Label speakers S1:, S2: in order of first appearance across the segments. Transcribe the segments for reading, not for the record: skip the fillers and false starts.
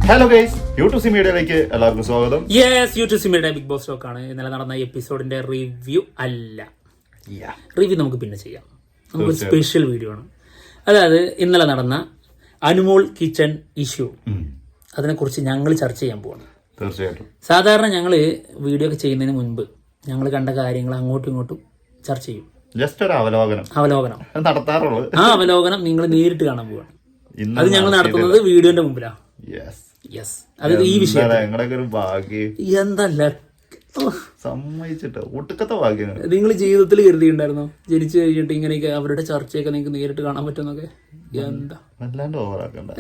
S1: Hello guys, YouTube മീഡിയയിലേക്ക് എല്ലാവർക്കും സ്വാഗതം.
S2: Yes, YouTube media big boss talk ആണ്. ഇന്നലെ നടന്ന എപ്പിസോഡിന്റെ റിവ്യൂ അല്ല, റിവ്യൂ നമുക്ക് പിന്നെ ചെയ്യാം. നമുക്ക് സ്പെഷ്യൽ വീഡിയോ ആണ്. അതായത് ഇന്നലെ നടന്ന അനുമോൾ കിച്ചൺ ഇഷ്യൂ, അതിനെക്കുറിച്ച് ഞങ്ങൾ ചർച്ച ചെയ്യാൻ പോവാണ്.
S1: തീർച്ചയായിട്ടും.
S2: സാധാരണ ഞങ്ങൾ വീഡിയോ ഒക്കെ ചെയ്യുന്നതിന് മുൻപ് ഞങ്ങൾ കണ്ട കാര്യങ്ങൾ അങ്ങോട്ടും ഇങ്ങോട്ടും ചർച്ച ചെയ്യും.
S1: ജസ്റ്റ് ഒരു അവലോകനം നടത്താറുള്ളത്. ആ
S2: അവലോകനം നിങ്ങൾ നേരിട്ട് കാണാൻ പോവാണ്. അത് ഞങ്ങൾ നടത്തുന്നത് വീഡിയോന്റെ മുമ്പിലാണ്. യെസ്, അത് ഈ വിഷയം
S1: ഒരു ഭാഗ്യം
S2: എന്തല്ല
S1: സമ്മതിച്ചിട്ട് ഒട്ടുക്കത്തെ ഭാഗ്യം.
S2: നിങ്ങൾ ജീവിതത്തിൽ കരുതിയിട്ടുണ്ടായിരുന്നോ ജനിച്ചു കഴിഞ്ഞിട്ട് ഇങ്ങനെയൊക്കെ അവരുടെ ചർച്ചയൊക്കെ നിങ്ങൾക്ക് നേരിട്ട് കാണാൻ പറ്റുന്നൊക്കെ? എന്താ
S1: വല്ലാണ്ട് ഓവറാക്കണ്ട.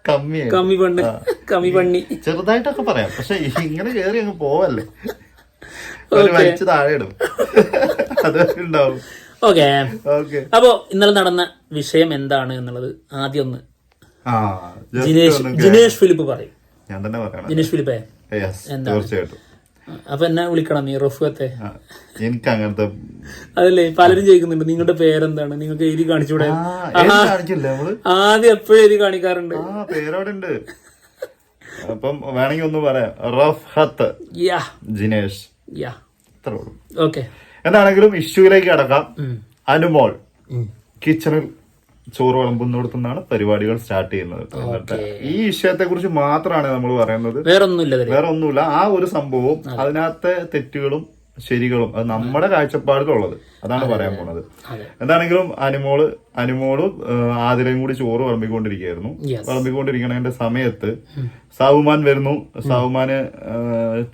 S2: കമ്മി പണ്ണി
S1: ചെറുതായിട്ടൊക്കെ പറയാം, പക്ഷെ ഇങ്ങനെ കേറി അങ്ങ് പോവല്ലേ, വലിച്ചു താഴെ ഇടും. അതുണ്ടാവും.
S2: ഓക്കെ. അപ്പോ ഇന്നലെ നടന്ന വിഷയം എന്താണ് എന്നുള്ളത് ആദ്യം ഒന്ന് ജിനേഷ് ഫിലിപ്പ് പറയും.
S1: ഞാൻ തന്നെ പറയണം.
S2: ജിനേഷ് ഫിലിപ്പേ,
S1: തീർച്ചയായിട്ടും.
S2: അപ്പൊ എന്നെ വിളിക്കണം നീ റഫുവത്തെ.
S1: എനിക്ക് അങ്ങനത്തെ
S2: അതല്ലേ പലരും ചോദിക്കുന്നുണ്ട് നിങ്ങളുടെ പേരെന്താണ്, നിങ്ങൾക്ക് എഴുതി കാണിച്ചൂടെ? ആദ്യം എപ്പോഴും എഴുതി കാണിക്കാറുണ്ട്.
S1: പേരോടെ ഉണ്ട്. അപ്പം വേണമെങ്കിൽ ഒന്ന് പറയാം, റഫ്ഹത്ത് ജിനേഷ്. അത്രേ ഉള്ളൂ.
S2: ഓക്കെ.
S1: എന്താണെങ്കിലും ഇഷ്യൂയിലേക്ക് കടക്കാം. അനുമോൾ കിച്ചണിൽ ചോറ് വിളമ്പുന്നിടത്തുനിന്നാണ് പരിപാടികൾ സ്റ്റാർട്ട് ചെയ്യുന്നത്. ഈ വിഷയത്തെ കുറിച്ച് മാത്രമാണ് നമ്മൾ പറയുന്നത്, വേറെ ഒന്നുമില്ല. ആ ഒരു സംഭവവും അതിനകത്തെ തെറ്റുകളും ശരികളും അത് നമ്മുടെ കാഴ്ചപ്പാടിലുള്ളത് അതാണ് പറയാൻ പോണത്. എന്താണെങ്കിലും അനുമോളും ആതിരയും കൂടി ചോറ് വിളമ്പിക്കൊണ്ടിരിക്കുകയായിരുന്നു. വിളമ്പിക്കൊണ്ടിരിക്കണതിന്റെ സമയത്ത് സാവുമാൻ വരുന്നു. സാവുമാന്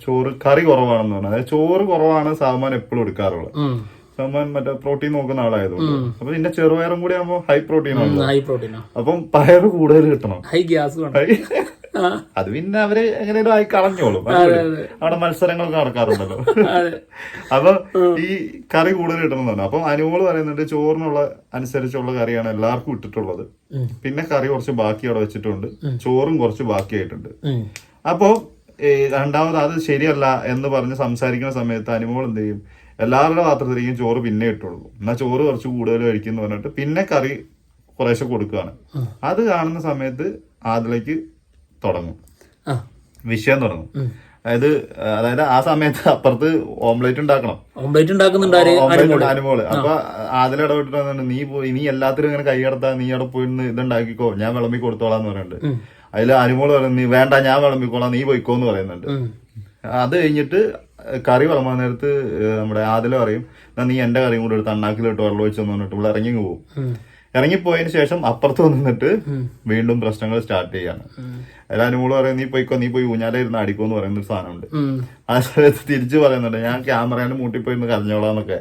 S1: ചോറ് കറി കുറവാണെന്ന് പറഞ്ഞു. അതായത് ചോറ് കുറവാണ് സാവുമാൻ എപ്പോഴും എടുക്കാറുള്ളത്. സാവുമാൻ മറ്റേ പ്രോട്ടീൻ നോക്കുന്ന ആളായതുകൊണ്ട്. അപ്പൊ പിന്നെ ചെറുപയറും കൂടി ആകുമ്പോൾ ഹൈ പ്രോട്ടീൻ, അപ്പം പയറ് കൂടുതൽ കിട്ടണം. അത് പിന്നെ അവര് എങ്ങനെയും ആയി കളഞ്ഞോളും. അവിടെ മത്സരങ്ങളൊക്കെ നടക്കാറുണ്ടല്ലോ. അപ്പൊ ഈ കറി കൂടുതൽ കിട്ടണമെന്നുണ്ട്. അപ്പൊ അനുമോള് പറയുന്നുണ്ട് ചോറിനുള്ള അനുസരിച്ചുള്ള കറിയാണ് എല്ലാവർക്കും ഇട്ടിട്ടുള്ളത്. പിന്നെ കറി കുറച്ച് ബാക്കി അവിടെ വെച്ചിട്ടുണ്ട്, ചോറും കുറച്ച് ബാക്കിയായിട്ടുണ്ട്. അപ്പൊ രണ്ടാമത് അത് ശരിയല്ല എന്ന് പറഞ്ഞ് സംസാരിക്കുന്ന സമയത്ത് അനുമോൾ എന്ത് ചെയ്യും, എല്ലാവരുടെ പാത്രത്തിലേക്കും ചോറ് പിന്നെ ഇട്ടുള്ളൂ, എന്നാ ചോറ് കുറച്ച് കൂടുതൽ കഴിക്കുന്നു പറഞ്ഞിട്ട് പിന്നെ കറി കുറേശ്ശെ കൊടുക്കുകയാണ്. അത് കാണുന്ന സമയത്ത് അതിലേക്ക് വിഷയം തുടങ്ങും. അതായത് ആ സമയത്ത് അപ്പുറത്ത് ഓംലേറ്റ് ഉണ്ടാക്കുന്നുണ്ട് അനുമോള്. അപ്പൊ അതിലിടപെട്ടിട്ട് നീ എല്ലാത്തിനും ഇങ്ങനെ കൈയടത്താ, നീ അവിടെ പോയി ഇതുണ്ടാക്കിക്കോ, ഞാൻ വിളമ്പി കൊടുത്തോളാന്ന് പറയുന്നുണ്ട്. അതില് അനുമോള് പറയുന്നത് നീ വേണ്ട, ഞാൻ വിളമ്പിക്കോളാം, നീ പോയിക്കോന്ന് പറയുന്നുണ്ട്. അത് കഴിഞ്ഞിട്ട് കറി വിളമ്പാൻ നേരത്ത് നമ്മുടെ ആദില പറയും, നീ എന്റെ കറിയും കൂടെ എടുത്ത് അണ്ണാക്കിലിട്ട് വെള്ളം ഒഴിച്ചെന്ന് പറഞ്ഞിട്ട് ഇവിടെ ഇറങ്ങി പോകും. ഇറങ്ങിപ്പോയതിന് ശേഷം അപ്പുറത്ത് വന്നിട്ട് വീണ്ടും പ്രശ്നങ്ങൾ സ്റ്റാർട്ട് ചെയ്യാണ്. അതിൽ അനുമോള് പറയും നീ പോയി ഊഞ്ഞാല ഇരുന്ന് അടിക്കോന്ന് പറയുന്നൊരു സാധനമുണ്ട്. ആ സമയത്ത് തിരിച്ചു പറയുന്നുണ്ട് ഞാൻ ക്യാമറേന്റെ മൂട്ടിപ്പോയിരുന്ന് കരഞ്ഞോളാന്നൊക്കെ.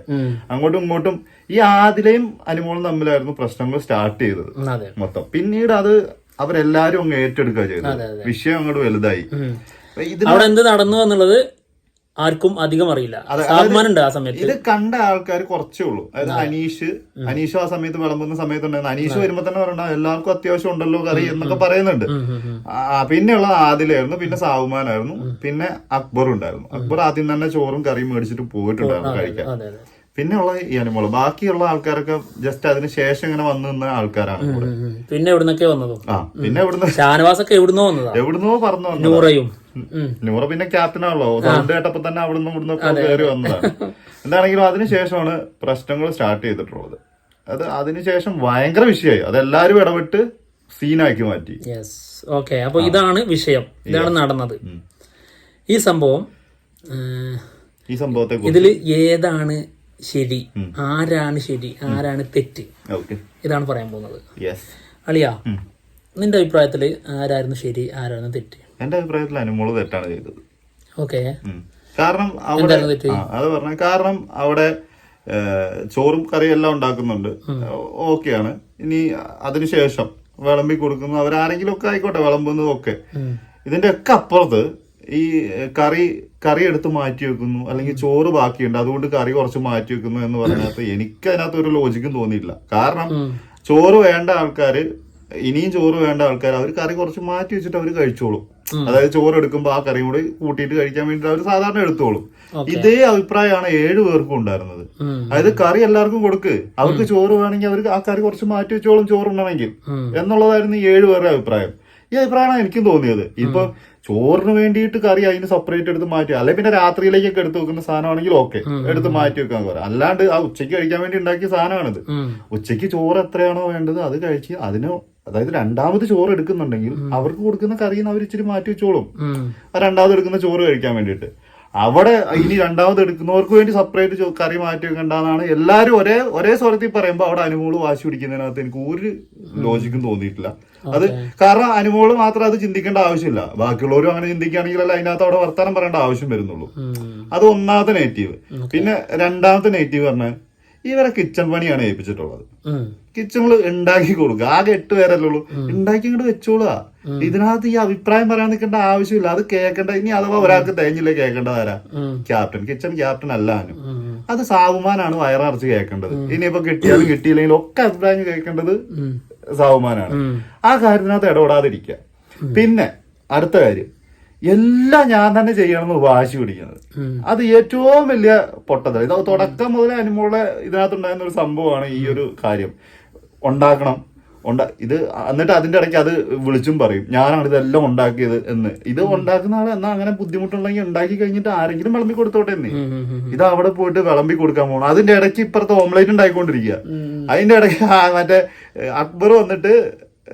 S1: അങ്ങോട്ടും ഇങ്ങോട്ടും ഈ ആദിലയും അനുമോളും തമ്മിലായിരുന്നു പ്രശ്നങ്ങൾ സ്റ്റാർട്ട് ചെയ്തത് മൊത്തം. പിന്നീട് അത് അവരെല്ലാരും അങ്ങ് ഏറ്റെടുക്കുക ചെയ്തത്. വിഷയം അങ്ങോട്ട് വലുതായി.
S2: അവിടെ എന്ത് നടന്നു എന്നുള്ളത് ആർക്കും അധികം അറിയില്ല. ആ സമയത്ത്
S1: ഇത് കണ്ട ആൾക്കാർ കുറച്ചേ ഉള്ളൂ. അതായത് അനീഷ് ആ സമയത്ത് വിളമ്പുന്ന സമയത്തുണ്ടായിരുന്നു. അനീഷ് വരുമ്പോ തന്നെ പറയണ്ട എല്ലാവർക്കും അത്യാവശ്യം ഉണ്ടല്ലോ കറി എന്നൊക്കെ പറയുന്നുണ്ട്. പിന്നെയുള്ള ആദിലായിരുന്നു, പിന്നെ സാവുമാനായിരുന്നു, പിന്നെ അക്ബർ ഉണ്ടായിരുന്നു. അക്ബർ ആദ്യം തന്നെ ചോറും കറിയും മേടിച്ചിട്ട് പോയിട്ടുണ്ടായിരുന്നു കഴിക്കാൻ. പിന്നെയുള്ള ഈ അനുമോള്, ബാക്കിയുള്ള ആൾക്കാരൊക്കെ ജസ്റ്റ് അതിന് ശേഷം ഇങ്ങനെ വന്നു നിന്ന ആൾക്കാരാണ്.
S2: പിന്നെ എവിടുന്നൊക്കെ വന്നതോ?
S1: പിന്നെ എവിടുന്ന്
S2: ഷാനവാസൊക്കെ എവിടുന്നോ
S1: പറഞ്ഞു വന്നു. നൂറ പിന്നെ ക്യാപ്റ്റനാണല്ലോ, സൗണ്ട് കേട്ടപ്പോ തന്നെ അവിടുന്ന് ഇവിടുന്നൊക്കെ കയറി വന്നതാണ്. എന്താണെങ്കിലും അതിനുശേഷമാണ് പ്രശ്നങ്ങൾ സ്റ്റാർട്ട് ചെയ്തിട്ടുള്ളത്. അത് അതിനുശേഷം ഭയങ്കര വിഷയമായി. അതെല്ലാരും ഇടപെട്ട് സീനാക്കി മാറ്റി.
S2: ഓക്കെ. അപ്പൊ ഇതാണ് വിഷയം, ഇതാണ് നടന്നത്. ഈ സംഭവത്തെ ഇതില് ഏതാണ് ശരി, ആരാണ് ശരി, ആരാണ് തെറ്റ്, ഇതാണ് പറയാൻ പോകുന്നത്. അളിയാ, നിന്റെ അഭിപ്രായത്തില് ആരായിരുന്നു ശരി, ആരായിരുന്നു തെറ്റ്?
S1: എന്റെ അഭിപ്രായത്തിൽ അനുമോള് തെറ്റാണ് ചെയ്തത്.
S2: ഓക്കെ.
S1: കാരണം കാരണം അവിടെ ചോറും കറിയും എല്ലാം ഉണ്ടാക്കുന്നുണ്ട്, ഓക്കെയാണ്. ഇനി അതിനുശേഷം വിളമ്പി കൊടുക്കുന്നു, അവരാരെങ്കിലും ഒക്കെ ആയിക്കോട്ടെ വിളമ്പുന്നതൊക്കെ. ഇതിന്റെ ഒക്കെ അപ്പുറത്ത് ഈ കറി എടുത്ത് മാറ്റി വെക്കുന്നു, അല്ലെങ്കിൽ ചോറ് ബാക്കിയുണ്ട് അതുകൊണ്ട് കറി കുറച്ച് മാറ്റി വെക്കുന്നു എന്ന് പറഞ്ഞാൽ എനിക്ക് അതിനകത്ത് ഒരു ലോജിക്കും തോന്നിയില്ല. കാരണം ചോറ് വേണ്ട ആൾക്കാര്, ഇനിയും ചോറ് വേണ്ട ആൾക്കാർ, അവർ കറി കുറച്ച് മാറ്റി വെച്ചിട്ട് അവർ കഴിച്ചോളും. അതായത് ചോറ് എടുക്കുമ്പോൾ ആ കറിയും കൂടി കൂട്ടിയിട്ട് കഴിക്കാൻ വേണ്ടിട്ട് അവർ സാധാരണ എടുത്തോളും. ഇതേ അഭിപ്രായമാണ് 7 പേർക്കും ഉണ്ടായിരുന്നത്. അതായത് കറി എല്ലാവർക്കും കൊടുക്ക്, അവർക്ക് ചോറ് വേണമെങ്കിൽ അവർക്ക് ആ കറി കുറച്ച് മാറ്റി വെച്ചോളും ചോറുണ്ടെങ്കിൽ എന്നുള്ളതായിരുന്നു 7 പേരുടെ അഭിപ്രായം. ഈ അഭിപ്രായമാണ് എനിക്കും തോന്നിയത്. ഇപ്പൊ ചോറിന് വേണ്ടിയിട്ട് കറി അതിന് സെപ്പറേറ്റ് എടുത്ത് മാറ്റി, അല്ലെ പിന്നെ രാത്രിയിലേക്കൊക്കെ എടുത്ത് വെക്കുന്ന സാധനമാണെങ്കിൽ ഓക്കെ എടുത്ത് മാറ്റി വെക്കാൻ പറയാം. അല്ലാണ്ട് ആ ഉച്ചയ്ക്ക് കഴിക്കാൻ വേണ്ടി ഉണ്ടാക്കിയ സാധനമാണിത്. ഉച്ചയ്ക്ക് ചോറ് എത്രയാണോ വേണ്ടത് അത് കഴിച്ച് അതിന്, അതായത് രണ്ടാമത് ചോറ് എടുക്കുന്നുണ്ടെങ്കിൽ അവർക്ക് കൊടുക്കുന്ന കറിയിൽ നിന്ന് അവർ ഇച്ചിരി മാറ്റി വെച്ചോളും ആ രണ്ടാമത് എടുക്കുന്ന ചോറ് കഴിക്കാൻ വേണ്ടിയിട്ട്. അവിടെ ഇനി രണ്ടാമത് എടുക്കുന്നവർക്ക് വേണ്ടി സെപ്പറേറ്റ് കറി മാറ്റി വെക്കണ്ടെന്നാണ് എല്ലാരും ഒരേ സ്വരത്തിൽ പറയുമ്പോൾ അവിടെ അനുമോള് വാശി പിടിക്കുന്നതിനകത്ത് എനിക്ക് ഒരു ലോജിക്കും തോന്നിയിട്ടില്ല. അത് കാരണം അനുമോള് മാത്രം അത് ചിന്തിക്കേണ്ട ആവശ്യമില്ല, ബാക്കിയുള്ളവരും അങ്ങനെ ചിന്തിക്കുകയാണെങ്കിൽ അതിനകത്ത് അവിടെ വർത്തമാനം പറയേണ്ട ആവശ്യം വരുന്നുള്ളൂ. അത് ഒന്നാമത്തെ നെഗറ്റീവ്. പിന്നെ രണ്ടാമത്തെ നെഗറ്റീവ് പറഞ്ഞാൽ ഇവരെ കിച്ചൺ പണിയാണ് ഏൽപ്പിച്ചിട്ടുള്ളത്. കിച്ചണിൽ ഉണ്ടാക്കി കൊടുക്കുക. ആകെ 8 പേരല്ലേ ഉള്ളൂ, ഉണ്ടാക്കി ഇങ്ങോട്ട് വെച്ചോളുക. ഇതിനകത്ത് ഈ അഭിപ്രായം പറയാൻ നിൽക്കേണ്ട ആവശ്യമില്ല. അത് കേൾക്കേണ്ട, ഇനി അഥവാ ഒരാൾക്ക് തേഞ്ഞില്ലേ കേൾക്കേണ്ടതാരാ? ക്യാപ്റ്റൻ, കിച്ചൺ ക്യാപ്റ്റൻ അല്ലാനും. അത് സാവുമാനാണ് വയററച്ച് കേൾക്കേണ്ടത്. ഇനിയിപ്പോ കിട്ടിയാലും കിട്ടിയില്ലെങ്കിലും ഒക്കെ അഭിപ്രായം കേൾക്കേണ്ടത് സാവുമാനാണ്. ആ കാര്യത്തിനകത്ത് ഇടപെടാതിരിക്കുക. പിന്നെ അടുത്ത കാര്യം, എല്ലാം ഞാൻ തന്നെ ചെയ്യണമെന്ന് വാശി പിടിക്കുന്നത് അത് ഏറ്റവും വലിയ പൊട്ടതല്ല. ഇത് തുടക്കം മുതലേ അനുമോളെ ഇതിനകത്തുണ്ടായിരുന്ന ഒരു സംഭവമാണ് ഈ ഒരു കാര്യം. ഉണ്ടാക്കണം ഇത്, എന്നിട്ട് അതിന്റെ ഇടയ്ക്ക് അത് വിളിച്ചും പറയും ഞാനാണ് ഇതെല്ലാം ഉണ്ടാക്കിയത് എന്ന്. ഇത് ഉണ്ടാക്കുന്ന ആളെ എന്നാ അങ്ങനെ ബുദ്ധിമുട്ടുണ്ടെങ്കിൽ ഉണ്ടാക്കി കഴിഞ്ഞിട്ട് ആരെങ്കിലും വിളമ്പി കൊടുത്തോട്ടെ എന്ന്. ഇത് അവിടെ പോയിട്ട് വിളമ്പി കൊടുക്കാൻ പോകണം. അതിന്റെ ഇടയ്ക്ക് ഇപ്പുറത്തെ ഓംലേറ്റ് ഉണ്ടായിക്കൊണ്ടിരിക്കുക. അതിന്റെ ഇടയ്ക്ക് മറ്റേ അക്ബർ വന്നിട്ട്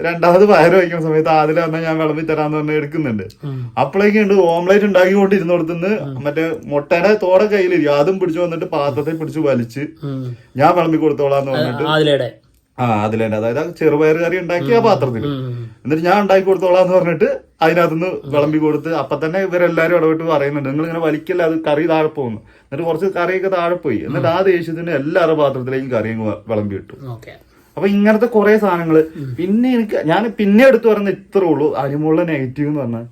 S1: രണ്ടാമത് പയറ് വയ്ക്കുന്ന സമയത്ത് അതിൽ വന്നാൽ ഞാൻ വിളമ്പി തരാന്ന് പറഞ്ഞ് എടുക്കുന്നുണ്ട്. അപ്പോഴേക്കും ഉണ്ട് ഓംലേറ്റ് ഉണ്ടാക്കിക്കൊണ്ടിരുന്നോടത്തുനിന്ന് മറ്റേ മുട്ടയുടെ തോടെ കയ്യിലിരിക്കും, അതും പിടിച്ചു വന്നിട്ട് പാത്രത്തെ പിടിച്ച് വലിച്ച് ഞാൻ വിളമ്പി കൊടുത്തോളാന്ന് പറഞ്ഞിട്ട് അതിലേണ്ട, അതായത് ചെറുപയർ കറി ഉണ്ടാക്കി ആ പാത്രത്തിൽ, എന്നിട്ട് ഞാൻ ഉണ്ടാക്കി കൊടുത്തോളാന്ന് പറഞ്ഞിട്ട് അതിനകത്തുനിന്ന് വിളമ്പി കൊടുത്ത്. അപ്പൊ തന്നെ ഇവരെല്ലാരും ഇടപെട്ട് പറയുന്നുണ്ട് നിങ്ങൾ ഇങ്ങനെ വലിക്കല്ല, അത് കറി താഴെ പോകുന്നു. എന്നിട്ട് കുറച്ച് കറിയൊക്കെ താഴെ പോയി. എന്നിട്ട് ആ ദേഷ്യത്തിന് എല്ലാവരുടെ പാത്രത്തിലേക്കും കറിയും വിളമ്പി ഇട്ടു. അപ്പൊ ഇങ്ങനത്തെ കുറെ സാധനങ്ങള്. പിന്നെ ഞാൻ പിന്നെ എടുത്തു പറയുന്നത് ഇത്രേ ഉള്ളൂ. അനുമോളുടെ നെഗറ്റീവ് എന്ന് പറഞ്ഞാൽ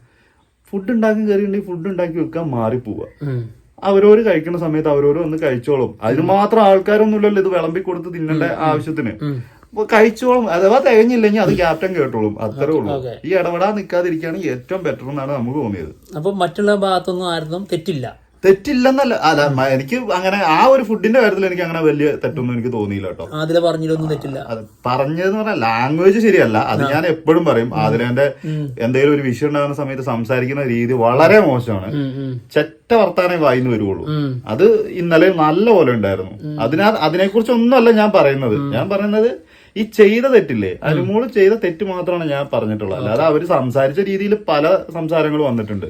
S1: ഫുഡ് ഉണ്ടാക്കി കയറി ഉണ്ടെങ്കിൽ ഫുഡ് ഉണ്ടാക്കി വെക്കാൻ മാറിപ്പോവുക. അവരോര് കഴിക്കുന്ന സമയത്ത് അവരോര് വന്ന് കഴിച്ചോളും. അതിന് മാത്രം ആൾക്കാരൊന്നുമില്ലല്ലോ ഇത് വിളമ്പി കൊടുത്ത് തിന്നേണ്ട ആവശ്യത്തിന്. കഴിച്ചോളും. അഥവാ തികഞ്ഞില്ലെങ്കിൽ അത് ക്യാപ്റ്റൻ കേട്ടോളും, അത്രേ ഉള്ളൂ. ഈ ഇടപെടാൻ നിൽക്കാതിരിക്കുകയാണ് ഏറ്റവും ബെറ്റർ എന്നാണ് നമുക്ക് തോന്നിയത്.
S2: അപ്പൊ മറ്റുള്ള ഭാഗത്തൊന്നും ആരും
S1: തെറ്റില്ലെന്നല്ല, അല്ല എനിക്ക് അങ്ങനെ ആ ഒരു ഫുഡിന്റെ കാര്യത്തിൽ എനിക്ക് അങ്ങനെ വലിയ തെറ്റൊന്നും എനിക്ക് തോന്നിയില്ല കേട്ടോ.
S2: അതിലെ പറഞ്ഞിട്ടൊന്നും തെറ്റില്ല.
S1: പറഞ്ഞതെന്ന് പറഞ്ഞാൽ ലാംഗ്വേജ് ശരിയല്ല, അത് ഞാൻ എപ്പോഴും പറയും. അതിലെന്റെ എന്തെങ്കിലും ഒരു വിഷയം ഉണ്ടാകുന്ന സമയത്ത് സംസാരിക്കുന്ന രീതി വളരെ മോശമാണ്. ചെറ്റ വർത്താനേ വായിന്ന് വരുള്ളൂ. അത് ഇന്നലെ നല്ല പോലെ ഉണ്ടായിരുന്നു. അതിനെക്കുറിച്ചൊന്നുമല്ല ഞാൻ പറയുന്നത്. ഞാൻ പറയുന്നത് ഈ ചെയ്ത തെറ്റില്ലേ, അനുമോള് ചെയ്ത തെറ്റ് മാത്രമാണ് ഞാൻ പറഞ്ഞിട്ടുള്ളത്. അല്ലാതെ അവര് സംസാരിച്ച രീതിയിൽ പല സംസാരങ്ങൾ വന്നിട്ടുണ്ട്.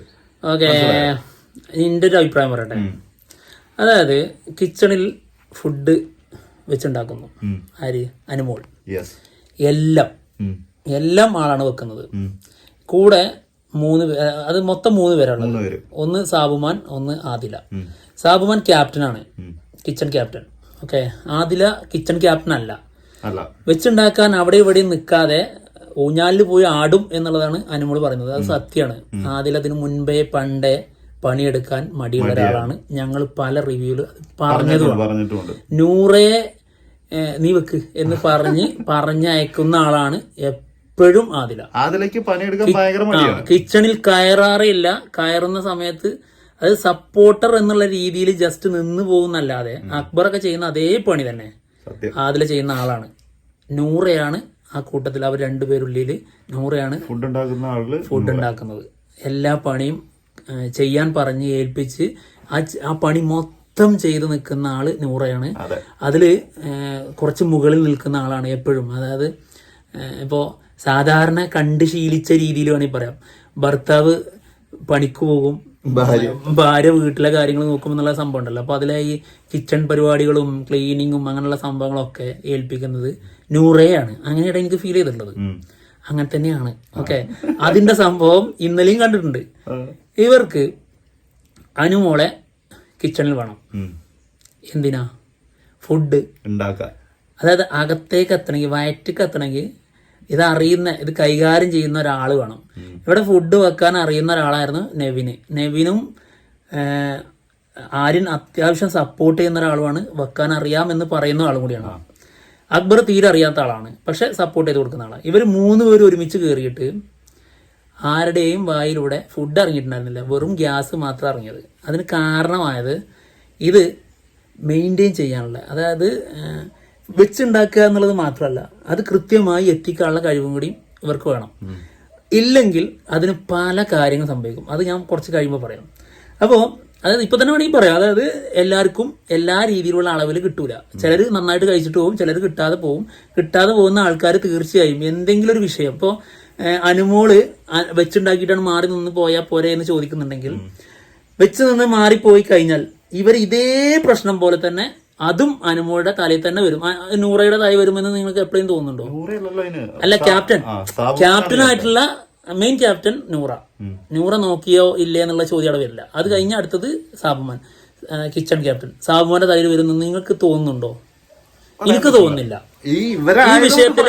S2: എൻ്റെ ഒരു അഭിപ്രായം പറയട്ടെ. അതായത് കിച്ചണിൽ ഫുഡ് വെച്ചുണ്ടാക്കുന്നു ആര്? അനുമോൾ. എല്ലാം ആളാണ് വെക്കുന്നത്. കൂടെ 3 അത് മൊത്തം 3 പേരാണ്. ഒന്ന് സാബുമാൻ, ഒന്ന് ആദില. സാബുമാൻ ക്യാപ്റ്റനാണ്, kitchen captain. Okay, Adila kitchen captain അല്ല. വെച്ചുണ്ടാക്കാൻ അവിടെ ഇവിടെ നിൽക്കാതെ ഊഞ്ഞാലിൽ പോയി ആടും എന്നുള്ളതാണ് അനുമോൾ പറയുന്നത്. അത് സത്യമാണ്. ആദില അതിന് മുൻപേ പണ്ടേ പണിയെടുക്കാൻ മടിയുള്ള ഒരാളാണ്. ഞങ്ങൾ പല റിവ്യൂല് പറഞ്ഞതുകൊണ്ട് നൂറയെ നീ വെക്ക് എന്ന് പറഞ്ഞയക്കുന്ന ആളാണ് എപ്പോഴും ആദില. കിച്ചണിൽ കയറാറില്ല. കയറുന്ന സമയത്ത് അത് സപ്പോർട്ടർ എന്നുള്ള രീതിയിൽ ജസ്റ്റ് നിന്ന് പോകുന്നല്ലാതെ അക്ബറൊക്കെ ചെയ്യുന്ന അതേ പണി തന്നെ ആദില ചെയ്യുന്ന ആളാണ്. നൂറയാണ് ആ കൂട്ടത്തിൽ. അവർ 2 പേരുള്ളിൽ നൂറയാണ് ഫുഡ് ഉണ്ടാക്കുന്നത്. എല്ലാ പണിയും ചെയ്യാൻ പറഞ്ഞ് ഏൽപ്പിച്ച് ആ പണി മൊത്തം ചെയ്ത് നിൽക്കുന്ന ആള് നൂറയാണ്. അതില് കുറച്ച് മുകളിൽ നിൽക്കുന്ന ആളാണ് എപ്പോഴും. അതായത് ഇപ്പോ സാധാരണ കണ്ട് ശീലിച്ച രീതിയിൽ വേണമെങ്കിൽ പറയാം. ഭർത്താവ് പണിക്ക് പോകും, ഭാര്യ വീട്ടിലെ കാര്യങ്ങൾ നോക്കും എന്നുള്ള സംഭവം ഉണ്ടല്ലോ. അപ്പൊ അതിലെ ഈ കിച്ചൺ പരിപാടികളും ക്ലീനിങ്ങും അങ്ങനെയുള്ള സംഭവങ്ങളൊക്കെ ഏൽപ്പിക്കുന്നത് നൂറയാണ്. അങ്ങനെയാണ് എനിക്ക് ഫീൽ ചെയ്തിട്ടുള്ളത്. അങ്ങനെ തന്നെയാണ്. ഓക്കെ, അതിന്റെ സംഭവം ഇന്നലെയും കണ്ടിട്ടുണ്ട്. ഇവർക്ക് അനുമോളെ കിച്ചണിൽ വേണം. എന്തിനാ? ഫുഡ് ഉണ്ടാക്കാൻ. അതായത് അകത്തേക്ക് എത്തണമെങ്കിൽ, വയറ്റിക്ക് എത്തണമെങ്കിൽ ഇത് അറിയുന്ന, ഇത് കൈകാര്യം ചെയ്യുന്ന ഒരാൾ വേണം. ഇവിടെ ഫുഡ് വെക്കാൻ അറിയുന്ന ഒരാളായിരുന്നു നെവിനും ആര്യൻ അത്യാവശ്യം സപ്പോർട്ട് ചെയ്യുന്ന ഒരാളുമാണ്. വെക്കാൻ അറിയാമെന്ന് പറയുന്ന ആളും കൂടിയാണ്. അക്ബർ തീരെ അറിയാത്ത ആളാണ്, പക്ഷെ സപ്പോർട്ട് ചെയ്ത് കൊടുക്കുന്ന ആളാണ്. ഇവർ 3 പേരും ഒരുമിച്ച് കയറിയിട്ട് ആരുടെയും വായിലൂടെ ഫുഡ് ഇറങ്ങിയിട്ടുണ്ടായിരുന്നില്ല. വെറും ഗ്യാസ് മാത്രം ഇറങ്ങിയത്. അതിന് കാരണമായത് ഇത് മെയിൻറ്റെയിൻ ചെയ്യാനുള്ള, അതായത് വെച്ചുണ്ടാക്കുക എന്നുള്ളത് മാത്രമല്ല, അത് കൃത്യമായി എത്തിക്കാനുള്ള കഴിവും കൂടി ഇവർക്ക് വേണം. ഇല്ലെങ്കിൽ അതിന് പല കാര്യങ്ങൾ സംഭവിക്കും. അത് ഞാൻ കുറച്ച് കഴിയുമ്പോൾ പറയാം. അപ്പോൾ അതായത് ഇപ്പൊ തന്നെ വേണമെങ്കിൽ പറയാം, അതായത് എല്ലാവർക്കും എല്ലാ രീതിയിലുള്ള അളവിൽ കിട്ടൂല. ചിലർ നന്നായിട്ട് കഴിച്ചിട്ട് പോകും, ചിലർ കിട്ടാതെ പോകും. കിട്ടാതെ പോകുന്ന ആൾക്കാർ തീർച്ചയായും എന്തെങ്കിലും ഒരു വിഷയം, ഇപ്പോൾ അനുമോള് വെച്ചുണ്ടാക്കിയിട്ടാണ് മാറി നിന്ന് പോയാൽ പോരെ എന്ന് ചോദിക്കുന്നുണ്ടെങ്കിൽ, വെച്ച് നിന്ന് മാറിപ്പോയി കഴിഞ്ഞാൽ ഇവർ ഇതേ പ്രശ്നം പോലെ തന്നെ അതും അനുമോളുടെ തലയിൽ തന്നെ വരും. നൂറയുടെ തലയിൽ വരുമെന്ന് നിങ്ങൾക്ക് എപ്പോഴും തോന്നുന്നുണ്ടോ? അല്ല, ക്യാപ്റ്റനായിട്ടുള്ള മെയിൻ ക്യാപ്റ്റൻ നൂറ നോക്കിയോ ഇല്ലേ എന്നുള്ള ചോദ്യം അവിടെ വരില്ല. അത് കഴിഞ്ഞ അടുത്തത് സാബുമാൻ, കിച്ചൺ ക്യാപ്റ്റൻ. സാബുമാന്റെ തലയിൽ വരുമെന്ന് നിങ്ങൾക്ക് തോന്നുന്നുണ്ടോ? എനിക്ക് തോന്നുന്നില്ല ഈ വിഷയത്തിൽ.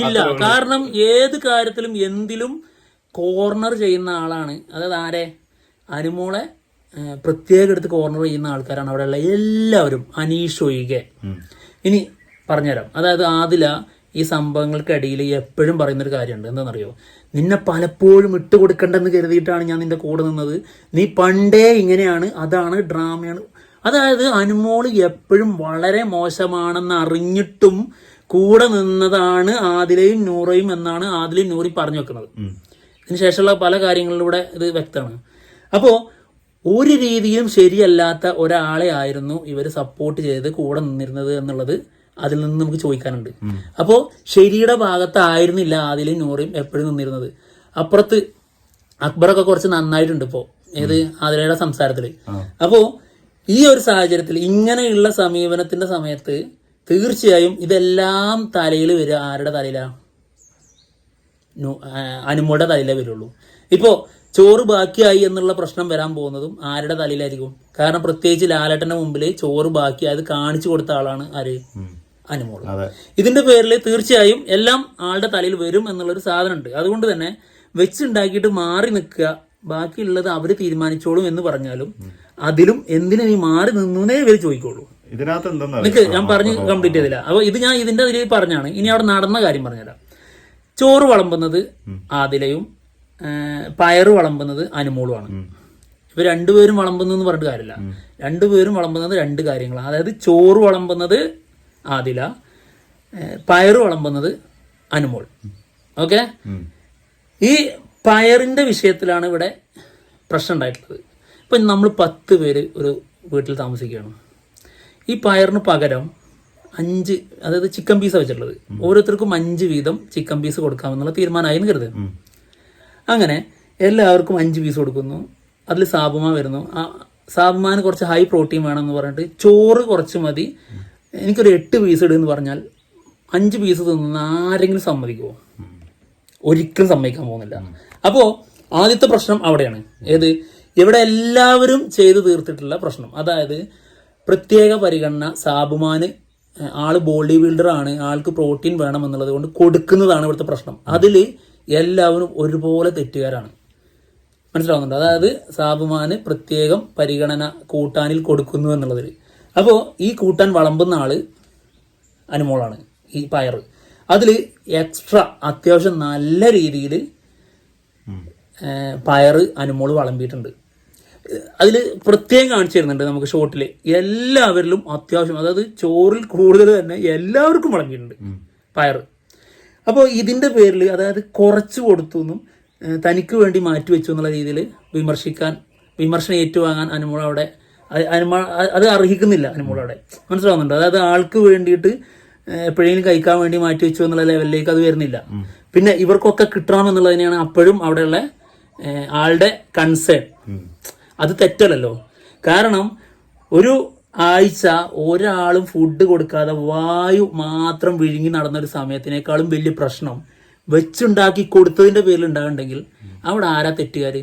S2: ഇല്ല, കാരണം ഏത് കാര്യത്തിലും എന്തിലും കോർണർ ചെയ്യുന്ന ആളാണ്. അതായത് ആരെ? അനുമോളെ പ്രത്യേകം എടുത്ത് കോർണർ ചെയ്യുന്ന ആൾക്കാരാണ് അവിടെയുള്ള എല്ലാവരും, അനീഷ് ഒഴികെ. ഇനി പറഞ്ഞുതരാം. അതായത് ആദില ഈ സംഭവങ്ങൾക്കിടയിൽ എപ്പോഴും പറയുന്നൊരു കാര്യമുണ്ട്. എന്താണെന്നറിയോ? നിന്നെ പലപ്പോഴും ഇട്ടുകൊടുക്കണ്ടെന്ന് കരുതിയിട്ടാണ് ഞാൻ നിന്റെ കൂടെ നിന്നത്. നീ പണ്ടേ ഇങ്ങനെയാണ്, അതാണ്, ഡ്രാമയാണ്. അതായത് അനുമോള് എപ്പോഴും വളരെ മോശമാണെന്ന് അറിഞ്ഞിട്ടും കൂടെ നിന്നതാണ് ആദിലയും നൂറയും എന്നാണ് ആദിലയും നൂറയും പറഞ്ഞു വെക്കുന്നത്. ഇതിനുശേഷമുള്ള പല കാര്യങ്ങളിലൂടെ ഇത് വ്യക്തമാണ്. അപ്പോൾ ഒരു രീതിയിലും ശരിയല്ലാത്ത ഒരാളെ ആയിരുന്നു ഇവർ സപ്പോർട്ട് ചെയ്ത് കൂടെ നിന്നിരുന്നത് എന്നുള്ളത് അതിൽ നിന്ന് നമുക്ക് ചോദിക്കാനുണ്ട്. അപ്പോൾ ശരിയുടെ ഭാഗത്തായിരുന്നില്ല ആദിലും നൂറയും എപ്പോഴും നിന്നിരുന്നത്. അപ്പുറത്ത് അക്ബറൊക്കെ കുറച്ച് നന്നായിട്ടുണ്ട് ഇപ്പോൾ ഏത് ആദിലയുടെ സംസാരത്തിൽ. അപ്പോൾ ഈ ഒരു സാഹചര്യത്തിൽ ഇങ്ങനെയുള്ള സമീപനത്തിന്റെ സമയത്ത് തീർച്ചയായും ഇതെല്ലാം തലയിൽ വരിക ആരുടെ തലയിലാണ്? അനുമോളുടെ തലയിലേ വരുള്ളൂ. ഇപ്പോൾ ചോറ് ബാക്കിയായി എന്നുള്ള പ്രശ്നം വരാൻ പോകുന്നതും ആരുടെ തലയിലായിരിക്കും? കാരണം പ്രത്യേകിച്ച് ലാലേട്ടന്റെ മുമ്പിൽ ചോറ് ബാക്കിയായത് കാണിച്ചു കൊടുത്ത ആളാണ് ആര്? അനുമോൾ. ഇതിന്റെ പേരിൽ തീർച്ചയായും എല്ലാം ആളുടെ തലയിൽ വരും എന്നുള്ളൊരു സാധനമുണ്ട്. അതുകൊണ്ട് തന്നെ വെച്ചുണ്ടാക്കിയിട്ട് മാറി നിൽക്കുക, ബാക്കിയുള്ളത് അവര് തീരുമാനിച്ചോളും എന്ന് പറഞ്ഞാലും അതിലും എന്തിനു നീ മാറി നിന്നേ ഇവര് ചോദിക്കുള്ളൂ. നിനക്ക് ഞാൻ പറഞ്ഞ് കംപ്ലീറ്റ് ചെയ്തില്ല. അപ്പൊ ഇത് ഞാൻ ഇതിന്റെ അതിൽ പറഞ്ഞാണ്. ഇനി അവിടെ നടന്ന കാര്യം പറഞ്ഞുതരാം. ചോറ് വിളമ്പുന്നത് ആദിലയും പയറ് വിളമ്പുന്നത് അനുമോളുമാണ്. ഇവർ രണ്ടുപേരും വിളമ്പുന്നു പറഞ്ഞിട്ട് കാര്യമില്ല. രണ്ടുപേരും വിളമ്പുന്നത് രണ്ട് കാര്യങ്ങളാണ്. അതായത് ചോറ് വിളമ്പുന്നത് ആദില, പയറ് വിളമ്പുന്നത് അനുമോൾ. ഓക്കെ, ഈ പയറിന്റെ വിഷയത്തിലാണ് ഇവിടെ പ്രശ്നം ഉണ്ടായിട്ടുള്ളത്. ഇപ്പൊ നമ്മൾ 10 പേര് ഒരു വീട്ടിൽ താമസിക്കുകയാണ്. ഈ പയറിന് പകരം 5, അതായത് ചിക്കൻ പീസാണ് വെച്ചിട്ടുള്ളത്. ഓരോരുത്തർക്കും 5 വീതം ചിക്കൻ പീസ് കൊടുക്കാമെന്നുള്ള തീരുമാനമായി എന്ന് കരുത്. അങ്ങനെ എല്ലാവർക്കും 5 പീസ് കൊടുക്കുന്നു. അതിൽ സാബുമാൻ വരുന്നു. സാബുമാന് കുറച്ച് ഹൈ പ്രോട്ടീൻ വേണമെന്ന് പറഞ്ഞിട്ട് ചോറ് കുറച്ച് മതി, എനിക്കൊരു 8 പീസ് ഇടുമെന്ന് പറഞ്ഞാൽ 5 പീസ് തിന്നുന്ന ആരെങ്കിലും സമ്മതിക്കുമോ? ഒരിക്കലും സമ്മതിക്കാൻ പോകുന്നില്ല. അപ്പോൾ ആദ്യത്തെ പ്രശ്നം അവിടെയാണ്. ഏത്? ഇവിടെ എല്ലാവരും ചെയ്തു തീർത്തിട്ടുള്ള പ്രശ്നം. അതായത് പ്രത്യേക പരിഗണന സാബുമാന്, ആള് ബോഡി ബിൽഡർ ആണ്, ആൾക്ക് പ്രോട്ടീൻ വേണം എന്നുള്ളത് കൊണ്ട് കൊടുക്കുന്നതാണ് ഇവിടുത്തെ പ്രശ്നം. അതിൽ എല്ലാവരും ഒരുപോലെ തെറ്റുകാരാണ്. മനസ്സിലാവുന്നുണ്ട്? അതായത് സാബുമാന് പ്രത്യേകം പരിഗണന കൂട്ടാനിൽ കൊടുക്കുന്നു എന്നുള്ളതിൽ. അപ്പോൾ ഈ കൂട്ടാൻ വിളമ്പുന്ന ആള് അനുമോളാണ്. ഈ പയറ് അതിൽ എക്സ്ട്രാ അത്യാവശ്യം നല്ല രീതിയിൽ പയറ് അനുമോള് വിളമ്പിയിട്ടുണ്ട്. അതിൽ പ്രത്യേകം കാണിച്ചു തരുന്നുണ്ട് നമുക്ക് ഷോട്ടിൽ. എല്ലാവരിലും അത്യാവശ്യം, അതായത് ചോറിൽ കൂടുതൽ തന്നെ എല്ലാവർക്കും വിളമ്പിയിട്ടുണ്ട് പയറ്. അപ്പോൾ ഇതിന്റെ പേരിൽ, അതായത് കുറച്ച് കൊടുത്തു എന്നും തനിക്ക് വേണ്ടി മാറ്റിവെച്ചു എന്നുള്ള രീതിയിൽ വിമർശനം ഏറ്റുവാങ്ങാൻ അനുമോൾ അവിടെ അത് അർഹിക്കുന്നില്ല. അനുമോൾ അവിടെ മനസ്സിലാവുന്നുണ്ട്. അതായത് ആൾക്ക് വേണ്ടിയിട്ട് എപ്പോഴെങ്കിലും കഴിക്കാൻ വേണ്ടി മാറ്റിവെച്ചു എന്നുള്ള ലെവലിലേക്ക് അത് വരുന്നില്ല. പിന്നെ ഇവർക്കൊക്കെ കിട്ടണം എന്നുള്ളതിനെയാണ് അപ്പോഴും അവിടെയുള്ള ആളുടെ കൺസേൺ. അത് തെറ്റല്ലല്ലോ. കാരണം ഒരു ആഴ്ച ഒരാളും ഫുഡ് കൊടുക്കാതെ വായു മാത്രം വിഴുങ്ങി നടന്നൊരു സമയത്തിനേക്കാളും വലിയ പ്രശ്നം വെച്ചുണ്ടാക്കി കൊടുത്തതിന്റെ പേരിൽ ഉണ്ടാകുന്നുണ്ടെങ്കിൽ അവിടെ ആരാ തെറ്റുകാര്?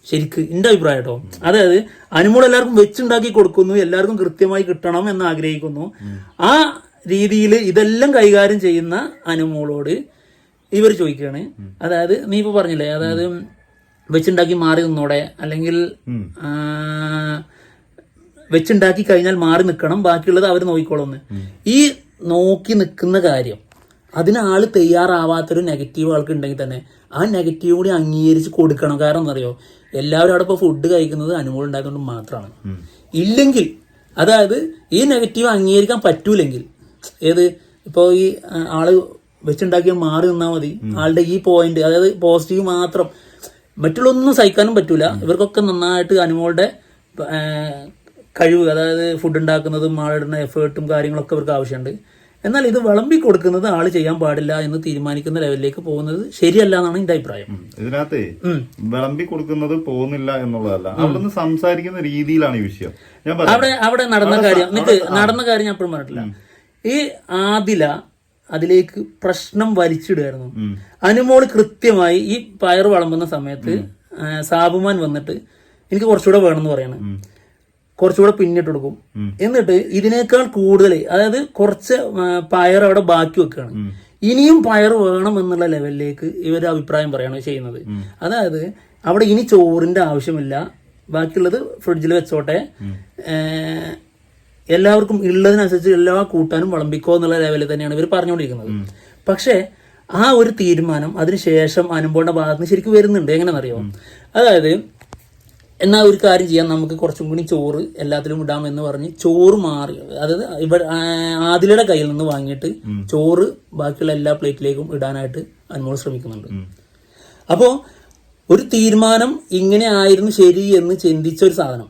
S2: ശരിക്ക് എന്റെ അഭിപ്രായം കേട്ടോ. അതായത് അനുമോൾ എല്ലാവർക്കും വെച്ചുണ്ടാക്കി കൊടുക്കുന്നു, എല്ലാവർക്കും കൃത്യമായി കിട്ടണം എന്ന് ആഗ്രഹിക്കുന്നു. ആ രീതിയിൽ ഇതെല്ലാം കൈകാര്യം ചെയ്യുന്ന അനുമോളോട് ഇവർ ചോദിക്കുകയാണ്. അതായത് നീ ഇപ്പൊ പറഞ്ഞില്ലേ, അതായത് വെച്ചുണ്ടാക്കി മാറി നിന്നോടെ, അല്ലെങ്കിൽ വെച്ചുണ്ടാക്കി കഴിഞ്ഞാൽ മാറി നിൽക്കണം, ബാക്കിയുള്ളത് അവർ നോക്കിക്കോളൂന്ന്. ഈ നോക്കി നിൽക്കുന്ന കാര്യം അതിന് ആള് തയ്യാറാവാത്തൊരു നെഗറ്റീവ് ആൾക്ക് ഉണ്ടെങ്കിൽ തന്നെ ആ നെഗറ്റീവ് കൂടി അംഗീകരിച്ച് കൊടുക്കണം. കാരണം എന്താ അറിയോ, എല്ലാവരും അവിടെ ഇപ്പോൾ ഫുഡ് കഴിക്കുന്നത് അനുമോൾ ഉണ്ടായതുകൊണ്ട് മാത്രമാണ്. ഇല്ലെങ്കിൽ, അതായത് ഈ നെഗറ്റീവ് അംഗീകരിക്കാൻ പറ്റൂലെങ്കിൽ, ഏത് ഇപ്പോൾ ഈ ആള് വെച്ചുണ്ടാക്കിയാൽ മാറി നിന്നാൽ മതി. ആളുടെ ഈ പോയിന്റ്, അതായത് പോസിറ്റീവ് മാത്രം, മറ്റുള്ളൊന്നും സഹിക്കാനും പറ്റൂല. ഇവർക്കൊക്കെ നന്നായിട്ട് അനുമോളുടെ കഴിവ്, അതായത് ഫുഡ് ഉണ്ടാക്കുന്നതും ആളിടുന്ന എഫേർട്ടും കാര്യങ്ങളൊക്കെ ഇവർക്ക് ആവശ്യമുണ്ട്. എന്നാൽ ഇത് വിളമ്പി കൊടുക്കുന്നത് ആള് ചെയ്യാൻ പാടില്ല എന്ന് തീരുമാനിക്കുന്ന ലെവലിലേക്ക് പോകുന്നത് ശരിയല്ല എന്നാണ് എന്റെ അഭിപ്രായം.
S1: ഇതിനകത്ത് വിളമ്പി കൊടുക്കുന്നത് പോകുന്നില്ല എന്നുള്ളതല്ല, അവിടുന്ന് സംസാരിക്കുന്ന രീതിയിലാണ് ഈ വിഷയം.
S2: അവിടെ നടന്ന കാര്യം ഞാൻ എപ്പോഴും പറഞ്ഞിട്ടില്ല. ഈ ആദില അതിലേക്ക് പ്രശ്നം വലിച്ചിടുമായിരുന്നു. അനുമോള് കൃത്യമായി ഈ പയർ വിളമ്പുന്ന സമയത്ത് സാബുമാൻ വന്നിട്ട് എനിക്ക് കുറച്ചുകൂടെ വേണമെന്ന് പറയണം, കുറച്ചുകൂടെ പിന്നിട്ട് കൊടുക്കും. എന്നിട്ട് ഇതിനേക്കാൾ കൂടുതൽ, അതായത് കുറച്ച് പയർ അവിടെ ബാക്കി വെക്കുകയാണ്, ഇനിയും പയർ വേണം എന്നുള്ള ലെവലിലേക്ക് ഇവർ അഭിപ്രായം പറയാണ് ചെയ്യുന്നത്. അതായത് അവിടെ ഇനി ചോറിന്റെ ആവശ്യമില്ല, ബാക്കിയുള്ളത് ഫ്രിഡ്ജിൽ വെച്ചോട്ടെ, എല്ലാവർക്കും ഉള്ളതിനനുസരിച്ച് എല്ലാ കൂട്ടാനും വിളമ്പിക്കോ എന്നുള്ള ലെവലിൽ തന്നെയാണ് ഇവർ പറഞ്ഞുകൊണ്ടിരിക്കുന്നത്. പക്ഷേ ആ ഒരു തീരുമാനം അതിനുശേഷം അനുമോളുടെ ഭാഗത്ത് നിന്ന് ശരിക്കും വരുന്നുണ്ട്. എങ്ങനെയെന്നറിയോ? അതായത് എന്നാൽ ഒരു കാര്യം ചെയ്യാം, നമുക്ക് കുറച്ചും കൂടി ചോറ് എല്ലാത്തിലും ഇടാം എന്ന് പറഞ്ഞ് ചോറ് മാറി, അതായത് ഇവിടെ ആദിലയുടെ കയ്യിൽ നിന്ന് വാങ്ങിയിട്ട് ചോറ് ബാക്കിയുള്ള എല്ലാ പ്ലേറ്റിലേക്കും ഇടാനായിട്ട് അനുമോൾ ശ്രമിക്കുന്നുണ്ട്. അപ്പോൾ ഒരു തീരുമാനം ഇങ്ങനെ ആയിരുന്നു ശരി എന്ന് ചിന്തിച്ച ഒരു സാധനം,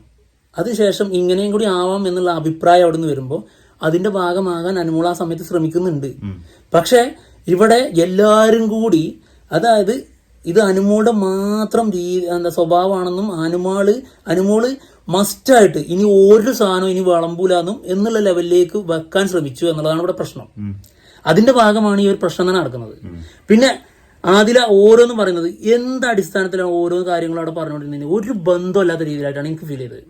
S2: അതിനുശേഷം ഇങ്ങനെയും കൂടി ആവാം എന്നുള്ള അഭിപ്രായം അവിടെ നിന്ന് വരുമ്പോൾ അതിന്റെ ഭാഗമാകാൻ അനുമോൾ ആ സമയത്ത് ശ്രമിക്കുന്നുണ്ട്. പക്ഷെ ഇവിടെ എല്ലാവരും കൂടി, അതായത് ഇത് അനുമോളുടെ മാത്രം സ്വഭാവമാണെന്നും അനുമോള് മസ്റ്റായിട്ട് ഇനി ഒരു സാധനം ഇനി വിളമ്പൂലെന്നും എന്നുള്ള ലെവലിലേക്ക് വെക്കാൻ ശ്രമിച്ചു എന്നുള്ളതാണ് ഇവിടെ പ്രശ്നം. അതിന്റെ ഭാഗമാണ് ഈ ഒരു പ്രശ്നം തന്നെ നടക്കുന്നത്. പിന്നെ ആദില ഓരോന്നും പറയുന്നത് എന്ത് അടിസ്ഥാനത്തിലാണ് ഓരോ കാര്യങ്ങളും അവിടെ പറഞ്ഞുകൊണ്ടിരുന്നത് ഒരു ബന്ധമില്ലാത്ത രീതിയിലായിട്ടാണ് എനിക്ക് ഫീൽ ചെയ്തത്.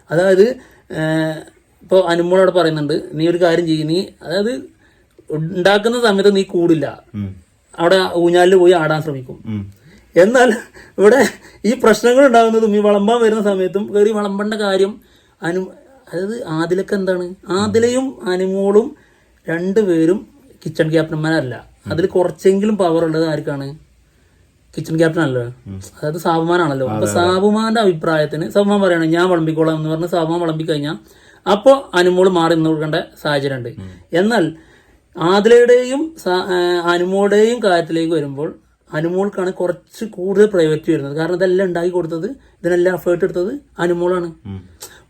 S2: അതായത് ഇപ്പോൾ അനുമോൾ അവിടെ പറയുന്നുണ്ട്, നീ ഒരു കാര്യം ചെയ്യും, നീ അതായത് ഉണ്ടാക്കുന്ന സമയത്ത് നീ കൂടില്ല, അവിടെ ഊഞ്ഞാലിൽ പോയി ആടാൻ ശ്രമിക്കും. എന്നാൽ ഇവിടെ ഈ പ്രശ്നങ്ങൾ ഉണ്ടാകുന്നതും ഈ വിളമ്പാൻ വരുന്ന സമയത്തും കയറി വിളമ്പേണ്ട കാര്യം അതായത് ആദിലക്ക് എന്താണ്, ആദിലയും അനുമോളും രണ്ടുപേരും കിച്ചൺ ക്യാപ്റ്റന്മാരല്ല. അതിൽ കുറച്ചെങ്കിലും പവർ ഉള്ളത് ആർക്കാണ്? കിച്ചൺ ക്യാപ്റ്റൻ അല്ലോ, അതായത് സാബുമാനാണല്ലോ. അപ്പൊ സാബുമാന്റെ അഭിപ്രായത്തിന് സാബുമാൻ പറയണം ഞാൻ വിളമ്പിക്കോളാം എന്ന് പറഞ്ഞ് സാബുമാൻ വിളമ്പിക്കഴിഞ്ഞാൽ അപ്പോൾ അനുമോള് മാറി നിന്ന് കൊടുക്കേണ്ട സാഹചര്യം ഉണ്ട്. എന്നാൽ ആദിലയുടെയും അനുമോളുടെയും കാര്യത്തിലേക്ക് വരുമ്പോൾ അനുമോൾക്കാണ് കുറച്ച് കൂടുതൽ പ്രയോറിറ്റി വരുന്നത്. കാരണം ഇതെല്ലാം ഉണ്ടാക്കി കൊടുത്തത്, ഇതിനെല്ലാം എഫേർട്ട് എടുത്തത് അനുമോളാണ്.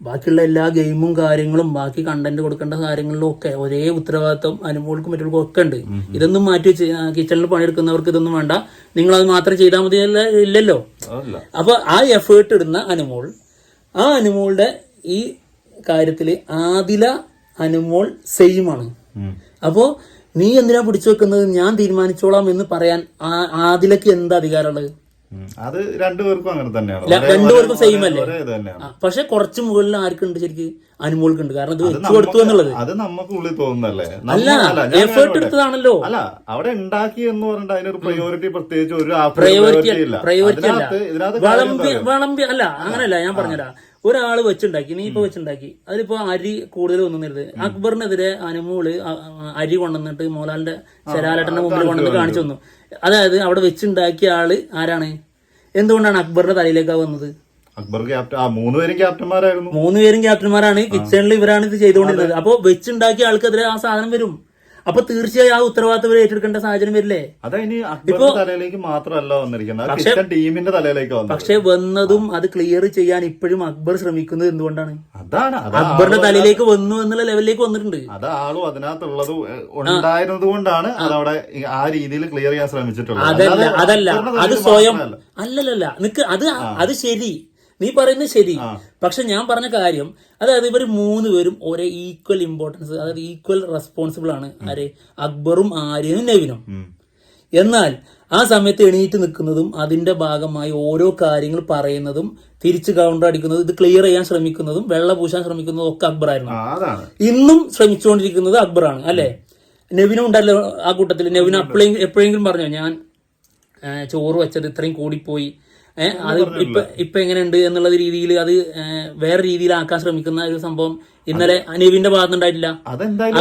S2: ബാക്കിയുള്ള എല്ലാ ഗെയിമും കാര്യങ്ങളും ബാക്കി കണ്ടന്റ് കൊടുക്കേണ്ട കാര്യങ്ങളിലും ഒക്കെ ഒരേ ഉത്തരവാദിത്വം അനുമോൾക്കും മറ്റുള്ളവർക്കും ഒക്കെ ഉണ്ട്. ഇതൊന്നും മാറ്റി വെച്ച് കിച്ചണിൽ പണിയെടുക്കുന്നവർക്ക് ഇതൊന്നും വേണ്ട, നിങ്ങളത് മാത്രം ചെയ്താൽ മതി ഇല്ലല്ലോ. അപ്പൊ ആ എഫേർട്ട് ഇടുന്ന അനുമോൾ, ആ അനുമോളുടെ ഈ കാര്യത്തില് ആദില അനുമോൾ സെയിമാണ്. അപ്പോ നീ എന്തിനാ പിടിച്ചു വെക്കുന്നത്, ഞാൻ തീരുമാനിച്ചോളാം എന്ന് പറയാൻ ആദിലക്ക് എന്താ അധികാരമുള്ളത്?
S1: അത് രണ്ടുപേർക്കും അങ്ങനെ തന്നെയാണ്,
S2: രണ്ടുപേർക്കും സെയിം അല്ലേ? പക്ഷെ കുറച്ച് മുകളിൽ ആർക്കുണ്ട്? ശരിക്ക് അനുമോൾക്കുണ്ട്. കാരണം ഇത് വെച്ചു കൊടുത്തു എന്നുള്ളത്
S1: അത് നമുക്ക് ഉള്ളിൽ തോന്നുന്നല്ലേ,
S2: അല്ല എഫേർട്ട് എടുത്തതാണല്ലോ.
S1: അല്ല അവിടെ ഉണ്ടാക്കി എന്ന് പറഞ്ഞിട്ട് അതിനൊരു പ്രയോറിറ്റി പ്രത്യേകിച്ച് ഒരു
S2: പ്രയോറിറ്റി അല്ല, വിളമ്പി അല്ല, അങ്ങനെയല്ല. ഞാൻ പറഞ്ഞുതരാ, ഒരാള് വെച്ചുണ്ടാക്കി, നീ ഇപ്പൊ വെച്ചുണ്ടാക്കി, അതിലിപ്പോ അരി കൂടുതൽ വന്നിരുന്നത് അക്ബറിനെതിരെ അനുമോള് അരി കൊണ്ടുവന്നിട്ട് മോലാലിന്റെ ശരാലേട്ടന്റെ മുമ്പിൽ കൊണ്ടുവന്ന് കാണിച്ചു തന്നു. അതായത് അവിടെ വെച്ചുണ്ടാക്കിയ ആള് ആരാണ്? എന്തുകൊണ്ടാണ് അക്ബറിന്റെ തലയിലേക്ക് വന്നത്?
S1: അക്ബർ മൂന്നുപേരും
S2: ക്യാപ്റ്റന്മാരാണ്. കിച്ചണിൽ ഇവരാണ് ഇത് ചെയ്തുകൊണ്ടിരുന്നത്. അപ്പൊ വെച്ചുണ്ടാക്കിയ ആൾക്കെതിരെ ആ സാധനം വരും. അപ്പൊ തീർച്ചയായും ആ ഉത്തരവാദിത്തം ഏറ്റെടുക്കേണ്ട സാഹചര്യം വരില്ലേ?
S1: ഇപ്പൊ തലയിലേക്ക് മാത്രമല്ല വന്നിരിക്കുന്നത്, ടീമിന്റെ തലയിലേക്ക് വന്നു.
S2: പക്ഷെ വന്നതും അത് ക്ലിയർ ചെയ്യാൻ ഇപ്പോഴും അക്ബർ ശ്രമിക്കുന്നത് എന്തുകൊണ്ടാണ്? അക്ബറിന്റെ തലയിലേക്ക് വന്നു എന്നുള്ള ലെവലിലേക്ക് വന്നിട്ടുണ്ട്.
S1: അത് ആളും അതിനകത്തുള്ളത് ഉണ്ടായിരുന്നത് കൊണ്ടാണ് അതവിടെ ആ രീതിയിൽ ക്ലിയർ ചെയ്യാൻ ശ്രമിച്ചിട്ടുള്ളത്.
S2: അതല്ല അത് സ്വയം അല്ലല്ല നിക്ക്, അത് ശരി, നീ പറയുന്നത് ശരി. പക്ഷെ ഞാൻ പറഞ്ഞ കാര്യം, അതായത് ഇവർ മൂന്നുപേരും ഒരേ ഈക്വൽ ഇമ്പോർട്ടൻസ്, അതായത് ഈക്വൽ റെസ്പോൺസിബിൾ ആണ്. ആര്? അക്ബറും ആര്യനും നെവിനും. എന്നാൽ ആ സമയത്ത് എണീറ്റ് നിൽക്കുന്നതും അതിന്റെ ഭാഗമായി ഓരോ കാര്യങ്ങൾ പറയുന്നതും തിരിച്ച് കൗണ്ടർ അടിക്കുന്നതും ഇത് ക്ലിയർ ചെയ്യാൻ ശ്രമിക്കുന്നതും വെള്ള പൂശാൻ ശ്രമിക്കുന്നതും ഒക്കെ അക്ബറായിരുന്നു. ഇന്നും ശ്രമിച്ചുകൊണ്ടിരിക്കുന്നത് അക്ബറാണ് അല്ലെ? നെവിനും ഉണ്ടല്ലോ ആ കൂട്ടത്തിൽ. നെവിൻ എപ്പോഴെങ്കിലും പറഞ്ഞോ ഞാൻ ചോറ് വെച്ചത് ഇത്രയും കൂടിപ്പോയി, അത് ഇപ്പൊ എങ്ങനെയുണ്ട് എന്നുള്ള രീതിയിൽ അത് വേറെ രീതിയിലാക്കാൻ ശ്രമിക്കുന്ന ഒരു സംഭവം ഇന്നലെ നെവിന്റെ ഭാഗത്തുണ്ടായിട്ടില്ല,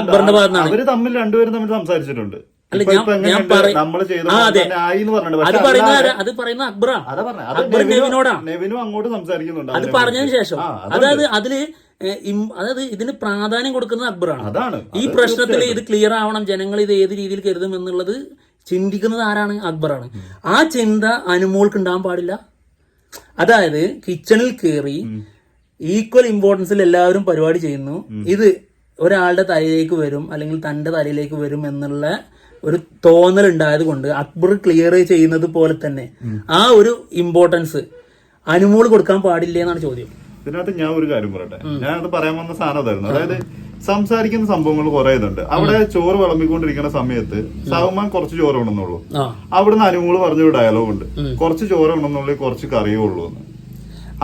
S2: അക്ബറിന്റെ ഭാഗത്തുനിന്നാണ്.
S1: അവര് തമ്മിൽ രണ്ടുപേരും തമ്മിൽ സംസാരിച്ചിട്ടുണ്ട്.
S2: അത് പറയുന്ന അക്ബറാ, അക്ബർ നെവിനോടാണ്.
S1: നെവിനും അങ്ങോട്ട് സംസാരിക്കുന്നുണ്ട്.
S2: അത് പറഞ്ഞതിന് ശേഷം, അതായത് അതില് അതായത് ഇതിന് പ്രാധാന്യം കൊടുക്കുന്നത് അക്ബറാണ്.
S1: അതാണ്
S2: ഈ പ്രശ്നത്തിൽ ഇത് ക്ലിയർ ആവണം, ജനങ്ങൾ ഇത് ഏത് രീതിയിൽ കരുതും എന്നുള്ളത് ചിന്തിക്കുന്നത് ആരാണ്? അക്ബറാണ്. ആ ചിന്ത അനുമോൾക്ക് ഉണ്ടാകാൻ പാടില്ല. അതായത് കിച്ചണിൽ കയറി ഈക്വൽ ഇമ്പോർട്ടൻസിൽ എല്ലാവരും പരിപാടി ചെയ്യുന്നു, ഇത് ഒരാളുടെ തലയിലേക്ക് വരും അല്ലെങ്കിൽ തന്റെ തലയിലേക്ക് വരും എന്നുള്ള ഒരു തോന്നൽ ഉണ്ടായത് കൊണ്ട് അക്ബർ ക്ലിയർ ചെയ്യുന്നത് പോലെ തന്നെ ആ ഒരു ഇമ്പോർട്ടൻസ് അനുമോൾ കൊടുക്കാൻ പാടില്ല എന്നാണ് ചോദ്യം.
S1: ഇതിനകത്ത് ഞാൻ ഒരു കാര്യം പറയട്ടെ, ഞാനത് പറയാൻ വന്ന സാധനം അതായിരുന്നു. അതായത് സംസാരിക്കുന്ന സംഭവങ്ങൾ കുറെ ഇതുണ്ട്. അവിടെ ചോറ് വിളമ്പിക്കൊണ്ടിരിക്കുന്ന സമയത്ത് സൗമാൻ കുറച്ച് ചോറ് ഉണ്ടെന്നുള്ളൂ, അവിടുന്ന് അനുമോള് പറഞ്ഞൊരു ഡയലോഗ് ഉണ്ട്, കുറച്ച് ചോറ് ഉണ്ടെന്നുള്ളൂ കുറച്ച് കറിയേ ഉള്ളൂ എന്ന്.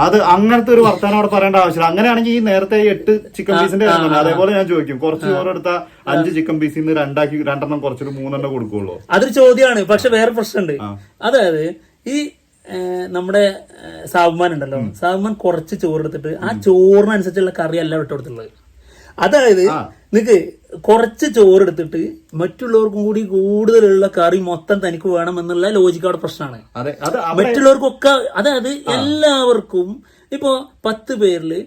S1: അത് അങ്ങനത്തെ ഒരു വർത്താനം അവിടെ പറയേണ്ട ആവശ്യമില്ല. അങ്ങനെയാണെങ്കിൽ ഈ നേരത്തെ 8 ചിക്കൻ പീസിന്റെ കാര്യമാണ്. അതേപോലെ ഞാൻ ചോദിക്കും, കുറച്ച് ചോറ് എടുത്താൽ 5 ചിക്കൻ പീസിൽ നിന്ന് 2 കുറച്ചൊരു 3 കൊടുക്കുള്ളൂ.
S2: അതൊരു ചോദ്യമാണ്. പക്ഷെ വേറെ പ്രശ്നമുണ്ട്. അതായത് ഈ നമ്മുടെ സാബുമാൻ ഉണ്ടല്ലോ, സാബുമാൻ കുറച്ച് ചോറ് എടുത്തിട്ട് ആ ചോറിനനുസരിച്ചുള്ള കറി അല്ല വിട്ടുകൊടുത്തുള്ളത്. അതായത് നിനക്ക് കുറച്ച് ചോറ് എടുത്തിട്ട് മറ്റുള്ളവർക്കും കൂടി കൂടുതലുള്ള കറി മൊത്തം തനിക്ക് വേണം എന്നുള്ള ലോജിക്ക് അവിടെ പ്രശ്നമാണ്. മറ്റുള്ളവർക്കൊക്കെ അതായത് എല്ലാവർക്കും ഇപ്പോ 10 പേരില്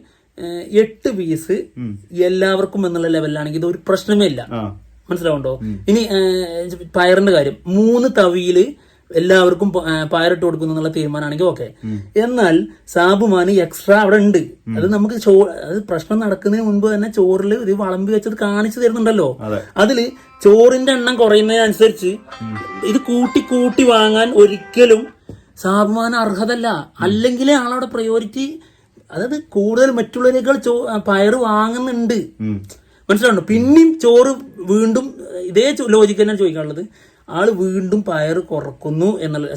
S2: 8 പീസ് എല്ലാവർക്കും എന്നുള്ള ലെവലിലാണെങ്കിൽ ഇത് ഒരു പ്രശ്നമേ ഇല്ല. മനസ്സിലാവുണ്ടോ? ഇനി പയറിന്റെ കാര്യം 3 തവിയില് എല്ലാവർക്കും പയറിട്ട് കൊടുക്കുന്നു എന്നുള്ള തീരുമാനമാണെങ്കിൽ ഓക്കെ. എന്നാൽ സാബുമാന് എക്സ്ട്രാ അവിടെ ഉണ്ട്. അത് നമുക്ക് അത് പ്രശ്നം നടക്കുന്നതിന് മുൻപ് തന്നെ ചോറിൽ ഒരു വളമ്പി വെച്ചത് കാണിച്ചു തരുന്നുണ്ടല്ലോ. അതില് ചോറിന്റെ എണ്ണം കുറയുന്നതിനനുസരിച്ച് ഇത് കൂട്ടി കൂട്ടി വാങ്ങാൻ ഒരിക്കലും സാബുമാന് അർഹതല്ല. അല്ലെങ്കിലേ ആളവിടെ പ്രയോറിറ്റി, അതായത് കൂടുതൽ മറ്റുള്ളവരേക്കാൾ പയറ് വാങ്ങുന്നുണ്ട്. മനസ്സിലാവുണ്ടോ? പിന്നെയും ചോറ് വീണ്ടും ഇതേ ലോജിക്ക് തന്നെ ചോദിക്കാനുള്ളത്, ആള് വീണ്ടും പയറ് കുറക്കുന്നു എന്നുള്ള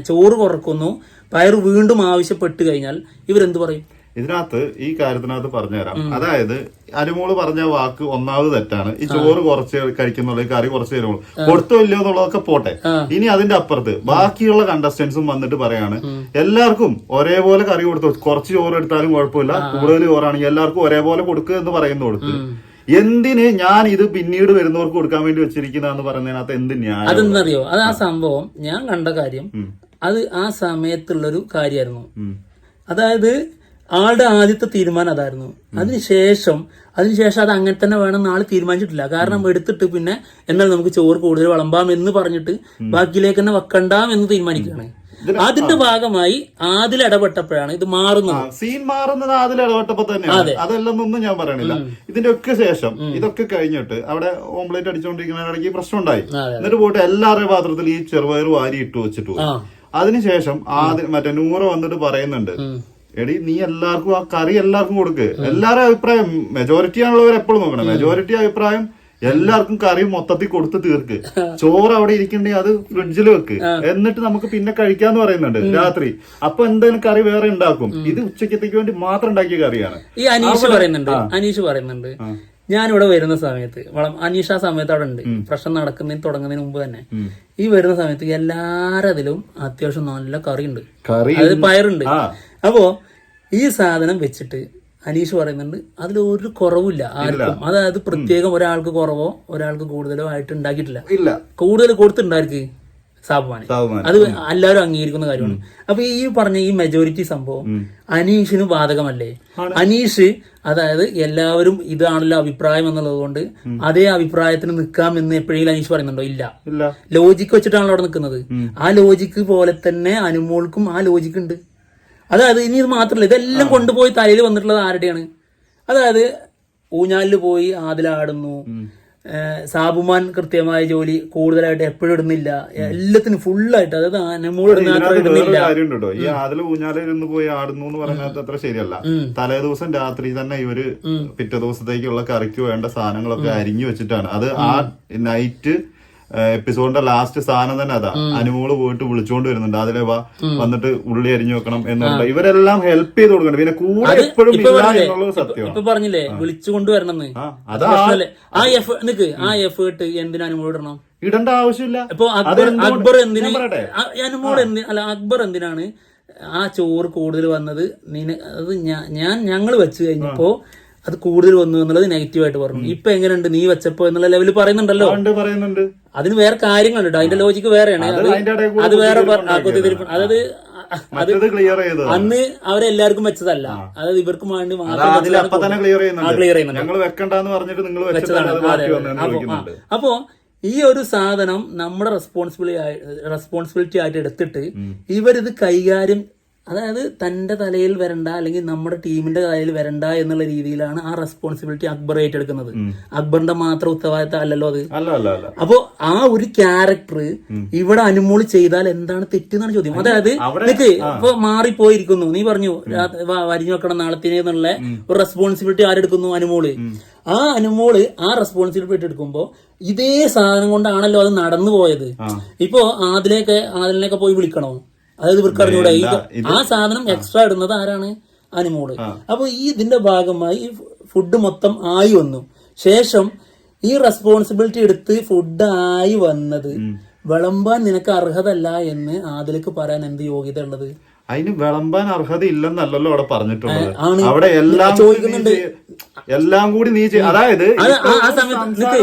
S2: ചോറ് കുറക്കുന്നു, പയറ് വീണ്ടും ആവശ്യപ്പെട്ട് കഴിഞ്ഞാൽ ഇവരെന്ത് പറയും?
S1: ഇതിനകത്ത് ഈ കാര്യത്തിനകത്ത് പറഞ്ഞുതരാം. അതായത് അനുമോള് പറഞ്ഞ വാക്ക് ഒന്നാമത് തെറ്റാണ്. ഈ ചോറ് കുറച്ച് കഴിക്കുന്നുള്ള കറി കുറച്ച് തരുമ്പോൾ കൊടുത്തോ ഇല്ലയോ എന്നുള്ളതൊക്കെ പോട്ടെ. ഇനി അതിന്റെ അപ്പുറത്ത് ബാക്കിയുള്ള കണ്ടസ്റ്റൻസും വന്നിട്ട് പറയാണ് എല്ലാവർക്കും ഒരേപോലെ കറി കൊടുത്തു, കുറച്ച് ചോറ് എടുത്താലും കുഴപ്പമില്ല, കൂടുതൽ ചോറാണെങ്കിൽ എല്ലാവർക്കും ഒരേപോലെ കൊടുക്കുക എന്ന് പറയുന്ന കൊടുത്ത് എന്തിന് ഞാൻ ഇത് പിന്നീട് വരുന്നവർക്ക് കൊടുക്കാൻ വേണ്ടി വെച്ചിരിക്കുന്ന പറയുന്നതിനകത്ത് എന്ത് ന്യായം?
S2: അതെന്നറിയോ? അത് ആ സംഭവം ഞാൻ കണ്ട കാര്യം അത് ആ സമയത്തുള്ളൊരു കാര്യമായിരുന്നു. അതായത് ആളുടെ ആദ്യത്തെ തീരുമാനം അതായിരുന്നു. അതിനുശേഷം അത് അങ്ങനെ തന്നെ വേണമെന്ന് ആള് തീരുമാനിച്ചിട്ടില്ല. കാരണം എടുത്തിട്ട് പിന്നെ എന്നാൽ നമുക്ക് ചോറ് കൂടുതൽ വിളമ്പാം എന്ന് പറഞ്ഞിട്ട് ബാക്കിയിലേക്ക് തന്നെ വെക്കണ്ടാം എന്ന് തീരുമാനിക്കുകയാണ്. അതിന്റെ ഭാഗമായി ആദിൽ ഇടപെട്ടപ്പോഴാണ് ഇത് മാറുന്നത്.
S1: സീൻ മാറുന്നത് ആദിൽ ഇടപെട്ടപ്പോ തന്നെയാണ്. അതല്ലെന്നൊന്നും ഞാൻ പറയണില്ല. ഇതിന്റെ ഒക്കെ ശേഷം ഇതൊക്കെ കഴിഞ്ഞിട്ട് അവിടെ ഓംപ്ലേറ്റ് അടിച്ചുകൊണ്ടിരിക്കുന്ന ഇടയ്ക്ക് പ്രശ്നം ഉണ്ടായി. എന്നിട്ട് പോയിട്ട് എല്ലാവരുടെയും പാത്രത്തിൽ ഈ ചെറുപയർ വാരി ഇട്ട് വെച്ചിട്ട് പോയി. അതിനുശേഷം മറ്റേ നൂറ വന്നിട്ട് പറയുന്നുണ്ട്, എടി നീ എല്ലാവർക്കും ആ കറി എല്ലാവർക്കും കൊടുക്ക്. എല്ലാവരുടെ അഭിപ്രായം മെജോറിറ്റി ആണുള്ളവർ എപ്പോഴും നോക്കണം. മെജോറിറ്റി അഭിപ്രായം എല്ലാവർക്കും കറി മൊത്തത്തിൽ കൊടുത്ത് തീർക്ക്. ചോറ് അവിടെ ഇരിക്കണ്ടെങ്കിൽ അത് ഫ്രിഡ്ജിൽ വെക്ക്, എന്നിട്ട് നമുക്ക് പിന്നെ കഴിക്കാന്ന് പറയുന്നുണ്ട് രാത്രി. അപ്പൊ എന്തായാലും കറി വേറെ ഉണ്ടാക്കും. ഇത് ഉച്ചക്കത്തേക്ക് വേണ്ടി മാത്രം ഉണ്ടാക്കിയ കറിയാണ്.
S2: ഈ അനീഷ് പറയുന്നുണ്ട് ഞാനിവിടെ വരുന്ന സമയത്ത് അനീഷ് ആ സമയത്ത് അവിടെ ഉണ്ട്. പ്രശ്നം തുടങ്ങുന്നതിന് മുമ്പ് തന്നെ ഈ വരുന്ന സമയത്ത് എല്ലാരതിലും അത്യാവശ്യം നല്ല കറി ഉണ്ട്, അതായത് പയറുണ്ട്. അപ്പോ ഈ സാധനം വെച്ചിട്ട് അനീഷ് പറയുന്നുണ്ട് അതിലൊരു കുറവില്ല ആർക്കും. അതായത് പ്രത്യേകം ഒരാൾക്ക് കുറവോ ഒരാൾക്ക് കൂടുതലോ ആയിട്ട് ഉണ്ടാക്കിയിട്ടില്ല. കൂടുതൽ കൊടുത്തിട്ടുണ്ടായിരിക്ക് സാബുമാന്. അത് എല്ലാവരും അംഗീകരിക്കുന്ന കാര്യമാണ്. അപ്പൊ ഈ പറഞ്ഞ ഈ മെജോറിറ്റി സംഭവം അനീഷിന് ബാധകമല്ലേ? അനീഷ് അതായത് എല്ലാവരും ഇതാണല്ലോ അഭിപ്രായം എന്നുള്ളത് കൊണ്ട് അതേ അഭിപ്രായത്തിന് നിൽക്കാം എന്ന് എപ്പോഴെങ്കിലും അനീഷ് പറയുന്നുണ്ടോ? ഇല്ല. ലോജിക്ക് വെച്ചിട്ടാണല്ലോ അവിടെ നിൽക്കുന്നത്. ആ ലോജിക്ക് പോലെ തന്നെ അനുമോൾക്കും ആ ലോജിക്ക് ഉണ്ട്. അതായത് ഇനി ഇത് മാത്രമല്ല, ഇതെല്ലാം കൊണ്ടുപോയി തലയിൽ വന്നിട്ടുള്ളത് ആരുടെയാണ്? അതായത് ഊഞ്ഞാലിൽ പോയി ആദിലാടുന്നു, സാബുമാൻ കൃത്യമായ ജോലി കൂടുതലായിട്ട് എപ്പോഴും ഇടുന്നില്ല, എല്ലാത്തിനും ഫുള്ളായിട്ട്. അതായത് ഇടുന്നില്ല.
S1: കാര്യമുണ്ടോ ഈ ആദിൽ ഊഞ്ഞാലിരുന്ന് പോയി ആടുന്നു എന്ന് പറയുന്നത് അത്ര ശരിയല്ല. തലേ ദിവസം രാത്രി തന്നെ ഇവര് പിറ്റേ ദിവസത്തേക്കുള്ള കറിക്ക് വേണ്ട സാധനങ്ങളൊക്കെ അരിഞ്ഞു വെച്ചിട്ടാണ്. അത് ആ നൈറ്റ് എപ്പിസോഡിന്റെ ലാസ്റ്റ് സാധനം തന്നെ അതാ. അനുമോള് പോയിട്ട് വിളിച്ചോണ്ട് വരുന്നുണ്ട്, അതിലെ വന്നിട്ട് ഉള്ളി അരിഞ്ഞു വെക്കണം എന്നുള്ള ഇവരെല്ലാം ഹെൽപ്പ് ചെയ്ത് കൊടുക്കണം. പിന്നെ കൂടെ എപ്പോഴും എന്നുള്ളത് സത്യം.
S2: ഇപ്പൊ പറഞ്ഞില്ലേ വിളിച്ചുകൊണ്ട് വരണമെന്ന്. ആ എഫേർട്ട് എന്തിനാ അനുമോൾ ഇടണം?
S1: ഇടേണ്ട ആവശ്യമില്ല.
S2: ഇപ്പൊ അക്ബർ എന്തിനാണ് ആ ചോറ് കൂടുതൽ വന്നത്? അത് ഞങ്ങൾ വെച്ച് കഴിഞ്ഞപ്പോ അത് കൂടുതൽ വന്നു എന്നുള്ളത് നെഗറ്റീവായിട്ട് പറഞ്ഞു. ഇപ്പൊ എങ്ങനെയുണ്ട് നീ വെച്ചപ്പോ എന്നുള്ള ലെവലിൽ പറയുന്നുണ്ടല്ലോ. അതിന് വേറെ കാര്യങ്ങളുണ്ട്. അതിന്റെ ലോജിക്ക് വേറെയാണ്. അത് വേറെ അതായത്
S1: മറ്റേത് ക്ലിയർ ചെയ്തത്
S2: അന്ന് അവരെല്ലാവർക്കും വെച്ചതല്ല, അതായത് ഇവർക്ക് വേണ്ടി
S1: അപ്പൊ തന്നെ ക്ലിയർ
S2: ക്ലിയർ ചെയ്യുന്നുണ്ട്.
S1: ഞങ്ങൾ വെക്കണ്ടെന്ന് പറഞ്ഞിട്ട് നിങ്ങൾ വെച്ചതാണ്.
S2: അപ്പോ ഈ ഒരു സാധനം നമ്മുടെ റെസ്പോൺസിബിലിറ്റി ആയിട്ട് എടുത്തിട്ട് ഇവരിത് കൈകാര്യം, അതായത് തന്റെ തലയിൽ വരണ്ട അല്ലെങ്കിൽ നമ്മുടെ ടീമിന്റെ തലയിൽ വരണ്ട എന്നുള്ള രീതിയിലാണ് ആ റെസ്പോൺസിബിലിറ്റി അക്ബർ ഏറ്റെടുക്കുന്നത്. അക്ബറിന്റെ മാത്രം ഉത്തരവാദിത്തം അല്ലല്ലോ അത്. അപ്പോ ആ ഒരു ക്യാരക്ടർ ഇവിടെ അനുമോള് ചെയ്താൽ എന്താണ് തെറ്റെന്നാണ് ചോദ്യം. അതായത് നിനക്ക് ഇപ്പൊ മാറിപ്പോയിരിക്കുന്നു, നീ പറഞ്ഞു വരിഞ്ഞു വെക്കണം നാളത്തിന് എന്നുള്ള ഒരു റെസ്പോൺസിബിലിറ്റി ആരെടുക്കുന്നു? അനുമോള്. ആ അനുമോള് ആ റെസ്പോൺസിബിലിറ്റി എടുക്കുമ്പോ ഇതേ സാധനം കൊണ്ടാണല്ലോ അത് നടന്നു പോയത്. ഇപ്പോ ആദിലിനെയൊക്കെ പോയി വിളിക്കണോ? അതായത് ഇവർക്ക് അറിഞ്ഞൂടെ ആ സാധനം എക്സ്ട്രാ ഇടുന്നത് ആരാണ്? അനുമോള്. അപ്പൊ ഈ ഇതിന്റെ ഭാഗമായി ഈ ഫുഡ് മൊത്തം ആയി വന്നു. ശേഷം ഈ റെസ്പോൺസിബിലിറ്റി എടുത്ത് ഫുഡ് ആയി വന്നത് വിളമ്പാൻ നിനക്ക് അർഹതല്ല എന്ന് ആദിലേക്ക് പറയാൻ എന്ത് യോഗ്യത ഉള്ളത്?
S1: അതിന് വിളമ്പാൻ അർഹത ഇല്ലെന്നല്ലല്ലോ അവിടെ പറഞ്ഞിട്ടുള്ളത്. അവിടെ എല്ലാം കൂടി നീ അതായത്
S2: ആ സമയത്ത്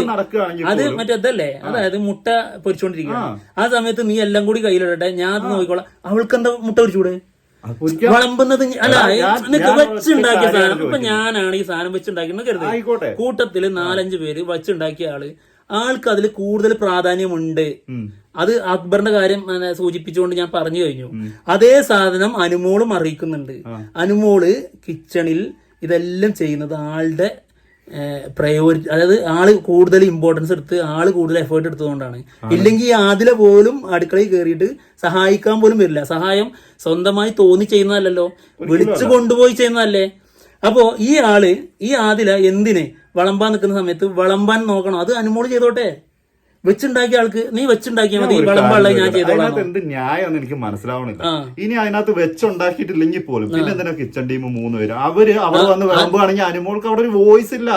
S2: അത് മറ്റേതല്ലേ, അതായത് മുട്ട പൊരിച്ചോണ്ടിരിക്കുക. ആ സമയത്ത് നീ എല്ലാം കൂടി കയ്യിലിടട്ടെ, ഞാൻ നോക്കിക്കോളാം. അവൾക്ക് എന്താ മുട്ട പൊരിച്ചൂടെ? വിളമ്പുന്നത് അല്ല, വെച്ചുണ്ടാക്കിയ സാധനം. ഇപ്പൊ ഞാനാണ് ഈ സാധനം വെച്ചുണ്ടാക്കിയെന്ന് കരുതി, കൂട്ടത്തില് 4-5 പേര് വെച്ചുണ്ടാക്കിയ ആൾക്ക് അതിൽ കൂടുതൽ പ്രാധാന്യമുണ്ട്. അത് അക്ബറിന്റെ കാര്യം സൂചിപ്പിച്ചുകൊണ്ട് ഞാൻ പറഞ്ഞു കഴിഞ്ഞു. അതേ സാധനം അനുമോളും അറിയിക്കുന്നുണ്ട്. അനുമോള് കിച്ചണിൽ ഇതെല്ലാം ചെയ്യുന്നത് ആളുടെ പ്രയോറിറ്റി, അതായത് ആള് കൂടുതൽ ഇമ്പോർട്ടൻസ് എടുത്ത് ആള് കൂടുതൽ എഫേർട്ട് എടുത്തതുകൊണ്ടാണ്. ഇല്ലെങ്കിൽ ആദില പോലും അടുക്കളയിൽ കയറിയിട്ട് സഹായിക്കാൻ പോലും വരില്ല. സഹായം സ്വന്തമായി തോന്നി ചെയ്യുന്നതല്ലല്ലോ, വിളിച്ചു കൊണ്ടുപോയി ചെയ്യുന്നതല്ലേ. അപ്പോ ഈ ആദില എന്തിന് വിളമ്പാൻ നിൽക്കുന്ന സമയത്ത് വിളമ്പാൻ നോക്കണം? അത് അനുമോള് ചെയ്തോട്ടെ. വെച്ചുണ്ടാക്കിയ ആൾക്ക് നീ വെച്ചുണ്ടാക്കിയാൽ മതി, വിളമ്പാനുള്ള ഞാൻ ചെയ്തോളാം.
S1: എന്ത് ന്യായം എനിക്ക് മനസ്സിലാവണില്ല. ഇനി അതിനകത്ത് വെച്ചുണ്ടാക്കിയിട്ടില്ലെങ്കിൽ പോലും പിന്നെ എന്തിനാ കിച്ചൺ ടീം 3 പേര് അവര് അവിടെ വന്ന് വിളമ്പുകയാണെങ്കിൽ അനുമോൾക്ക് അവിടെ ഒരു വോയിസ് ഇല്ല.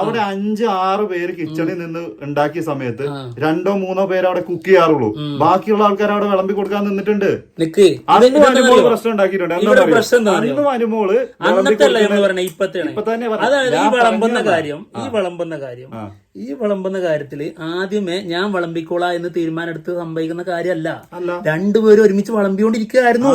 S1: അവിടെ 5-6 പേര് കിച്ചണിൽ നിന്ന് ഉണ്ടാക്കിയ സമയത്ത് 2-3 പേര് അവിടെ കുക്ക് ചെയ്യാറുള്ളൂ. ബാക്കിയുള്ള ആൾക്കാർ അവിടെ വിളമ്പി കൊടുക്കാൻ നിന്നിട്ടുണ്ട്. അന്നും അനുമോള് പ്രശ്നം ഉണ്ടാക്കിയിട്ടുണ്ട്. അന്നും അനുമോള് ഇപ്പൊ തന്നെ
S2: ഈ വിളമ്പുന്ന കാര്യത്തില് ആദ്യമേ ഞാൻ വിളമ്പിക്കോളാം എന്ന് തീരുമാനം എടുത്ത് സംഭവിക്കുന്ന കാര്യമല്ല. 2 പേരും ഒരുമിച്ച് വിളമ്പിക്കൊണ്ടിരിക്കുകയായിരുന്നു.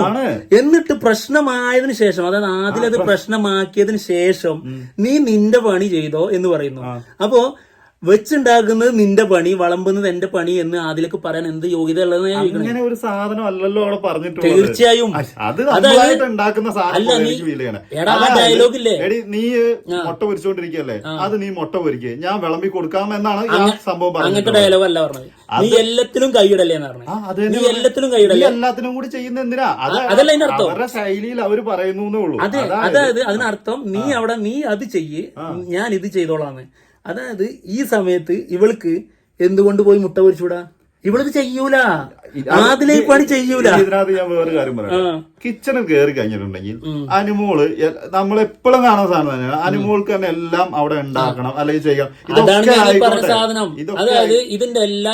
S2: എന്നിട്ട് പ്രശ്നമായതിനു ശേഷം, അതായത് ആദ്യം അത് പ്രശ്നമാക്കിയതിനു ശേഷം നീ നിന്റെ പണി ചെയ്തോ എന്ന് പറയുന്നു. അപ്പോ വെച്ചുണ്ടാക്കുന്നത് നിന്റെ പണി, വിളമ്പുന്നത് എന്റെ പണി എന്ന് അതിലേക്ക് പറയാൻ എന്ത് യോഗ്യത ഉള്ളതെന്ന് ഞാൻ ചോദിക്കണം.
S1: അങ്ങനെ ഒരു സാധനം അല്ലല്ലോ അവിടെ പറഞ്ഞിട്ടുള്ളത്.
S2: തീർച്ചയായും ഡയലോഗ് ഇല്ലേ,
S1: നീ മുട്ട പൊരിച്ചോണ്ടിരിക്കല്ലേ, അത് നീ മുട്ട പൊരിക്കുക, ഞാൻ വിളമ്പി കൊടുക്കാം എന്നാണ് സംഭവം.
S2: അങ്ങനത്തെ ഡയലോഗ് അല്ല പറഞ്ഞത്. നീ എല്ലാത്തിനും കൈയിടല്ലേ എന്ന് പറഞ്ഞു. നീ എല്ലാത്തിനും കൈയിടല്ലേ,
S1: എല്ലാത്തിനും കൂടി ചെയ്യുന്ന എന്തിനാ?
S2: അതല്ല അതിന്റെ അർത്ഥം.
S1: അവരുടെ ശൈലിയിൽ അവര് പറയുന്നേ ഉള്ളൂ.
S2: അതെ, അതായത് അതിനർത്ഥം നീ അവിടെ നീ അത് ചെയ്യ്, ഞാൻ ഇത് ചെയ്തോളാന്ന്. അതായത് ഈ സമയത്ത് ഇവൾക്ക് എന്തുകൊണ്ട് പോയി മുട്ട പൊരിച്ചൂടാ? ഇവളിത് ചെയ്യൂല, അതിലേക്ക് പണി ചെയ്യൂല.
S1: ഇതിനകത്ത് ഞാൻ വേറെ കാര്യം പറയാം. കിച്ചണിൽ കയറി കഴിഞ്ഞിട്ടുണ്ടെങ്കിൽ അനുമോള് നമ്മളെപ്പോഴും കാണുന്ന സാധനം തന്നെയാണ്. അനുമോൾക്ക് തന്നെ എല്ലാം അവിടെ ഉണ്ടാക്കണം അല്ലെങ്കിൽ ചെയ്യാം.
S2: സാധനം ഇതിന്റെ എല്ലാ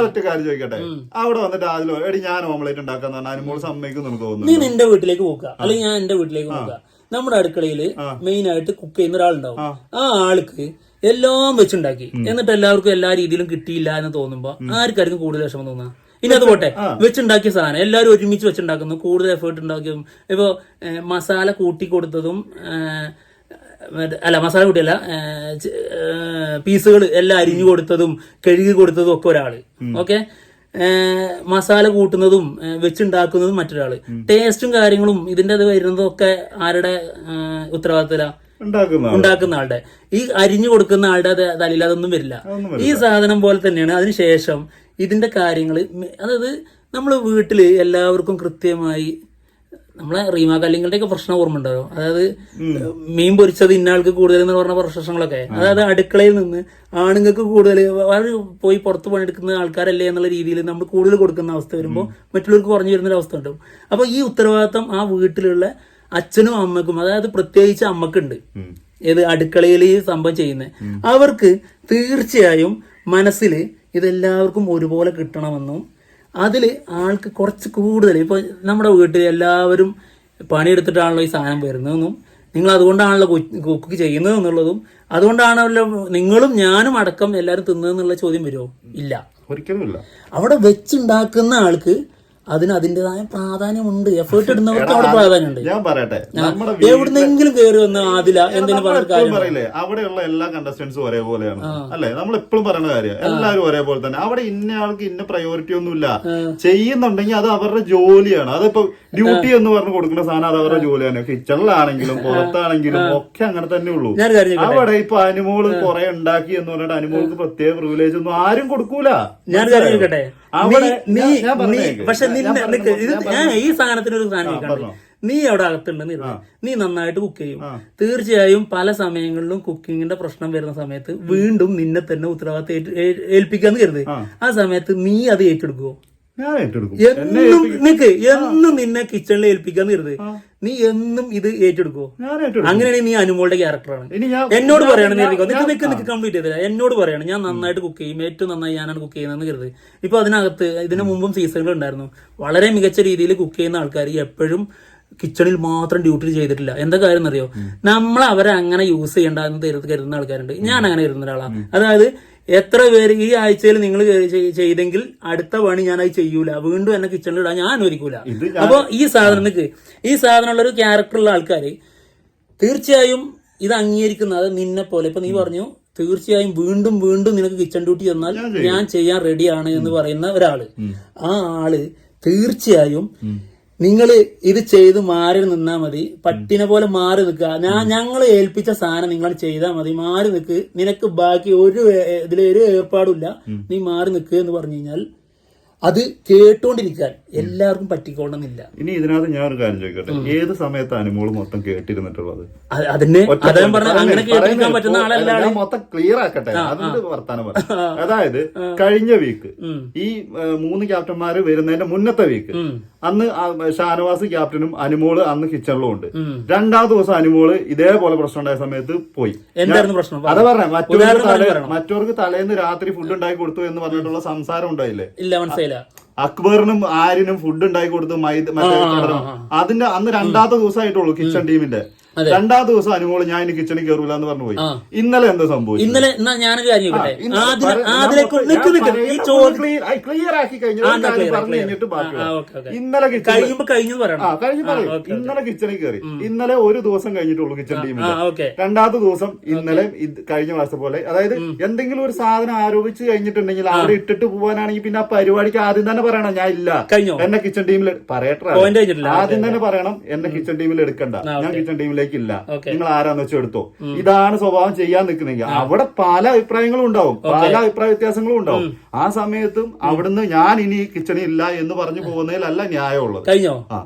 S1: ഒറ്റ കാര്യം ചോദിക്കട്ടെ, അവിടെ വന്നിട്ട് അതിലോ എടി ഞാൻ ഓംലേറ്റ് ഉണ്ടാക്കാന്ന് പറഞ്ഞാൽ അനുമോൾ സമ്മതിക്കും നമുക്ക് തോന്നുന്നു.
S2: നീ നിന്റെ വീട്ടിലേക്ക് പോക്കുക, അല്ലെങ്കിൽ ഞാൻ എന്റെ വീട്ടിലേക്ക് പോക്കുക. നമ്മുടെ അടുക്കളയിൽ മെയിൻ ആയിട്ട് കുക്ക് ചെയ്യുന്ന ഒരാളുണ്ടാവും. ആ ആൾക്ക് എല്ലാം വെച്ചുണ്ടാക്കി, എന്നിട്ട് എല്ലാവർക്കും എല്ലാ രീതിയിലും കിട്ടിയില്ല എന്ന് തോന്നുമ്പോ ആർക്കായിരിക്കും കൂടുതൽ വിഷമം തോന്നുക? ഇനി അത് പോട്ടെ, വെച്ചുണ്ടാക്കിയ സാധനം എല്ലാവരും ഒരുമിച്ച് വെച്ചുണ്ടാക്കുന്നു, കൂടുതൽ എഫേർട്ട് ഉണ്ടാക്കിയതും. ഇപ്പൊ മസാല കൂട്ടി കൊടുത്തതും, അല്ല മസാല കൂട്ടിയല്ല, പീസുകൾ എല്ലാം അരിഞ്ഞു കൊടുത്തതും കഴുകി കൊടുത്തതും ഒക്കെ ഒരാള്. ഓക്കെ, മസാല കൂട്ടുന്നതും വെച്ചുണ്ടാക്കുന്നതും മറ്റൊരാള്. ടേസ്റ്റും കാര്യങ്ങളും ഇതിന്റെ അത് വരുന്നതും ഒക്കെ ആരുടെ ഉത്തരവാദിത്തത്തില? ഉണ്ടാക്കുന്ന ആളുടെ. ഈ അരിഞ്ഞു കൊടുക്കുന്ന ആളുടെ തലയിൽ അതൊന്നും വരില്ല. ഈ സാധനം പോലെ തന്നെയാണ് അതിനുശേഷം ഇതിന്റെ കാര്യങ്ങള്. അതായത് നമ്മള് വീട്ടില് എല്ലാവർക്കും കൃത്യമായി നമ്മളെ റീമാ കല്ലിങ്ങളുടെ ഒക്കെ പ്രശ്നം ഓർമ്മ ഉണ്ടോ? അതായത് മീൻ പൊരിച്ചത് ഇന്നാൾക്ക് കൂടുതൽ എന്ന് പറഞ്ഞ പ്രശ്നങ്ങളൊക്കെ. അതായത് അടുക്കളയിൽ നിന്ന് ആണുങ്ങൾക്ക് കൂടുതൽ, അവർ പോയി പുറത്ത് പണിയെടുക്കുന്ന ആൾക്കാരല്ലേ എന്നുള്ള രീതിയിൽ നമ്മൾ കൂടുതൽ കൊടുക്കുന്ന അവസ്ഥ വരുമ്പോൾ മറ്റുള്ളവർക്ക് കുറഞ്ഞു വരുന്ന അവസ്ഥ ഉണ്ടാവും. അപ്പൊ ഈ ഉത്തരവാദിത്തം ആ വീട്ടിലുള്ള അച്ഛനും അമ്മക്കും, അതായത് പ്രത്യേകിച്ച് അമ്മക്കുണ്ട്. ഏത് അടുക്കളയിൽ ഈ സംഭവം ചെയ്യുന്നത് അവർക്ക് തീർച്ചയായും മനസ്സിൽ ഇതെല്ലാവർക്കും ഒരുപോലെ കിട്ടണമെന്നും അതിൽ ആൾക്ക് കുറച്ച് കൂടുതൽ, ഇപ്പൊ നമ്മുടെ വീട്ടിൽ എല്ലാവരും പണിയെടുത്തിട്ടാണല്ലോ ഈ സാധനം വരുന്നതെന്നും നിങ്ങൾ അതുകൊണ്ടാണല്ലോ കുക്ക് ചെയ്യുന്നത് എന്നുള്ളതും അതുകൊണ്ടാണല്ലോ നിങ്ങളും ഞാനും അടക്കം എല്ലാവരും തിന്നതെന്നുള്ള ചോദ്യം വരുമോ? ഇല്ല,
S1: ഒരിക്കലും ഇല്ല.
S2: അവിടെ വെച്ചുണ്ടാക്കുന്ന ആൾക്ക് അതിന് അതിൻ്റെതായ പ്രാധാന്യമുണ്ട്. എഫേർട്ട് ഇടുന്നവർക്ക് അവിടെ പ്രാധാന്യമുണ്ട്.
S1: ഞാൻ പറയട്ടെ,
S2: എവിടുന്നെങ്കിലും കയറി വന്ന ആദില എന്തിനു
S1: പറയില്ലേ, അവിടെയുള്ള എല്ലാ കണ്ടസ്റ്റൻസും ഒരേപോലെയാണ് അല്ലെ? നമ്മൾ എപ്പോഴും പറയുന്ന കാര്യം എല്ലാവരും ഒരേപോലെ തന്നെ. അവിടെ ഇന്ന ആൾക്ക് ഇന്ന പ്രയോറിറ്റി ഒന്നുമില്ല. ചെയ്യുന്നുണ്ടെങ്കിൽ അത് അവരുടെ ജോലിയാണ്. അതിപ്പോ ഡ്യൂട്ടി എന്ന് പറഞ്ഞ് കൊടുക്കുന്ന സാധനം അത് അവരുടെ ജോലിയാണ്. കിച്ചണിലാണെങ്കിലും പുറത്താണെങ്കിലും ഒക്കെ അങ്ങനെ തന്നെ ഉള്ളൂ. അവിടെ ഇപ്പൊ അനുമോള് കുറെ ഉണ്ടാക്കി എന്ന് പറഞ്ഞിട്ട് അനുമോൾക്ക് പ്രത്യേക പ്രിവിലേജ് ഒന്നും ആരും കൊടുക്കൂല.
S2: ഞാൻ കേട്ടെ, പക്ഷെ ഞാൻ ഈ സാധനത്തിന് ഒരു സാധനം കേൾക്കണ്ടേ, നീ അവിടെ അകത്തുണ്ടെന്ന് നീ നന്നായിട്ട് കുക്ക് ചെയ്യും. തീർച്ചയായും പല സമയങ്ങളിലും കുക്കിങ്ങിന്റെ പ്രശ്നം വരുന്ന സമയത്ത് വീണ്ടും നിന്നെ തന്നെ ഉത്തരവാദിത്തം ഏൽപ്പിക്കാന്ന് കരുത്. ആ സമയത്ത് നീ അത് ഏറ്റെടുക്കുവോ? എന്നും നിന്നെ കിച്ചണിൽ ഏൽപ്പിക്കാന്ന് കരുത്, നീ എന്നും ഇത് ഏറ്റെടുക്കുവോ? അങ്ങനെയാണെങ്കിൽ നീ അനുമോളുടെ ക്യാരക്ടറാണ്. എന്നോട് പറയണം, നിനക്ക് കംപ്ലീറ്റ് ചെയ്തില്ല. എന്നോട് പറയണം ഞാൻ നന്നായിട്ട് കുക്ക് ചെയ്യും, ഏറ്റവും നന്നായി ഞാനാണ് കുക്ക് ചെയ്യുന്നതെന്ന് കരുത്. ഇപ്പൊ അതിനകത്ത് ഇതിനു മുമ്പും സീസണുകൾ ഉണ്ടായിരുന്നു. വളരെ മികച്ച രീതിയിൽ കുക്ക് ചെയ്യുന്ന ആൾക്കാർ എപ്പോഴും കിച്ചണിൽ മാത്രം ഡ്യൂട്ടി ചെയ്തിട്ടില്ല. എന്താ കാര്യം എന്നറിയോ? നമ്മൾ അവരെ അങ്ങനെ യൂസ് ചെയ്യേണ്ടെന്ന് കരുതുന്ന ആൾക്കാരുണ്ട്. ഞാൻ അങ്ങനെ കരുതുന്ന ഒരാളാണ്. അതായത് എത്ര പേര് ഈ ആഴ്ചയിൽ നിങ്ങൾ ചെയ്തെങ്കിൽ അടുത്ത പണി ഞാൻ അത് ചെയ്യൂല, വീണ്ടും എന്നെ കിച്ചണിൽ ഇടാൻ ഞാൻ അനുവദിക്കൂല. അപ്പൊ ഈ സാധനമുള്ള ഒരു ക്യാരക്ടറുള്ള ആൾക്കാര് തീർച്ചയായും ഇത് അംഗീകരിക്കുന്ന, അത് നിന്നെ പോലെ ഇപ്പൊ നീ പറഞ്ഞു തീർച്ചയായും വീണ്ടും വീണ്ടും നിനക്ക് കിച്ചൺ ഡ്യൂട്ടി തന്നാൽ ഞാൻ ചെയ്യാൻ റെഡിയാണ് എന്ന് പറയുന്ന ഒരാള്, ആ ആള് തീർച്ചയായും നിങ്ങൾ ഇത് ചെയ്ത് മാറി നിന്നാ മതി, പട്ടിനെ പോലെ മാറി നിൽക്കുക. ഞങ്ങൾ ഏൽപ്പിച്ച സാധനം നിങ്ങൾ ചെയ്താൽ മതി, മാറി നിൽക്ക്, നിനക്ക് ബാക്കി ഇതിലൊരു ഏർപ്പാടില്ല, നീ മാറി നിൽക്കുക എന്ന് പറഞ്ഞു കഴിഞ്ഞാൽ അത് കേട്ടോണ്ടിരിക്കാൻ എല്ലാവർക്കും പറ്റിക്കോണമെന്നില്ല.
S1: ഇനി ഇതിനകത്ത് ഞാൻ ഒരു കാര്യം ചോദിക്കട്ടെ, ഏത് സമയത്ത് അനുമോള് മൊത്തം കേട്ടിരുന്നിട്ടുള്ളത്?
S2: അതിന് അങ്ങനെ കേട്ടിരിക്കാൻ പറ്റുന്ന ആളല്ല.
S1: മൊത്തം ക്ലിയർ ആക്കട്ടെ, അതിന്റെ വർത്താനം പറയാം. അതായത് കഴിഞ്ഞ വീക്ക് ഈ 3 ക്യാപ്റ്റന്മാര് വരുന്നതിന്റെ മുന്നത്തെ വീക്ക് അന്ന് ഷാനവാസ് ക്യാപ്റ്റനും അനുമോള് അന്ന് കിച്ചണിലും ഉണ്ട്. 2ാമത്തെ ദിവസം അനുമോള് ഇതേപോലെ പ്രശ്നം ഉണ്ടായ സമയത്ത് പോയി.
S2: എന്തായിരുന്നു പ്രശ്നം?
S1: അത് പറയാം. മറ്റവർക്ക് തലേന്ന് രാത്രി ഫുഡ് ഉണ്ടാക്കി കൊടുത്തു എന്ന് പറഞ്ഞിട്ടുള്ള സംസാരം ഉണ്ടായില്ലേ?
S2: ഇല്ല, മനസ്സിലായില്ല.
S1: അക്ബറിനും ആര്യനും ഫുഡ് ഉണ്ടാക്കി കൊടുത്തു. അതിന്റെ അന്ന് 2ാമത്തെ ദിവസമായിട്ടുള്ളൂ കിച്ചൺ ടീമിന്റെ. 2ാമത്തെ ദിവസം അനുമോള് ഞാൻ ഇനി കിച്ചണിൽ കയറൂല എന്ന് പറഞ്ഞു പോയി. ഇന്നലെ എന്താ സംഭവിച്ചു?
S2: ഇന്നലെ ഞാനൊരു കാര്യം
S1: ക്ലിയർ ആക്കി പറഞ്ഞു കഴിഞ്ഞിട്ട് ഇന്നലെ ഇന്നലെ കിച്ചണിൽ കയറി. ഇന്നലെ ഒരു ദിവസം കഴിഞ്ഞിട്ടുള്ളൂ കിച്ചൺ ടീമിൽ. 2ാമത്തെ ദിവസം ഇന്നലെ കഴിഞ്ഞ മാസത്തെ പോലെ, അതായത് എന്തെങ്കിലും ഒരു സാധനം ആരോപിച്ച് കഴിഞ്ഞിട്ടുണ്ടെങ്കിൽ അവിടെ ഇട്ടിട്ട് പോകാനാണെങ്കിൽ പിന്നെ ആ പരിപാടിക്ക് ആദ്യം തന്നെ പറയണം ഞാൻ ഇല്ല, എന്നെ കിച്ചൺ ടീമിൽ പറയട്ടെ. ആദ്യം തന്നെ പറയണം എന്നെ കിച്ചൺ ടീമിൽ എടുക്കണ്ട, ഞാൻ കിച്ചൺ ടീമിൽ ഇല്ല, നിങ്ങൾ ആരാന്ന് വെച്ചാൽ എടുത്തോ. ഇതാണ് സ്വഭാവം ചെയ്യാൻ നിൽക്കുന്നെങ്കിൽ അവിടെ പല അഭിപ്രായങ്ങളും ഉണ്ടാവും, പല അഭിപ്രായ വ്യത്യാസങ്ങളും ഉണ്ടാവും. ആ സമയത്തും അവിടുന്ന് ഞാൻ ഇനി കിച്ചണിൽ ഇല്ല എന്ന് പറഞ്ഞു പോകുന്നതിലല്ല ന്യായമുള്ളത്.
S2: കഴിഞ്ഞോ?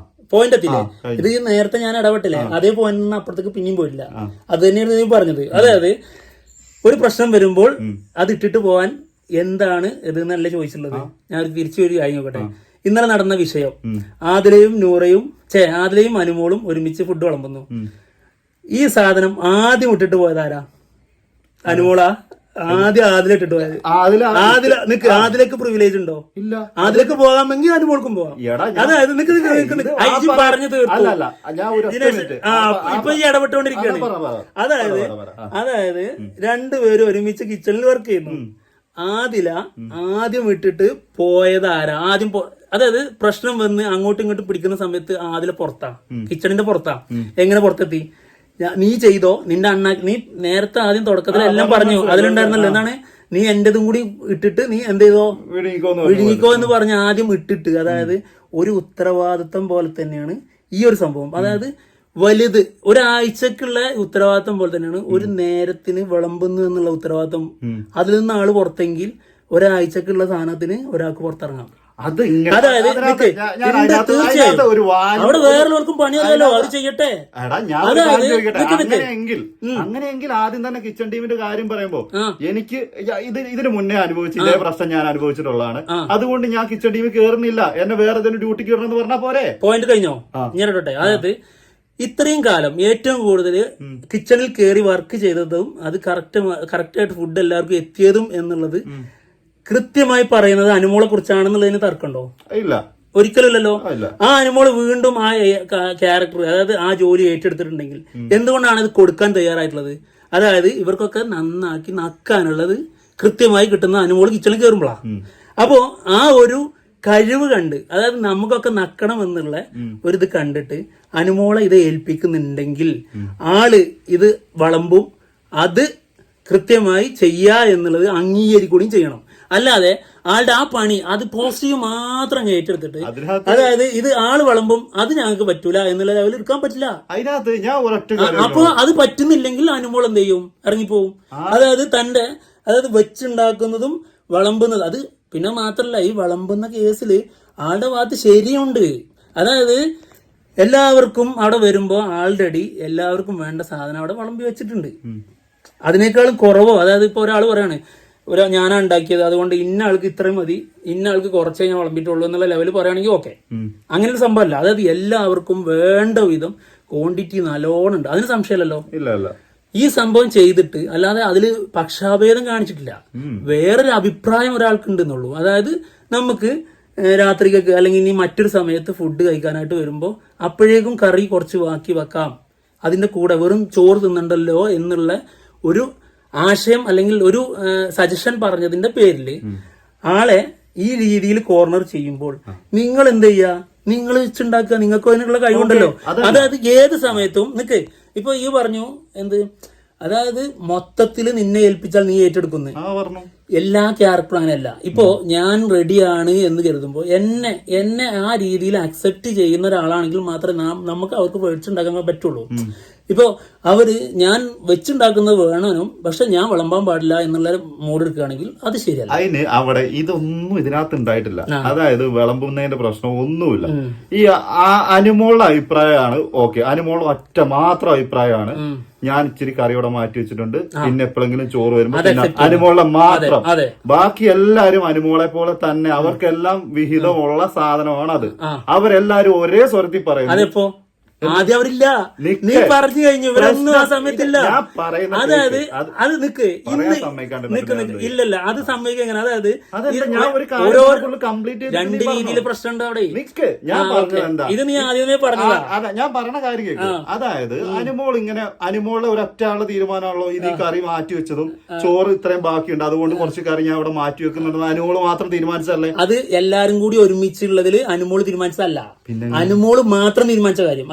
S2: പോയിന്റ് എത്തില്ലേ? ഇത് നേരത്തെ ഞാൻ ഇടപെട്ടില്ലേ, അതേ പോയിന്റ് അപ്പുറത്തേക്ക് പിന്നെയും പോയില്ല. അത് തന്നെയാണ് നീ പറഞ്ഞത്. അതായത് ഒരു പ്രശ്നം വരുമ്പോൾ അത് ഇട്ടിട്ട് പോവാൻ എന്താണ് ഇത് എന്നല്ല ചോദിച്ചിട്ടുള്ളത്. ഞാൻ തിരിച്ചു ഒരു കാര്യം നോക്കട്ടെ. ഇന്നലെ നടന്ന വിഷയം, ആദിലയും അനുമോളും ഒരുമിച്ച് ഫുഡ് വിളമ്പുന്നു. ഈ സാധനം ആദ്യം ഇട്ടിട്ട് പോയതാരാ? അനുമോളാ ആദിലിട്ടിട്ട് പോയത്. ആദിലേക്ക് പ്രിവിലേജ് ഉണ്ടോ? ഇല്ല. ആദിലേക്ക് പോകാമെങ്കിൽ അനുമോൾക്കും പോകാം. അതായത് പറഞ്ഞു തീർത്തു. ഇപ്പൊ ഈ ഇടപെട്ടുകൊണ്ടിരിക്കുകയാണ്. അതായത് രണ്ടുപേരും ഒരുമിച്ച് കിച്ചണിൽ വർക്ക് ചെയ്യുന്നു. ആദ്യം ഇട്ടിട്ട് പോയതാരാ? അതായത് പ്രശ്നം വന്ന് അങ്ങോട്ടും ഇങ്ങോട്ടും പിടിക്കുന്ന സമയത്ത് ആദില പുറത്താ, കിച്ചണിന്റെ പുറത്താ. എങ്ങനെ പുറത്തെത്തി? നീ ചെയ്തോ, നിന്റെ നീ നേരത്തെ ആദ്യം തുടക്കത്തിൽ എല്ലാം പറഞ്ഞു, അതിലുണ്ടായിരുന്നല്ലോ എന്താണ്, നീ എന്റേതും കൂടി ഇട്ടിട്ട് നീ എന്ത് ചെയ്തോ, വിഴുങ്ങിക്കോ എന്ന് പറഞ്ഞ് ആദ്യം ഇട്ടിട്ട്. അതായത് ഒരു ഉത്തരവാദിത്വം പോലെ തന്നെയാണ് ഈ ഒരു സംഭവം. അതായത് വലുത് ഒരാഴ്ചക്കുള്ള ഉത്തരവാദിത്വം പോലെ തന്നെയാണ് ഒരു നേരത്തിന് വിളമ്പുന്നു എന്നുള്ള ഉത്തരവാദിത്വം. അതിൽ നിന്ന് ആള് പുറത്തെങ്കിൽ ഒരാഴ്ചക്കുള്ള സാധനത്തിന് ഒരാൾക്ക് പുറത്തിറങ്ങാം. അതായത് തീർച്ചയായും അവിടെ വേറെല്ലാവർക്കും പണിയല്ലോ, അത് ചെയ്യട്ടെ.
S1: അങ്ങനെയെങ്കിൽ ആദ്യം തന്നെ കിച്ചൺ ടീമിന്റെ കാര്യം പറയുമ്പോ എനിക്ക് ഇതിന് മുന്നേ അനുഭവിച്ചു ഇതേ പ്രശ്നം ഞാൻ അനുഭവിച്ചിട്ടുള്ളതാണ്, അതുകൊണ്ട് ഞാൻ കിച്ചൺ ടീമിൽ കയറുന്നില്ല, എന്നെ വേറെ ഏതെങ്കിലും ഡ്യൂട്ടിക്ക് കയറണം എന്ന് പറഞ്ഞാൽ പോരെ.
S2: പോയിന്റ് കഴിഞ്ഞോ? ഞാൻ ഇടട്ടെ. അതായത് ഇത്രയും കാലം ഏറ്റവും കൂടുതൽ കിച്ചണിൽ കയറി വർക്ക് ചെയ്തതും അത് കറക്റ്റായിട്ട് ഫുഡ് എല്ലാവർക്കും എത്തിയതും എന്നുള്ളത് കൃത്യമായി പറയുന്നത് അനുമോളെ കുറിച്ചാണെന്നുള്ളതിന് തർക്കമുണ്ടോ?
S1: ഇല്ല.
S2: ഒരിക്കലുമല്ലോ. ആ അനുമോള് വീണ്ടും ആ ക്യാരക്ടർ, അതായത് ആ ജോലി ഏറ്റെടുത്തിട്ടുണ്ടെങ്കിൽ എന്തുകൊണ്ടാണ് ഇത് കൊടുക്കാൻ തയ്യാറായിട്ടുള്ളത്? അതായത് ഇവർക്കൊക്കെ നന്നാക്കി നക്കാനുള്ളത് കൃത്യമായി കിട്ടുന്ന അനുമോള് കിച്ചണിൽ കയറുമ്പോഴാണ്. അപ്പോ ആ ഒരു കഴിവ് കണ്ട്, അതായത് നമുക്കൊക്കെ നക്കണം എന്നുള്ള ഒരു ഇത് കണ്ടിട്ട് അനുമോളെ ഇത് ഏൽപ്പിക്കുന്നുണ്ടെങ്കിൽ ആള് ഇത് വളമ്പും അത് കൃത്യമായി ചെയ്യാ എന്നുള്ളത് അംഗീകരിക്കുകയും ചെയ്യണം. അല്ലാതെ ആളുടെ ആ പണി അത് പോസിറ്റീവ് മാത്രം ഏറ്റെടുത്തിട്ട്, അതായത് ഇത് ആള് വളമ്പും അത് ഞങ്ങൾക്ക് പറ്റൂല എന്നുള്ള ലെവലിൽ എടുക്കാൻ പറ്റില്ല. അപ്പൊ അത് പറ്റുന്നില്ലെങ്കിൽ അനുമോൾ എന്ത് ചെയ്യും? ഇറങ്ങിപ്പോവും. അതായത് വെച്ചുണ്ടാക്കുന്നതും വിളമ്പുന്നത് അത്. പിന്നെ മാത്രല്ല, ഈ വിളമ്പുന്ന കേസില് ആളുടെ ഭാഗത്ത് ശരിയുണ്ട്. അതായത് എല്ലാവർക്കും അവിടെ വരുമ്പോ ആൾറെഡി എല്ലാവർക്കും വേണ്ട സാധനം അവിടെ വിളമ്പി വെച്ചിട്ടുണ്ട്. അതിനേക്കാളും കുറവോ, അതായത് ഇപ്പൊ ഒരാൾ പറയാണ് ഞാനാ ഉണ്ടാക്കിയത് അതുകൊണ്ട് ഇന്ന ആൾക്ക് ഇത്രയും മതി, ഇന്ന ആൾക്ക് കുറച്ചേ ഞാൻ വിളമ്പിട്ടുള്ളൂ എന്നുള്ള ലെവലിൽ പറയുകയാണെങ്കിൽ ഓക്കെ. അങ്ങനെ ഒരു സംഭവമല്ല. അതായത് എല്ലാവർക്കും വേണ്ട വിധം ക്വാണ്ടിറ്റി നല്ലോണം ഉണ്ട്, അതിന് സംശയമില്ലല്ലോ. ഈ സംഭവം ചെയ്തിട്ട് അല്ലാതെ അതില് പക്ഷാഭേദം കാണിച്ചിട്ടില്ല. വേറൊരു അഭിപ്രായം ഒരാൾക്ക് ഉണ്ടെന്നുള്ളൂ. അതായത് നമുക്ക് രാത്രിക്കൊക്കെ അല്ലെങ്കിൽ ഇനി മറ്റൊരു സമയത്ത് ഫുഡ് കഴിക്കാനായിട്ട് വരുമ്പോൾ അപ്പോഴേക്കും കറി കുറച്ച് ബാക്കി വെക്കാം, അതിന്റെ കൂടെ വെറും ചോറ് തിന്നണ്ടല്ലോ എന്നുള്ള ഒരു ആശയം അല്ലെങ്കിൽ ഒരു സജഷൻ പറഞ്ഞതിന്റെ പേരിൽ ആളെ ഈ രീതിയിൽ കോർണർ ചെയ്യുമ്പോൾ നിങ്ങൾ എന്ത് ചെയ്യുക? നിങ്ങൾ വെച്ചുണ്ടാക്കുക, നിങ്ങൾക്ക് അതിനുള്ള കഴിവുണ്ടല്ലോ. അതായത് ഏത് സമയത്തും നിക്ക്. ഇപ്പൊ ഈ പറഞ്ഞു എന്ത്, അതായത് മൊത്തത്തിൽ നിന്നെ ഏൽപ്പിച്ചാൽ നീ ഏറ്റെടുക്കുന്നു. എല്ലാ ക്യാരക്ടറും അങ്ങനെയല്ല. ഇപ്പോ ഞാൻ റെഡിയാണ് എന്ന് കരുതുമ്പോൾ എന്നെ ആ രീതിയിൽ അക്സെപ്റ്റ് ചെയ്യുന്ന ഒരാളാണെങ്കിൽ മാത്രമേ നമുക്ക് അവർക്ക് വെച്ചുണ്ടാക്കാൻ പറ്റുള്ളൂ. ഇപ്പോ ഞാൻ വെച്ചുണ്ടാക്കുന്നത് വേണം, പക്ഷെ ഞാൻ വിളമ്പാൻ പാടില്ല എന്നുള്ള മോഡ് എടുക്കുകയാണെങ്കിൽ അത് ശരിയല്ല.
S1: അതിന് അവിടെ ഇതൊന്നും ഇതിനകത്ത് ഉണ്ടായിട്ടില്ല. അതായത് വിളമ്പുന്നതിന്റെ പ്രശ്നം ഒന്നുമില്ല. ഈ അനുമോളുടെ അഭിപ്രായമാണ് ഓക്കെ. അനുമോൾ ഒറ്റ മാത്രം അഭിപ്രായമാണ് ഞാൻ ഇച്ചിരി കറിയോടെ മാറ്റി വെച്ചിട്ടുണ്ട്, പിന്നെ എപ്പോഴെങ്കിലും ചോറ് വരുമ്പോ അനുമോളുടെ മാത്രം. ബാക്കി എല്ലാരും അനുമോളെ പോലെ തന്നെ, അവർക്കെല്ലാം വിഹിതമുള്ള സാധനമാണ് അത്. അവരെല്ലാരും ഒരേ സ്വരത്തിൽ പറയുന്നു.
S2: ആദ്യം അവരില്ല, നീ പറഞ്ഞു കഴിഞ്ഞു, ഇവരൊന്നും ആ സമയത്തില്ല. അതായത് അത് നിക്ക് ഇല്ലല്ല, അത് സമ്മതിക്കുക എങ്ങനെ? അതായത് രണ്ട് രീതിയിൽ പ്രശ്നമുണ്ട് അവിടെ. ഇത് നീ ആദ്യമേ പറഞ്ഞതാ.
S1: ഞാൻ പറഞ്ഞ കാര്യം കേൾക്കും. അതായത് അനുമോളെ ഒരൊറ്റ ആളുടെ തീരുമാനമാണല്ലോ ഇത്. ഈ കറി മാറ്റി വെച്ചതും ചോറ് ഇത്രയും ബാക്കിയുണ്ട് അതുകൊണ്ട് കുറച്ച് കറി ഞാൻ അവിടെ മാറ്റി വെക്കുന്നുണ്ട് അനുമോള് മാത്രം തീരുമാനിച്ചല്ലേ?
S2: അത് എല്ലാരും കൂടി ഒരുമിച്ചുള്ളതിൽ അനുമോള് തീരുമാനിച്ചതല്ല, അനുമോള് മാത്രം തീരുമാനിച്ച കാര്യം.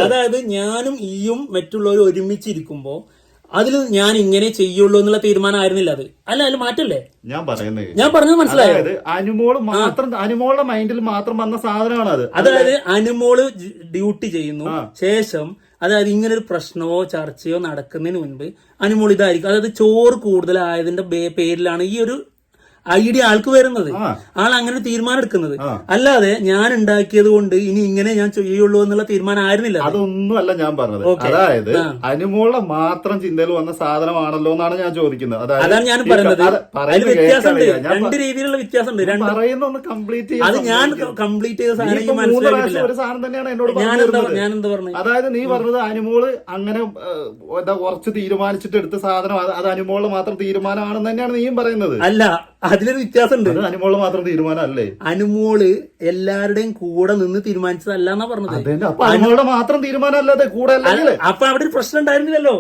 S2: അതായത് ഞാനും ഈയും മറ്റുള്ളവരും ഒരുമിച്ചിരിക്കുമ്പോ അതിൽ ഞാൻ ഇങ്ങനെ ചെയ്യുള്ളൂ എന്നുള്ള തീരുമാനം ആയിരുന്നില്ല അത്. അല്ല മാറ്റല്ലേ ഞാൻ പറഞ്ഞത് മനസ്സിലായത്?
S1: അനുമോളുടെ മൈൻഡിൽ മാത്രം വന്ന സാധനമാണ് അത്.
S2: അതായത് അനുമോള് ഡ്യൂട്ടി ചെയ്യുന്നു ശേഷം, അതായത് ഇങ്ങനെ ഒരു പ്രശ്നമോ ചർച്ചയോ നടക്കുന്നതിന് മുൻപ് അനുമോൾ ഇതായിരിക്കും. അതായത് ചോറ് കൂടുതലായതിന്റെ പേരിലാണ് ഈ ഒരു ഐഡിയ ആൾക്ക് വരുന്നത്. ആൾ അങ്ങനെ തീരുമാനം എടുക്കുന്നത്. അല്ലാതെ ഞാൻ ഉണ്ടാക്കിയത് കൊണ്ട് ഇനി ഇങ്ങനെ ഞാൻ ചെയ്യുള്ളൂ എന്നുള്ള തീരുമാനം ആയിരുന്നില്ല.
S1: അതൊന്നുമല്ല ഞാൻ പറഞ്ഞത്. അതായത് അനുമോളുടെ മാത്രം ചിന്തയിൽ വന്ന സാധനമാണല്ലോ എന്നാണ് ഞാൻ ചോദിക്കുന്നത്.
S2: അതാണ് ഞാൻ പറയുന്നത്. വ്യത്യാസമുണ്ട്, രണ്ട് രീതിയിലുള്ള വ്യത്യാസമുണ്ട്. അത് ഞാൻ കംപ്ലീറ്റ് ചെയ്ത സാധനം
S1: ഒരു സാധനം തന്നെയാണ് എന്നോട്
S2: ഞാൻ എന്താ പറഞ്ഞത്?
S1: അതായത് നീ പറഞ്ഞത് അനുമോള് അങ്ങനെ കുറച്ച് തീരുമാനിച്ചിട്ട് എടുത്ത സാധനം അത് അനുമോളുടെ മാത്രം തീരുമാനമാണെന്ന് തന്നെയാണ് നീയും പറയുന്നത്.
S2: അല്ല, അതിലൊരു വ്യത്യാസമുണ്ട്.
S1: അനുമോള് മാത്രം തീരുമാനമല്ലേ?
S2: അനുമോള് എല്ലാവരുടെയും കൂടെ നിന്ന് തീരുമാനിച്ചതല്ല എന്നാ പറഞ്ഞത്.
S1: അനുമോളുടെ മാത്രം തീരുമാനമല്ലാതെ കൂടെ അല്ലേ?
S2: അപ്പൊ അവിടെ ഒരു പ്രശ്നം ഉണ്ടായിരുന്നില്ലല്ലോ.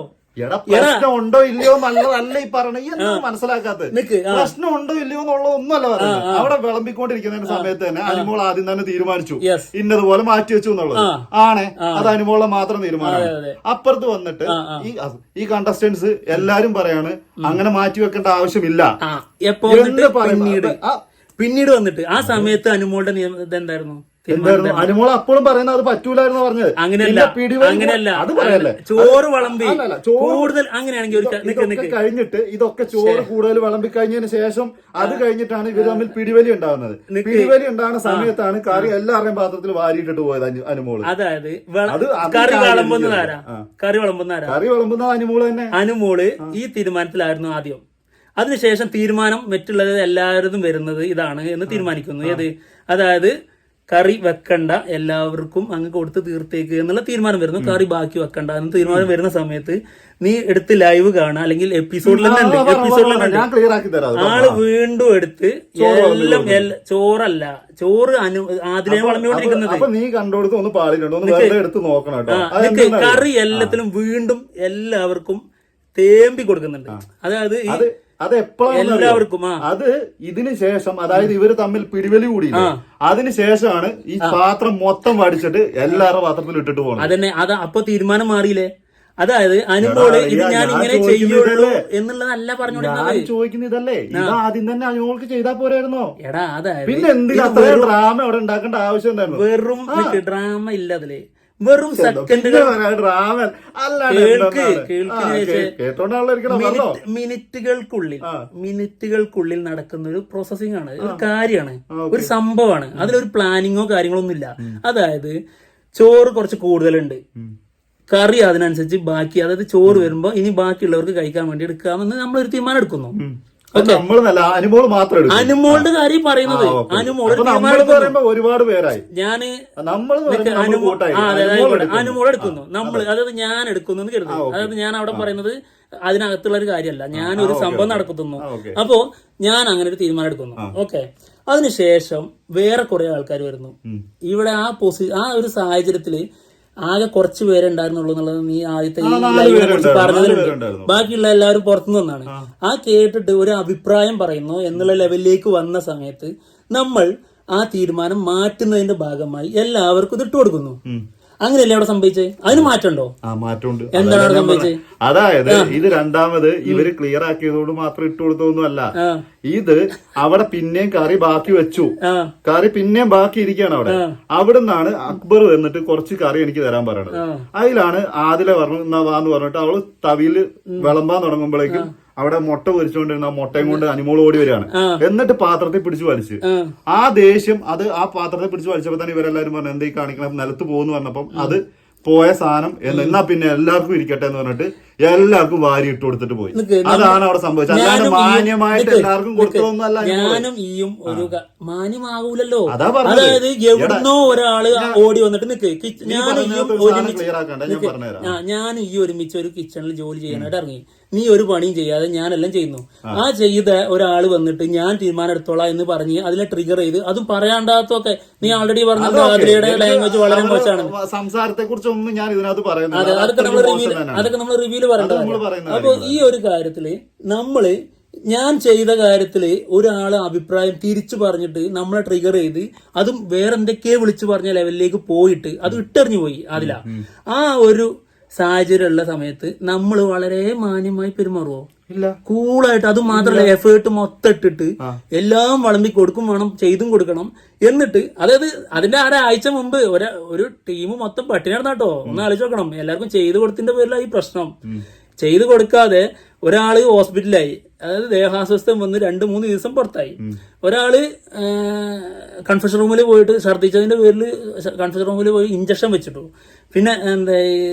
S1: പ്രശ്നം ഉണ്ടോ ഇല്ലയോ നല്ലതല്ല ഈ പറഞ്ഞ മനസ്സിലാക്കാത്തത്. പ്രശ്നം ഉണ്ടോ ഇല്ലയോ എന്നുള്ളത് ഒന്നുമല്ല പറയുന്നത്. അവിടെ വിളമ്പിക്കൊണ്ടിരിക്കുന്ന സമയത്ത് തന്നെ അനുമോൾ ആദ്യം തന്നെ തീരുമാനിച്ചു ഇന്നതുപോലെ മാറ്റി വെച്ചു എന്നുള്ളത് ആണ്. അത് അനുമോളെ മാത്രം തീരുമാനമാണ്. അപ്പുറത്ത് വന്നിട്ട് ഈ കണ്ടസ്റ്റന്റ്സ് എല്ലാരും പറയാണ് അങ്ങനെ മാറ്റി വെക്കേണ്ട ആവശ്യമില്ല.
S2: പിന്നീട് വന്നിട്ട് ആ സമയത്ത് അനുമോളുടെ ഇതെന്തായിരുന്നു?
S1: അനുമോൾ അപ്പോഴും പറയുന്നത് അത് പറ്റൂലായിരുന്നു പറഞ്ഞത്.
S2: അങ്ങനെയല്ല,
S1: അത് പറയല്ലേ?
S2: ചോറ് വിളമ്പി കൂടുതൽ അങ്ങനെയാണെങ്കിൽ
S1: കഴിഞ്ഞിട്ട് ഇതൊക്കെ ചോറ് കൂടുതൽ വിളമ്പി കഴിഞ്ഞതിന് ശേഷം അത് കഴിഞ്ഞിട്ടാണ് ഇവർ തമ്മിൽ പിടിവലി ഉണ്ടാകുന്നത്. പിടിവലി ഉണ്ടാകുന്ന സമയത്താണ് കറി എല്ലാവരുടെയും പാത്രത്തിൽ വാരിയിട്ടിട്ട് പോയത് അനുമോള്.
S2: അതായത് കറി വിളമ്പുന്നത്
S1: അനുമോള് തന്നെ.
S2: അനുമോള് ഈ തീരുമാനത്തിലായിരുന്നു ആദ്യം. അതിനുശേഷം തീരുമാനം മറ്റുള്ളത് എല്ലാവരും വരുന്നത് ഇതാണ് എന്ന് തീരുമാനിക്കുന്നു. അതായത് കറി വെക്കണ്ട, എല്ലാവർക്കും അങ്ങ് കൊടുത്ത് തീർത്തേക്ക് എന്നുള്ള തീരുമാനം വരുന്നു. കറി ബാക്കി വെക്കണ്ട എന്ന് തീരുമാനം വരുന്ന സമയത്ത് നീ എടുത്ത് ലൈവ് കാണാ, അല്ലെങ്കിൽ എപ്പിസോഡിൽ തന്നെ ഉണ്ട്, ആള് വീണ്ടും എടുത്ത് എല്ലാം ചോറല്ല, ചോറ് ആദ്യം വളർന്നുകൊണ്ടിരിക്കുന്നത്
S1: നീ കണ്ടോടുത്ത് ഒന്ന് എടുത്ത് നോക്കണം.
S2: കറി എല്ലാത്തിലും വീണ്ടും എല്ലാവർക്കും തേമ്പി കൊടുക്കുന്നുണ്ട്. അതായത്
S1: അത് എപ്പോഴാണ്
S2: എല്ലാവർക്കും
S1: അത് ഇതിന് ശേഷം, അതായത് ഇവര് തമ്മിൽ പിടിവലി കൂടിയില്ല, അതിനുശേഷമാണ് ഈ പാത്രം മൊത്തം വടിച്ചിട്ട് എല്ലാവരുടെ പാത്രത്തിൽ ഇട്ടിട്ട് പോകണം.
S2: അതന്നെ, അപ്പൊ തീരുമാനം മാറിയില്ലേ? അതായത് അനുമോള് ഇത് ഞാൻ ഇങ്ങനെ ചെയ്യുള്ളൂ എന്നുള്ളതല്ല പറഞ്ഞോണ്ടിരുന്നത്.
S1: ചോദിക്കുന്ന ഇതല്ലേ, ഇത് ആദ്യം തന്നെ അനുമോൾക്ക് ചെയ്താൽ പോരായിരുന്നോ?
S2: എടാ, അതായത്
S1: പിന്നെ എന്തിനാ ഡ്രാമ അവിടെ ഉണ്ടാക്കേണ്ട ആവശ്യം ഉണ്ടായിരുന്നു?
S2: വെറും ഡ്രാമ ഇല്ല അതില്, വെറും സെക്കൻഡുകൾ, മിനിറ്റുകൾക്കുള്ളിൽ നടക്കുന്ന ഒരു പ്രോസസ്സിംഗ് ആണ്, ഒരു കാര്യമാണ്, ഒരു സംഭവമാണ്. അതിലൊരു പ്ലാനിങ്ങോ കാര്യങ്ങളോ ഒന്നും ഇല്ല. അതായത് ചോറ് കുറച്ച് കൂടുതലുണ്ട്, കറി അതിനനുസരിച്ച് ബാക്കി, അതായത് ചോറ് വരുമ്പോ ഇനി ബാക്കിയുള്ളവർക്ക് കഴിക്കാൻ വേണ്ടി എടുക്കാമെന്ന് നമ്മളൊരു തീരുമാനം എടുക്കുന്നു. അനുമോളുടെ കാര്യം പറയുന്നത്,
S1: ഒരുപാട് പേരായി
S2: ഞാന് അനുമോൾ എടുക്കുന്നു, നമ്മൾ അതായത് ഞാൻ എടുക്കുന്നു എന്ന് കരുതുന്നു. അതായത് ഞാൻ അവിടെ പറയുന്നത് അതിനകത്തുള്ള ഒരു കാര്യമല്ല, ഞാനൊരു സംഭവം നടക്കുന്നു. അപ്പോ ഞാൻ അങ്ങനെ ഒരു തീരുമാനം എടുക്കുന്നു. ഓക്കെ, അതിനുശേഷം വേറെ കുറെ ആൾക്കാർ വരുന്നു. ഇവിടെ ആ ഒരു സാഹചര്യത്തില് ആകെ കുറച്ച് പേരെ ഉണ്ടായിരുന്നുള്ളൂ എന്നുള്ളത് നീ ആദ്യത്തെ ലൈവിനെ കുറിച്ച് പറഞ്ഞതിലുണ്ട്. ബാക്കിയുള്ള എല്ലാവരും പുറത്തുനിന്ന് വന്നാണ്. ആ കേട്ടിട്ട് ഒരു അഭിപ്രായം പറയുന്നു എന്നുള്ള ലെവലിലേക്ക് വന്ന സമയത്ത് നമ്മൾ ആ തീരുമാനം മാറ്റുന്നതിന്റെ ഭാഗമായി എല്ലാവർക്കും ഇത് ഇട്ട് കൊടുക്കുന്നു. അങ്ങനെയല്ലേ അവിടെ സംഭവിച്ചത്? അതിന് മാറ്റമുണ്ടോ?
S1: മാറ്റമുണ്ട്.
S2: എന്താണ് അവിടെ സംഭവിച്ചത്?
S1: അതായത് ഇത് രണ്ടാമത് ഇവര് ക്ലിയർ ആക്കിയതോട് മാത്രം ഇട്ട് കൊടുത്തൊന്നുമല്ല, ഇത് അവിടെ പിന്നെയും കറി ബാക്കി വെച്ചു, കറി പിന്നെയും ബാക്കി ഇരിക്കുകയാണ് അവിടെ. അവിടുന്നാണ് അക്ബർ വന്നിട്ട് കുറച്ച് കറി എനിക്ക് തരാൻ പറയണത്. അതിലാണ് ആദില പറഞ്ഞു എന്നാ വാന്ന് പറഞ്ഞിട്ട് അവള് തവിയില് വിളമ്പാൻ തുടങ്ങുമ്പോഴേക്കും അവിടെ മുട്ട പൊരിച്ചുകൊണ്ടിരുന്ന മുട്ടയും കൊണ്ട് അനുമോൾ ഓടി വരികയാണ്. എന്നിട്ട് പാത്രത്തിൽ പിടിച്ചു വലിച്ച്, ആ ദേഷ്യം അത് ആ പാത്രത്തിൽ പിടിച്ചു വലിച്ചപ്പോ തന്നെ ഇവരെല്ലാരും പറഞ്ഞു എന്താ ഈ കാണിക്കണം, നിലത്ത് പോകുന്നു പറഞ്ഞപ്പം അത് പോയ സാധനം എന്നാ പിന്നെ എല്ലാവർക്കും ഇരിക്കട്ടെ എന്ന് പറഞ്ഞിട്ട് എല്ലാവർക്കും വാരി ഇട്ട് കൊടുത്തിട്ട് പോയി. അതാണ് അവിടെ സംഭവിച്ചത്. അല്ലാണ്ട് മാന്യമായിട്ട് എല്ലാവർക്കും കൊടുത്തതൊന്നുമല്ല.
S2: ഞാനും ഈയും ഒരു മാന്യമാകൂലല്ലോ. അതായത് എവിടുന്നോ ഒരാള് ഓടി വന്നിട്ട് ഞാനും ഈ ഒരുമിച്ച് ഒരു കിച്ചണിൽ ജോലി ചെയ്യാനായിട്ട് ഇറങ്ങി. നീ ഒരു പണിയും ചെയ്യാതെ ഞാനെല്ലാം ചെയ്യുന്നു. ആ ചെയ്ത ഒരാള് വന്നിട്ട് ഞാൻ തീരുമാനം എടുത്തോളാം എന്ന് പറഞ്ഞ് അതിനെ ട്രിഗർ ചെയ്ത്, അതും പറയാണ്ടാത്തൊക്കെ നീ ഓൾറെഡി പറഞ്ഞല്ലോ ആതിരയുടെ ലാംഗ്വേജ് വളരെ മോശമാണ്.
S1: സംസാരത്തെ കുറിച്ചൊന്നും ഞാൻ ഇതിനകത്ത് പറയുന്നത്,
S2: അതൊക്കെ നമ്മൾ റിവ്യൂല് പറയേണ്ടത്. അപ്പൊ ഈ ഒരു കാര്യത്തില് നമ്മള് ഞാൻ ചെയ്ത കാര്യത്തില് ഒരാള് അഭിപ്രായം തിരിച്ചു പറഞ്ഞിട്ട് നമ്മളെ ട്രിഗർ ചെയ്ത് അതും വേറെ എന്തൊക്കെയോ വിളിച്ചു പറഞ്ഞ ലെവലിലേക്ക് പോയിട്ട് അത് ഇട്ടെറിഞ്ഞു പോയി. അതില ആ ഒരു സാഹചര്യമുള്ള സമയത്ത് നമ്മൾ വളരെ മാന്യമായി പെരുമാറുവോ?
S1: ഇല്ല.
S2: കൂളായിട്ട്, അത് മാത്രമല്ല എഫേർട്ട് മൊത്തം ഇട്ടിട്ട് എല്ലാം വിളമ്പി കൊടുക്കും വേണം, ചെയ്തും കൊടുക്കണം. എന്നിട്ട് അതായത് അതിന്റെ ഒരാഴ്ച മുമ്പ് ഒരു ടീം മൊത്തം പട്ടിണി നടന്നാട്ടോ. ഒന്ന് ആലോചിച്ച് നോക്കണം. എല്ലാവർക്കും ചെയ്തു കൊടുത്തിന്റെ പേരിലാണ് ഈ പ്രശ്നം. ചെയ്തു കൊടുക്കാതെ ഒരാള് ഹോസ്പിറ്റലായി, അതായത് ദേഹാസ്വസ്ഥം വന്ന് 2-3 ദിവസം പുറത്തായി. ഒരാള് കൺഫഷൻ റൂമിൽ പോയിട്ട് ഛർദ്ദിച്ചതിന്റെ പേരിൽ കൺഫഷൻ റൂമിൽ പോയി ഇഞ്ചക്ഷൻ വെച്ചിട്ടു. പിന്നെ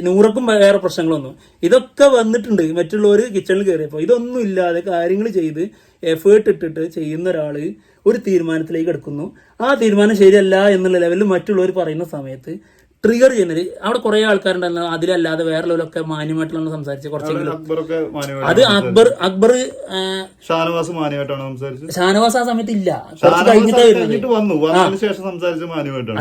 S2: നൂറക്കും വേറെ പ്രശ്നങ്ങളൊന്നും. ഇതൊക്കെ വന്നിട്ടുണ്ട് മറ്റുള്ളവർ കിച്ചണിൽ കയറിയപ്പോൾ. ഇതൊന്നും ഇല്ലാതെ കാര്യങ്ങൾ ചെയ്ത് എഫേർട്ട് ഇട്ടിട്ട് ചെയ്യുന്ന ഒരാള് ഒരു തീരുമാനത്തിലേക്ക് എടുക്കുന്നു. ആ തീരുമാനം ശരിയല്ല എന്നുള്ള ലെവലിൽ മറ്റുള്ളവർ പറയുന്ന സമയത്ത് ട്രിഗർ ചെയ്യുന്നത് അവിടെ കുറെ ആൾക്കാരുണ്ടായിരുന്നു. അതിലല്ലാതെ വേറെ ലെവലൊക്കെ മാന്യമായിട്ടുള്ള സംസാരിച്ച് കുറച്ചെങ്കിലും അത് അക്ബർ ഷാനവാസ് ആ സമയത്ത് ഇല്ല, കുറച്ച് കഴിഞ്ഞിട്ടായിരുന്നു.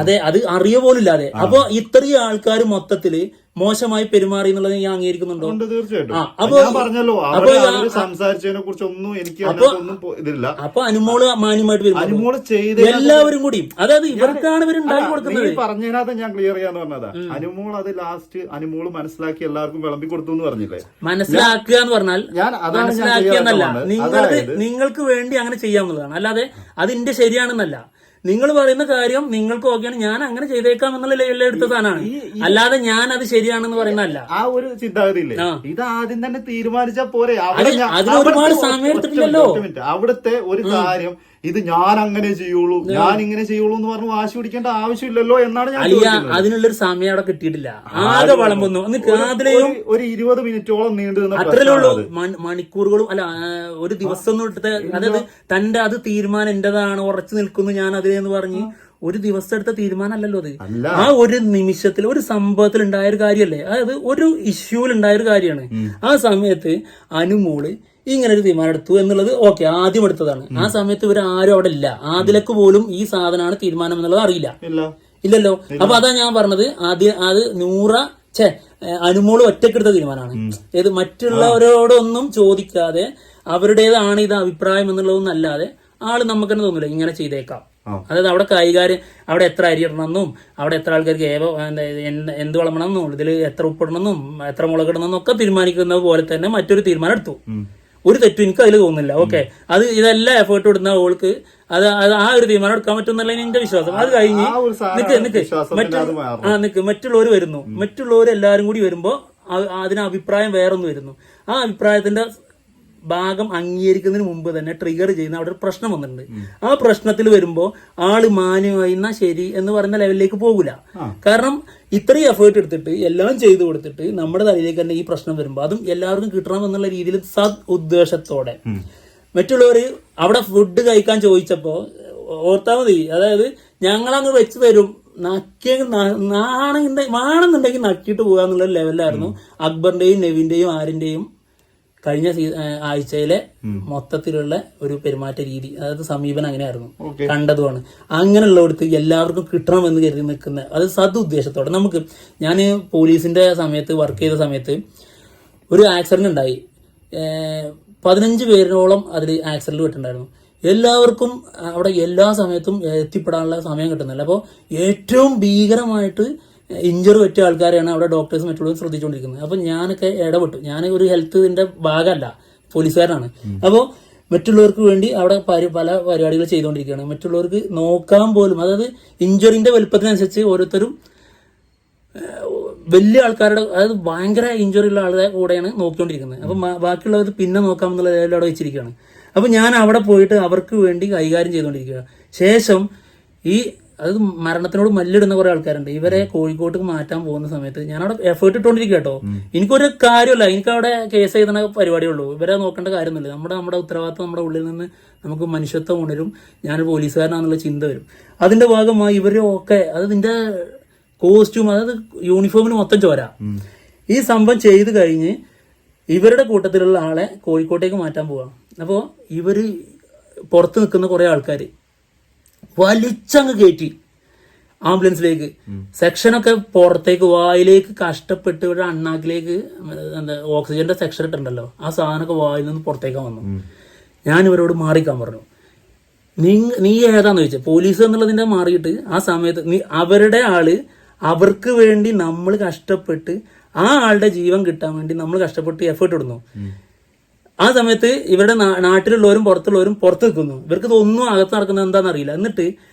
S2: അതെ, അത് അറിയ പോലും ഇല്ലാതെ. അപ്പൊ ഇത്രയും ആൾക്കാർ മൊത്തത്തില് മോശമായി പെരുമാറി എന്നുള്ളത് ഞാൻ അംഗീകരിക്കുന്നുണ്ടോ?
S1: തീർച്ചയായിട്ടും. സംസാരിച്ചതിനെ കുറിച്ചൊന്നും എനിക്ക് ഇതില്ല.
S2: അപ്പൊ അനുമോള് മാന്യമായിട്ട്
S1: അനുമോള് ചെയ്ത്
S2: എല്ലാവരും കൂടി, അതായത് ഇവർക്കാണ് ഇവരുണ്ടാക്കി കൊടുക്കുന്നത്.
S1: പറഞ്ഞതിനകത്ത് ഞാൻ ക്ലിയർ ചെയ്യാന്ന് പറഞ്ഞതാ. അനുമോൾ അത് ലാസ്റ്റ് അനുമോള് മനസ്സിലാക്കി എല്ലാവർക്കും വിളമ്പി കൊടുത്തു എന്ന് പറഞ്ഞില്ലേ?
S2: മനസ്സിലാക്കുക എന്ന് പറഞ്ഞാൽ മനസ്സിലാക്കിയെന്നല്ല, നിങ്ങൾക്ക് വേണ്ടി അങ്ങനെ ചെയ്യാവുന്നതാണ്. അല്ലാതെ അതിന്റെ ശരിയാണെന്നല്ല. നിങ്ങൾ പറയുന്ന കാര്യം നിങ്ങൾക്ക് ഓക്കെയാണ്, ഞാൻ അങ്ങനെ ചെയ്തേക്കാം എന്നുള്ള ലെവലിൽ എടുത്ത സാധനമാണ്. അല്ലാതെ ഞാൻ അത് ശരിയാണെന്ന് പറയുന്നതല്ല.
S1: ആ ഒരു ചിന്താഗതി ഇല്ലേ, ഇത് ആദ്യം തന്നെ തീരുമാനിച്ചാൽ പോരെ?
S2: അതിന് ഒരുപാട് സമയം എടുത്തിട്ടില്ലല്ലോ.
S1: അവിടുത്തെ ഒരു കാര്യം ഇത് ഞാൻ അങ്ങനെ ചെയ്യുള്ളൂ, ഞാൻ ഇങ്ങനെ ചെയ്യുള്ളൂ എന്ന് പറഞ്ഞ് വാശി പിടിക്കേണ്ട ആവശ്യമില്ലല്ലോ എന്നാണ് ഞാൻ ചോദിക്കുന്നത്.
S2: അതിനുള്ളൊരു സമയം അവിടെ കിട്ടിയിട്ടില്ല. ആകെ വളമ്പൊന്നു
S1: ഒരു 20 മിനിറ്റോളം നീണ്ടു നിന്ന
S2: അത്രയുള്ളൂ. മണിക്കൂറുകളും അല്ല, ഒരു ദിവസം ഒന്നും എടുത്ത, അതായത് തന്റെ അത് തീരുമാനം എന്റേതാണ്, ഉറച്ചു നിൽക്കുന്നു ഞാൻ അതിലെന്ന് പറഞ്ഞ് ഒരു ദിവസം എടുത്ത തീരുമാനമല്ലല്ലോ അത്. ആ ഒരു നിമിഷത്തിൽ ഒരു സംഭവത്തിൽ ഉണ്ടായ ഒരു കാര്യമല്ലേ, അതായത് ഒരു ഇഷ്യൂവിൽ ഉണ്ടായ ഒരു കാര്യമാണ്. ആ സമയത്ത് അനുമോള് ഇങ്ങനെ ഒരു തീരുമാനം എടുത്തു എന്നുള്ളത് ഓക്കെ, ആദ്യം എടുത്തതാണ്. ആ സമയത്ത് ഇവർ ആരും അവിടെ ഇല്ല. ആദിലക്ക് പോലും ഈ സാധനമാണ് തീരുമാനം എന്നുള്ളത് അറിയില്ല, ഇല്ലല്ലോ. അപ്പൊ അതാ ഞാൻ പറഞ്ഞത്, അത് അനുമോള് ഒറ്റക്കെടുത്ത തീരുമാനമാണ്. ഏത് മറ്റുള്ളവരോടൊന്നും ചോദിക്കാതെ അവരുടേതാണ് ഇത് അഭിപ്രായം എന്നുള്ളതൊന്നും അല്ലാതെ ആള് നമുക്ക് തന്നെ തോന്നില്ല ഇങ്ങനെ ചെയ്തേക്കാം. അതായത് അവിടെ കൈകാര്യം, അവിടെ എത്ര അരി ഇടണമെന്നും അവിടെ എത്ര ആൾക്കാർക്ക് എന്ത് വളമണമെന്നും ഇതിൽ എത്ര ഉപ്പിടണമെന്നും എത്ര മുളകിടണമെന്നും ഒക്കെ തീരുമാനിക്കുന്ന പോലെ തന്നെ മറ്റൊരു തീരുമാനം എടുത്തു. ഒരു തെറ്റും എനിക്ക് അതിൽ തോന്നുന്നില്ല. ഓക്കെ, അത് ഇതെല്ലാം എഫേർട്ട് ഇടുന്ന ഓൾക്ക് അത് ആ ഒരു തീരുമാനം എടുക്കാൻ പറ്റും എന്റെ വിശ്വാസം. അത് കഴിഞ്ഞ് മറ്റുള്ളവർ വരുന്നു, മറ്റുള്ളവർ എല്ലാവരും കൂടി വരുമ്പോ അതിന് അഭിപ്രായം വേറൊന്നും വരുന്നു. ആ അഭിപ്രായത്തിന്റെ ഭാഗം അംഗീകരിക്കുന്നതിന് മുമ്പ് തന്നെ ട്രിഗർ ചെയ്യുന്ന അവിടെ ഒരു പ്രശ്നം വന്നിട്ടുണ്ട്. ആ പ്രശ്നത്തിൽ വരുമ്പോ ആള് മാന്യമായി എന്നാ ശരി എന്ന് പറയുന്ന ലെവലിലേക്ക് പോകില്ല. കാരണം ഇത്രയും എഫേർട്ട് എടുത്തിട്ട് എല്ലാം ചെയ്തു കൊടുത്തിട്ട് നമ്മുടെ തലയിലേക്ക് തന്നെ ഈ പ്രശ്നം വരുമ്പോ അതും എല്ലാവർക്കും കിട്ടണം എന്നുള്ള രീതിയിൽ സദ് ഉദ്ദേശത്തോടെ മറ്റുള്ളവർ അവിടെ ഫുഡ് കഴിക്കാൻ ചോദിച്ചപ്പോ ഓർത്താ മതി, അതായത് ഞങ്ങളങ്ങ് വെച്ച് തരും, നാണെന്നുണ്ടെങ്കിൽ നക്കിയിട്ട് പോകാന്നുള്ള ലെവലിലായിരുന്നു അക്ബറിന്റെയും നെവിന്റെയും ആരിന്റെയും കഴിഞ്ഞ ആഴ്ചയിലെ മൊത്തത്തിലുള്ള ഒരു പെരുമാറ്റ രീതി, അതായത് സമീപനം അങ്ങനെയായിരുന്നു, കണ്ടതുമാണ്. അങ്ങനെയുള്ളവർക്ക് എല്ലാവർക്കും കിട്ടണമെന്ന് കരുതി നിൽക്കുന്ന അത് സദ് ഉദ്ദേശത്തോടെ. നമുക്ക് ഞാൻ പോലീസിന്റെ സമയത്ത് വർക്ക് ചെയ്ത സമയത്ത് ഒരു ആക്സിഡന്റ് ഉണ്ടായി. 15 പേരോളം അതിൽ ആക്സിഡന്റ് പെട്ടിട്ടുണ്ടായിരുന്നു. എല്ലാവർക്കും അവിടെ എല്ലാ സമയത്തും എത്തിപ്പെടാനുള്ള സമയം കിട്ടുന്നില്ല. അപ്പോൾ ഏറ്റവും ഭീകരമായിട്ട് ഇഞ്ചറി പറ്റിയ ആൾക്കാരെയാണ് അവിടെ ഡോക്ടേഴ്സ് മറ്റുള്ളവരും ശ്രദ്ധിച്ചുകൊണ്ടിരിക്കുന്നത്. അപ്പൊ ഞാനൊക്കെ ഇടപെട്ടു. ഞാൻ ഒരു ഹെൽത്തിന്റെ ഭാഗമല്ല, പോലീസുകാരനാണ്. അപ്പോൾ മറ്റുള്ളവർക്ക് വേണ്ടി അവിടെ പല പരിപാടികൾ ചെയ്തുകൊണ്ടിരിക്കുകയാണ്. മറ്റുള്ളവർക്ക് നോക്കാൻ പോലും, അതായത് ഇഞ്ചറിന്റെ വലുപ്പത്തിനനുസരിച്ച് ഓരോരുത്തരും വലിയ ആൾക്കാരുടെ, അതായത് ഭയങ്കര ഇഞ്ചറി ഉള്ള ആളുടെ കൂടെയാണ് നോക്കിക്കൊണ്ടിരിക്കുന്നത്. അപ്പൊ ബാക്കിയുള്ളവർ പിന്നെ നോക്കാമെന്നുള്ള ലെവലിൽ അവിടെ വെച്ചിരിക്കുകയാണ്. അപ്പൊ ഞാൻ അവിടെ പോയിട്ട് അവർക്ക് വേണ്ടി കൈകാര്യം ചെയ്തുകൊണ്ടിരിക്കുക. ശേഷം അത് മരണത്തിനോട് മല്ലിടുന്ന കുറെ ആൾക്കാരുണ്ട്. ഇവരെ കോഴിക്കോട്ട് മാറ്റാൻ പോകുന്ന സമയത്ത് ഞാൻ അവിടെ എഫേർട്ട് ഇട്ടുകൊണ്ടിരിക്കുക കേട്ടോ. എനിക്കൊരു കാര്യമല്ല, എനിക്ക് അവിടെ കേസ് എഴുതുന്ന പരിപാടിയുള്ളൂ. ഇവരെ നോക്കേണ്ട കാര്യമൊന്നുമില്ല. നമ്മുടെ ഉത്തരവാദിത്വം നമ്മുടെ ഉള്ളിൽ നിന്ന് നമുക്ക് മനുഷ്യത്വം ഉണരും. ഞാനൊരു പോലീസുകാരനാണെന്നുള്ള ചിന്ത വരും. അതിന്റെ ഭാഗമായി ഇവരൊക്കെ അതിന്റെ കോസ്റ്റ്യൂം, അതായത് യൂണിഫോമിന് മൊത്തം ചോര. ഈ സംഭവം ചെയ്ത് കഴിഞ്ഞ് ഇവരുടെ കൂട്ടത്തിലുള്ള ആളെ കോഴിക്കോട്ടേക്ക് മാറ്റാൻ പോവാം. അപ്പോൾ ഇവര് പുറത്ത് നിൽക്കുന്ന കുറെ ആൾക്കാര് വലിച്ചങ്ങ് കയറ്റി ആംബുലൻസിലേക്ക്. സെക്ഷനൊക്കെ പുറത്തേക്ക് വായിലേക്ക് കഷ്ടപ്പെട്ട് ഇവിടെ അണ്ണാക്കിലേക്ക് ഓക്സിജന്റെ സെക്ഷൻ ഇട്ടുണ്ടല്ലോ, ആ സാധനമൊക്കെ വായിൽ നിന്ന് പുറത്തേക്ക് വന്നു. ഞാൻ ഇവരോട് മാറിക്കാൻ പറഞ്ഞു. നീ ഏതാന്ന് ചോദിച്ചാൽ പോലീസ് എന്നുള്ളതിന്റെ മാറിയിട്ട് ആ സമയത്ത് അവരുടെ ആള്, അവർക്ക് വേണ്ടി നമ്മൾ കഷ്ടപ്പെട്ട് ആ ആളുടെ ജീവൻ കിട്ടാൻ വേണ്ടി നമ്മൾ കഷ്ടപ്പെട്ട് എഫേർട്ട് ഇടുന്നു. ആ സമയത്ത് ഇവരുടെ നാട്ടിലുള്ളവരും പുറത്തുള്ളവരും പുറത്ത് നിൽക്കുന്നു. ഇവർക്ക് ഇതൊന്നും അകത്ത് നടക്കുന്നത് എന്താണെന്ന് അറിയില്ല. എന്നിട്ട്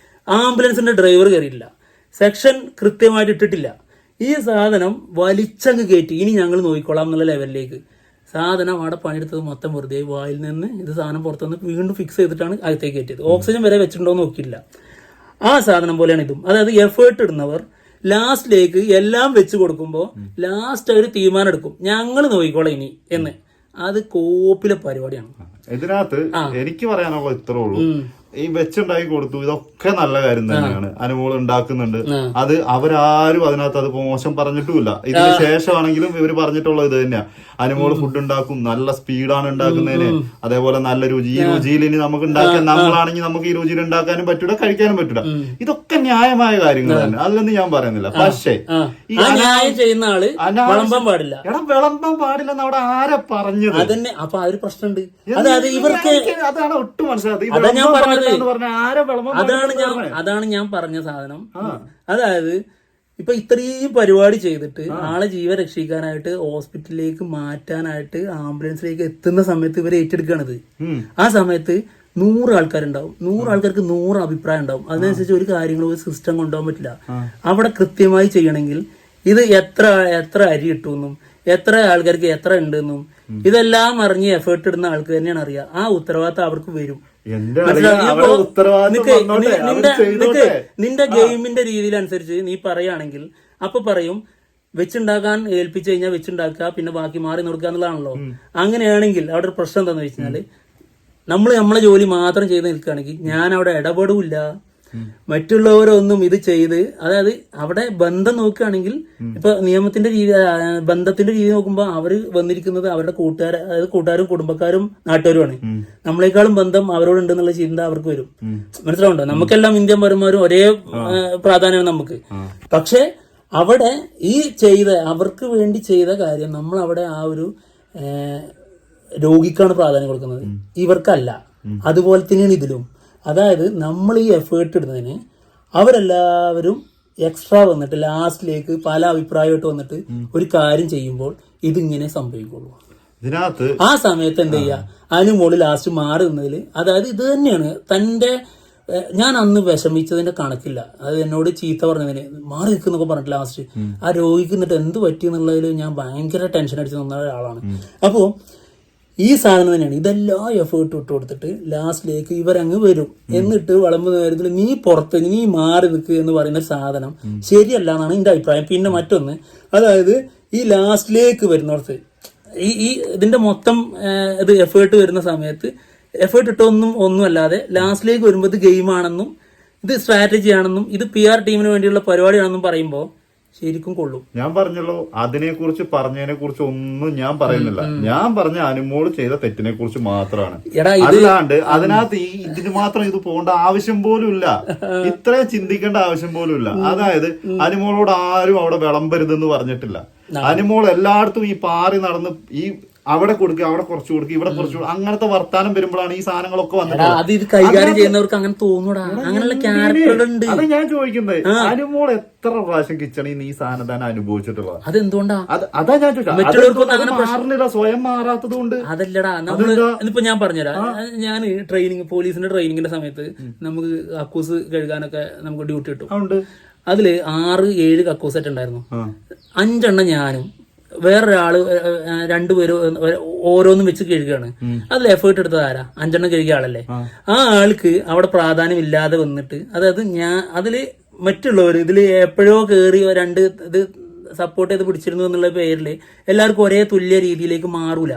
S2: ആംബുലൻസിന്റെ ഡ്രൈവർ കയറിയില്ല, സെക്ഷൻ കൃത്യമായിട്ട് ഇട്ടിട്ടില്ല. ഈ സാധനം വലിച്ചങ്ങ് കയറ്റി ഇനി ഞങ്ങൾ നോക്കിക്കോളാം എന്നുള്ള ലെവലിലേക്ക്. സാധനം അവിടെ പണിയെടുത്തത് മൊത്തം വെറുതെ വായിൽ നിന്ന് ഇത് സാധനം പുറത്തുനിന്ന് വീണ്ടും ഫിക്സ് ചെയ്തിട്ടാണ് അകത്തേക്ക് കയറ്റിയത്. ഓക്സിജൻ വരെ വെച്ചിട്ടുണ്ടോ എന്ന് നോക്കിയില്ല. ആ സാധനം പോലെയാണ് ഇതും. അതായത് എഫേർട്ട് ഇടുന്നവർ ലാസ്റ്റിലേക്ക് എല്ലാം വെച്ച് കൊടുക്കുമ്പോൾ ലാസ്റ്റ് അവർ തീരുമാനം എടുക്കും, ഞങ്ങൾ നോക്കിക്കോളാം ഇനി എന്ന്. അത് കോപ്പിലെ പരിപാടിയാണ്.
S1: ഇതിനകത്ത് എനിക്ക് പറയാനുള്ള ഇത്രേ ഉള്ളൂ. ഈ വെച്ചുണ്ടാക്കി കൊടുത്തു, ഇതൊക്കെ നല്ല കാര്യം തന്നെയാണ്. അനുമോൾ ഉണ്ടാക്കുന്നുണ്ട്. അത് അവരാരും അതിനകത്ത് അത് മോശം പറഞ്ഞിട്ടുമില്ല. ഇതിന് ശേഷമാണെങ്കിലും ഇവര് പറഞ്ഞിട്ടുള്ളത് ഇത് തന്നെയാ. അനുമോൾ ഫുഡ് ഉണ്ടാക്കും, നല്ല സ്പീഡാണ് ഉണ്ടാക്കുന്നതിന്, അതേപോലെ നല്ല രുചി. ഈ രുചിയിൽ ഇനി നമുക്ക് ഉണ്ടാക്കാൻ, നമ്മളാണെങ്കിൽ നമുക്ക് ഈ രുചിയിൽ ഉണ്ടാക്കാനും പറ്റൂല, കഴിക്കാനും പറ്റൂല. ഇതൊക്കെ ന്യായമായ കാര്യങ്ങൾ തന്നെ, അതിലൊന്നും ഞാൻ പറയുന്നില്ല. പക്ഷേ ഈ
S2: ന്യായം ചെയ്യുന്ന ആള് വിളമ്പാൻ പാടില്ല.
S1: വിളമ്പാൻ പാടില്ലെന്ന് അവിടെ ആരാ പറഞ്ഞത്?
S2: അതന്നെ. അപ്പൊ ആ ഒരു പ്രശ്നമുണ്ട്. അതായത് ഇവർക്ക്
S1: അതാണ് ഒട്ടും മനസ്സിലായത്.
S2: അതാണ് ഞാൻ പറഞ്ഞ സാധനം. അതായത് ഇപ്പൊ ഇത്രയും പരിപാടി ചെയ്തിട്ട് ആളെ ജീവൻ രക്ഷിക്കാനായിട്ട് ഹോസ്പിറ്റലിലേക്ക് മാറ്റാനായിട്ട് ആംബുലൻസിലേക്ക് എത്തുന്ന സമയത്ത് ഇവർ ഏറ്റെടുക്കുകയാണിത്. ആ സമയത്ത് 100 ആൾക്കാരുണ്ടാവും. 100 ആൾക്കാർക്ക് 100 അഭിപ്രായം ഉണ്ടാവും. അതിനനുസരിച്ച് ഒരു കാര്യങ്ങളും ഒരു സിസ്റ്റം കൊണ്ടുപോകാൻ പറ്റില്ല. അവിടെ കൃത്യമായി ചെയ്യണമെങ്കിൽ ഇത് എത്ര അരി ഇട്ടുവെന്നും എത്ര ആൾക്കാർക്ക് എത്ര ഉണ്ടെന്നും ഇതെല്ലാം അറിഞ്ഞ് എഫേർട്ട് ഇടുന്ന ആൾക്ക് തന്നെയാണ് അറിയാം. ആ ഉത്തരവാദിത്തം അവർക്ക് വരും. നിന്റെ ഗെയിമിന്റെ രീതിയിലനുസരിച്ച് നീ പറയുകയാണെങ്കിൽ അപ്പൊ പറയും വെച്ചുണ്ടാക്കാൻ ഏൽപ്പിച്ചു കഴിഞ്ഞാൽ വെച്ചുണ്ടാക്കുക, പിന്നെ ബാക്കി മാറി നോക്കുക എന്നുള്ളതാണല്ലോ. അങ്ങനെയാണെങ്കിൽ അവിടെ ഒരു പ്രശ്നം എന്താന്ന് വെച്ചാല് നമ്മളെ ജോലി മാത്രം ചെയ്ത് നിൽക്കുകയാണെങ്കിൽ ഞാൻ അവിടെ ഇടപെടില്ല. മറ്റുള്ളവരൊന്നും ഇത് ചെയ്ത്, അതായത് അവിടെ ബന്ധം നോക്കുകയാണെങ്കിൽ ഇപ്പൊ നിയമത്തിന്റെ രീതി, ബന്ധത്തിന്റെ രീതി നോക്കുമ്പോൾ അവര് വന്നിരിക്കുന്നത് അവരുടെ അതായത് കൂട്ടുകാരും കുടുംബക്കാരും നാട്ടുകാരുമാണ്. നമ്മളെക്കാളും ബന്ധം അവരോടുണ്ടെന്നുള്ള ചിന്ത അവർക്ക് വരും. മനസ്സിലാവുണ്ടോ? നമുക്കെല്ലാം ഇന്ത്യൻ പൗരന്മാരും ഒരേ പ്രാധാന്യമാണ് നമുക്ക്. പക്ഷെ അവിടെ ഈ അവർക്ക് വേണ്ടി ചെയ്ത കാര്യം നമ്മൾ അവിടെ ആ ഒരു രോഗിക്കാണ് പ്രാധാന്യം കൊടുക്കുന്നത്, ഇവർക്കല്ല. അതുപോലെ തന്നെയാണ് ഇതിലും. അതായത് നമ്മൾ ഈ എഫേർട്ട് ഇടുന്നതിന് അവരെല്ലാവരും എക്സ്ട്രാ വന്നിട്ട് ലാസ്റ്റിലേക്ക് പല അഭിപ്രായമായിട്ട് വന്നിട്ട് ഒരു കാര്യം ചെയ്യുമ്പോൾ ഇതിങ്ങനെ സംഭവിക്കുള്ളൂ.
S1: ഇതിനകത്ത്
S2: ആ സമയത്ത് എന്ത് ചെയ്യുക, അനുമോള് ലാസ്റ്റ് മാറി നിന്നതിൽ, അതായത് ഇത് തന്നെയാണ് ഞാൻ അന്ന് വിഷമിച്ചതിന്റെ കണക്കില്ല. അത് എന്നോട് ചീത്ത പറഞ്ഞതിന് മാറി നിൽക്കുന്നൊക്കെ പറഞ്ഞിട്ട് ലാസ്റ്റ് ആ രോഗിക്ക് എന്നിട്ട് എന്ത് പറ്റി എന്നുള്ളതിൽ ഞാൻ ഭയങ്കര ടെൻഷൻ അടിച്ച് നിന്ന ഒരാളാണ്. അപ്പോൾ ഈ സാധനം തന്നെയാണ്, ഇതെല്ലാം എഫേർട്ട് ഇട്ട് കൊടുത്തിട്ട് ലാസ്റ്റിലേക്ക് ഇവരങ്ങ് വരും. എന്നിട്ട് വളമ്പ് നേരത്തിൽ നീ മാറി നിൽക്കുക എന്ന് പറയുന്ന സാധനം ശരിയല്ല എന്നാണ് എന്റെ അഭിപ്രായം. പിന്നെ മറ്റൊന്ന്, അതായത് ഈ ലാസ്റ്റിലേക്ക് വരുന്നിടത്ത് ഈ ഇതിന്റെ മൊത്തം ഇത് എഫേർട്ട് വരുന്ന സമയത്ത് എഫേർട്ട് ഒന്നും അല്ലാതെ ലാസ്റ്റിലേക്ക് വരുമ്പോൾ ഇത് ഗെയിമാണെന്നും ഇത് സ്ട്രാറ്റജി ആണെന്നും ഇത് PR ടീമിന് വേണ്ടിയുള്ള പരിപാടിയാണെന്നും പറയുമ്പോൾ ശരിക്കും കൊള്ളും.
S1: ഞാൻ പറഞ്ഞല്ലോ, അതിനെക്കുറിച്ച് പറഞ്ഞതിനെ കുറിച്ച് ഒന്നും ഞാൻ പറയുന്നില്ല. ഞാൻ പറഞ്ഞ അനുമോള് ചെയ്ത തെറ്റിനെ കുറിച്ച് മാത്രമാണ്. അല്ലാണ്ട് അതിനകത്ത് ഇതിന് മാത്രം ഇത് പോകേണ്ട ആവശ്യം പോലും ഇല്ല. ഇത്രയും ചിന്തിക്കേണ്ട ആവശ്യം പോലും ഇല്ല. അതായത് അനുമോളോട് ആരും അവിടെ വിളമ്പരുതെന്ന് പറഞ്ഞിട്ടില്ല. അനുമോൾ എല്ലായിടത്തും ഈ പാറി നടന്ന് ഈ അവിടെ കൊടുക്കുക, അവിടെ കുറച്ച് കൊടുക്കുക, ഇവിടെ കുറച്ച് കൊടുക്കുക, അങ്ങനത്തെ വർത്താനം വരുമ്പോഴാണ് ഈ സാധനങ്ങളൊക്കെ വന്നത്.
S2: അത് ഇത് കൈകാര്യം ചെയ്യുന്നവർക്ക് അങ്ങനെ തോന്നൂടാ. അങ്ങനെയുള്ള ക്യാരക്ടറുണ്ട്.
S1: അത് ഞാൻ ചോദിക്കുന്നത്, അനുമോൾ എത്ര പ്രാവശ്യം കിച്ചണിൽ ഈ സാധനം തന്നെ അനുഭവിച്ചിട്ടുള്ളത്?
S2: അതെന്തുകൊണ്ടാ?
S1: അതാ ഞാൻ ചോദിച്ചത്. സ്വയം മാറാത്തത് കൊണ്ട്.
S2: അതല്ലടാ, നമ്മള് ഇപ്പൊ ഞാൻ പറഞ്ഞുതരാം. ഞാൻ പോലീസിന്റെ ട്രെയിനിങ്ങിന്റെ സമയത്ത് നമുക്ക് കക്കൂസ് കഴുകാനൊക്കെ നമുക്ക് ഡ്യൂട്ടി കിട്ടും. അതില് 6-7 കക്കൂസ് സെറ്റ് ഉണ്ടായിരുന്നു. 5 എണ്ണം ഞാനും വേറൊരാള് 2 പേര് ഓരോന്നും വെച്ച് കഴുകുകയാണ്. അതിൽ എഫേർട്ട് എടുത്തത് ആരാ? 5 എണ്ണം കഴുകിയ ആളല്ലേ. ആ ആൾക്ക് അവിടെ പ്രാധാന്യം ഇല്ലാതെ വന്നിട്ട്, അതായത് അതില് മറ്റുള്ളവർ ഇതില് എപ്പോഴോ കയറി 2 ഇത് സപ്പോർട്ട് ചെയ്ത് പിടിച്ചിരുന്നു എന്നുള്ള പേരില് എല്ലാവർക്കും ഒരേ തുല്യ രീതിയിലേക്ക് മാറൂല.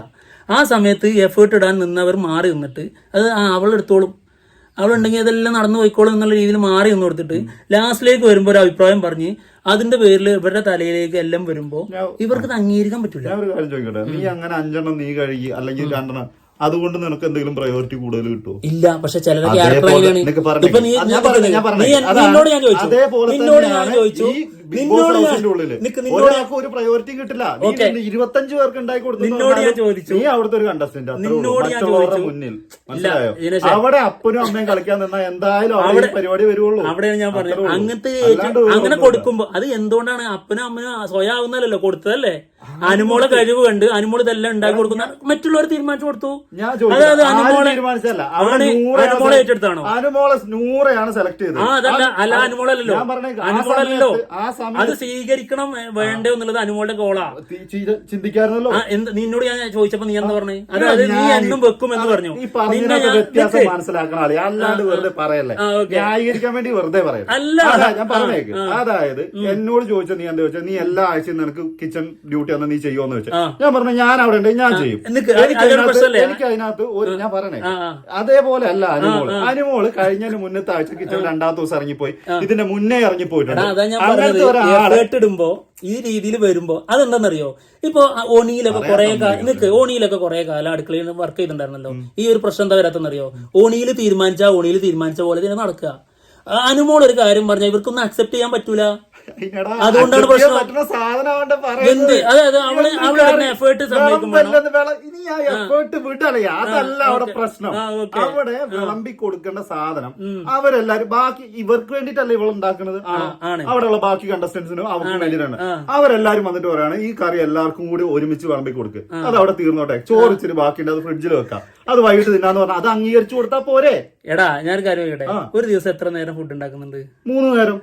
S2: ആ സമയത്ത് എഫേർട്ട് ഇടാൻ നിന്നവർ മാറി നിന്നിട്ട് അത് അവളെടുത്തോളും, അവളുണ്ടെങ്കിൽ അതെല്ലാം നടന്നു പോയിക്കോളും എന്നുള്ള രീതിയിൽ മാറി നിന്ന് കൊടുത്തിട്ട് ലാസ്റ്റിലേക്ക് വരുമ്പോൾ ഒരു അഭിപ്രായം പറഞ്ഞ് അതിന്റെ പേരിൽ ഇവരുടെ തലയിലേക്ക് എല്ലാം വരുമ്പോ ഇവർക്ക് അംഗീകരിക്കാൻ പറ്റൂല.
S1: ഞാൻ ഒരു കാര്യം ചോദിക്കട്ടെ, നീ അങ്ങനെ 5 എണ്ണം നീ കഴുകി അല്ലെങ്കിൽ 2 എണ്ണം, അതുകൊണ്ട് നിനക്ക് എന്തെങ്കിലും പ്രയോറിറ്റി കൂടുതൽ കിട്ടുമോ?
S2: ഇല്ല. പക്ഷെ ചിലരുടെ ക്യാരക്ടർ
S1: ഒരു പ്രയോറിറ്റി കിട്ടില്ല. 25 പേർക്ക് ഉണ്ടായി കൊടുത്തു നീ അവിടുത്തെ ഒരു കണ്ടസ്റ്റന്റ് മറ്റുള്ളവരുടെ മുന്നിൽ. മനസ്സിലായോ? അവിടെ അപ്പനും അമ്മയും കളിക്കാൻ നിന്നാ എന്തായാലും അവിടെ പരിപാടി വരുള്ളൂ.
S2: അവിടെയാണ് ഞാൻ പറഞ്ഞത്. അങ്ങനെ കൊടുക്കുമ്പോ അത് എന്തുകൊണ്ടാണ് അപ്പനും അമ്മനും സ്വയം ആവുന്നല്ലോ, കൊടുത്തതല്ലേ. അനുമോളെ കഴിവ് കണ്ട് അനുമോൾ ഇതെല്ലാം ഉണ്ടാക്കി കൊടുക്കുന്ന മറ്റുള്ളവർ തീരുമാനിച്ചു കൊടുത്തു. അതായത് അനുമോളെ ഏറ്റെടുത്താണോ?
S1: അനുമോളെ 100 സെലക്ട് ചെയ്തത്.
S2: അല്ല അനുമോളല്ലോ, അനുമോളല്ലോ. അത് സ്വീകരിക്കണം വേണ്ടോ എന്നുള്ളത് അനുമോളുടെ ഗോളാ.
S1: ചിന്തിക്കാറുണ്ടല്ലോ.
S2: നിന്നോട് ഞാൻ ചോദിച്ചപ്പോ നീ എന്താ പറഞ്ഞു? അതായത് നീ എന്നും വെക്കും എന്ന് പറഞ്ഞു.
S1: വ്യത്യാസം മനസ്സിലാക്കണ ആളെ, അല്ലാണ്ട് വെറുതെ പറയല്ലേ, ന്യായീകരിക്കാൻ വേണ്ടി വെറുതെ പറയല്ലേ. അല്ല ഞാൻ പറഞ്ഞേക്ക്, അതായത് എന്നോട് ചോദിച്ചാൽ നീ എന്താ ചോദിച്ചാൽ, നീ എല്ലാ ആഴ്ചയും നിനക്ക് കിച്ചൺ ഡ്യൂട്ടി അന്ന് നീ ചെയ്യുമെന്ന് വെച്ചാൽ ഞാൻ പറഞ്ഞു ഞാൻ അവിടെ ഉണ്ട്, ഞാൻ ചെയ്യും. എനിക്ക് അതിനകത്ത് ഞാൻ പറയണേ, അതേപോലെ അല്ല അനുമോള് കഴിഞ്ഞതിന് മുന്നത്തെ ആഴ്ച കിച്ചൺ 2ാമത്തെ ദിവസം ഇറങ്ങിപ്പോയി, ഇതിന്റെ മുന്നേ ഇറങ്ങിപ്പോയിട്ടുണ്ട്.
S2: ഇടുമ്പോ ഈ രീതിയിൽ വരുമ്പോ അതെന്താണെന്നറിയോ? ഇപ്പൊ ഓണിയിലൊക്കെ കുറെ കാലം അടുക്കളയിൽ വർക്ക് ചെയ്തിട്ടുണ്ടായിരുന്നല്ലോ. ഈ ഒരു പ്രശ്നം എന്താ വരാത്തെന്നറിയോ? ഓണിയിൽ തീരുമാനിച്ച പോലെ തന്നെ നടക്കുക. അനുമോൾ ഒരു കാര്യം പറഞ്ഞാൽ ഇവർക്കൊന്നും അക്സെപ്റ്റ് ചെയ്യാൻ പറ്റൂല. അതുകൊണ്ടാണ് പ്രശ്നം. അതായത് അവള് എഫേർട്ട്
S1: അതല്ല അവിടെ പ്രശ്നം. അവിടെ വിളമ്പി കൊടുക്കേണ്ട സാധനം അവരെല്ലാരും ബാക്കി ഇവർക്ക് വേണ്ടിട്ടല്ല ഇവൾ ഉണ്ടാക്കുന്നത്. അവിടെയുള്ള ബാക്കി കണ്ടസ്റ്റന്റ്സിനും അവർക്ക് വേണ്ടിയിട്ടാണ്. അവരെല്ലാരും വന്നിട്ട് പറയാണ് ഈ കറി എല്ലാവർക്കും കൂടി ഒരുമിച്ച് വിളമ്പി കൊടുക്കുക, അത് അവിടെ തീർന്നോട്ടെ, ചോറിച്ചിരി ബാക്കിയുണ്ട് അത് ഫ്രിഡ്ജിൽ വെക്കാം, അത് വൈകിട്ട് തിന്നാന്ന് പറഞ്ഞാൽ അത് അംഗീകരിച്ചു കൊടുത്താൽ പോരെ.
S2: എടാ ഞാൻ കാര്യം കേട്ടെ, ഒരു ദിവസം എത്ര നേരം ഫുഡ് ഉണ്ടാക്കുന്നുണ്ട്?
S1: 3 നേരം.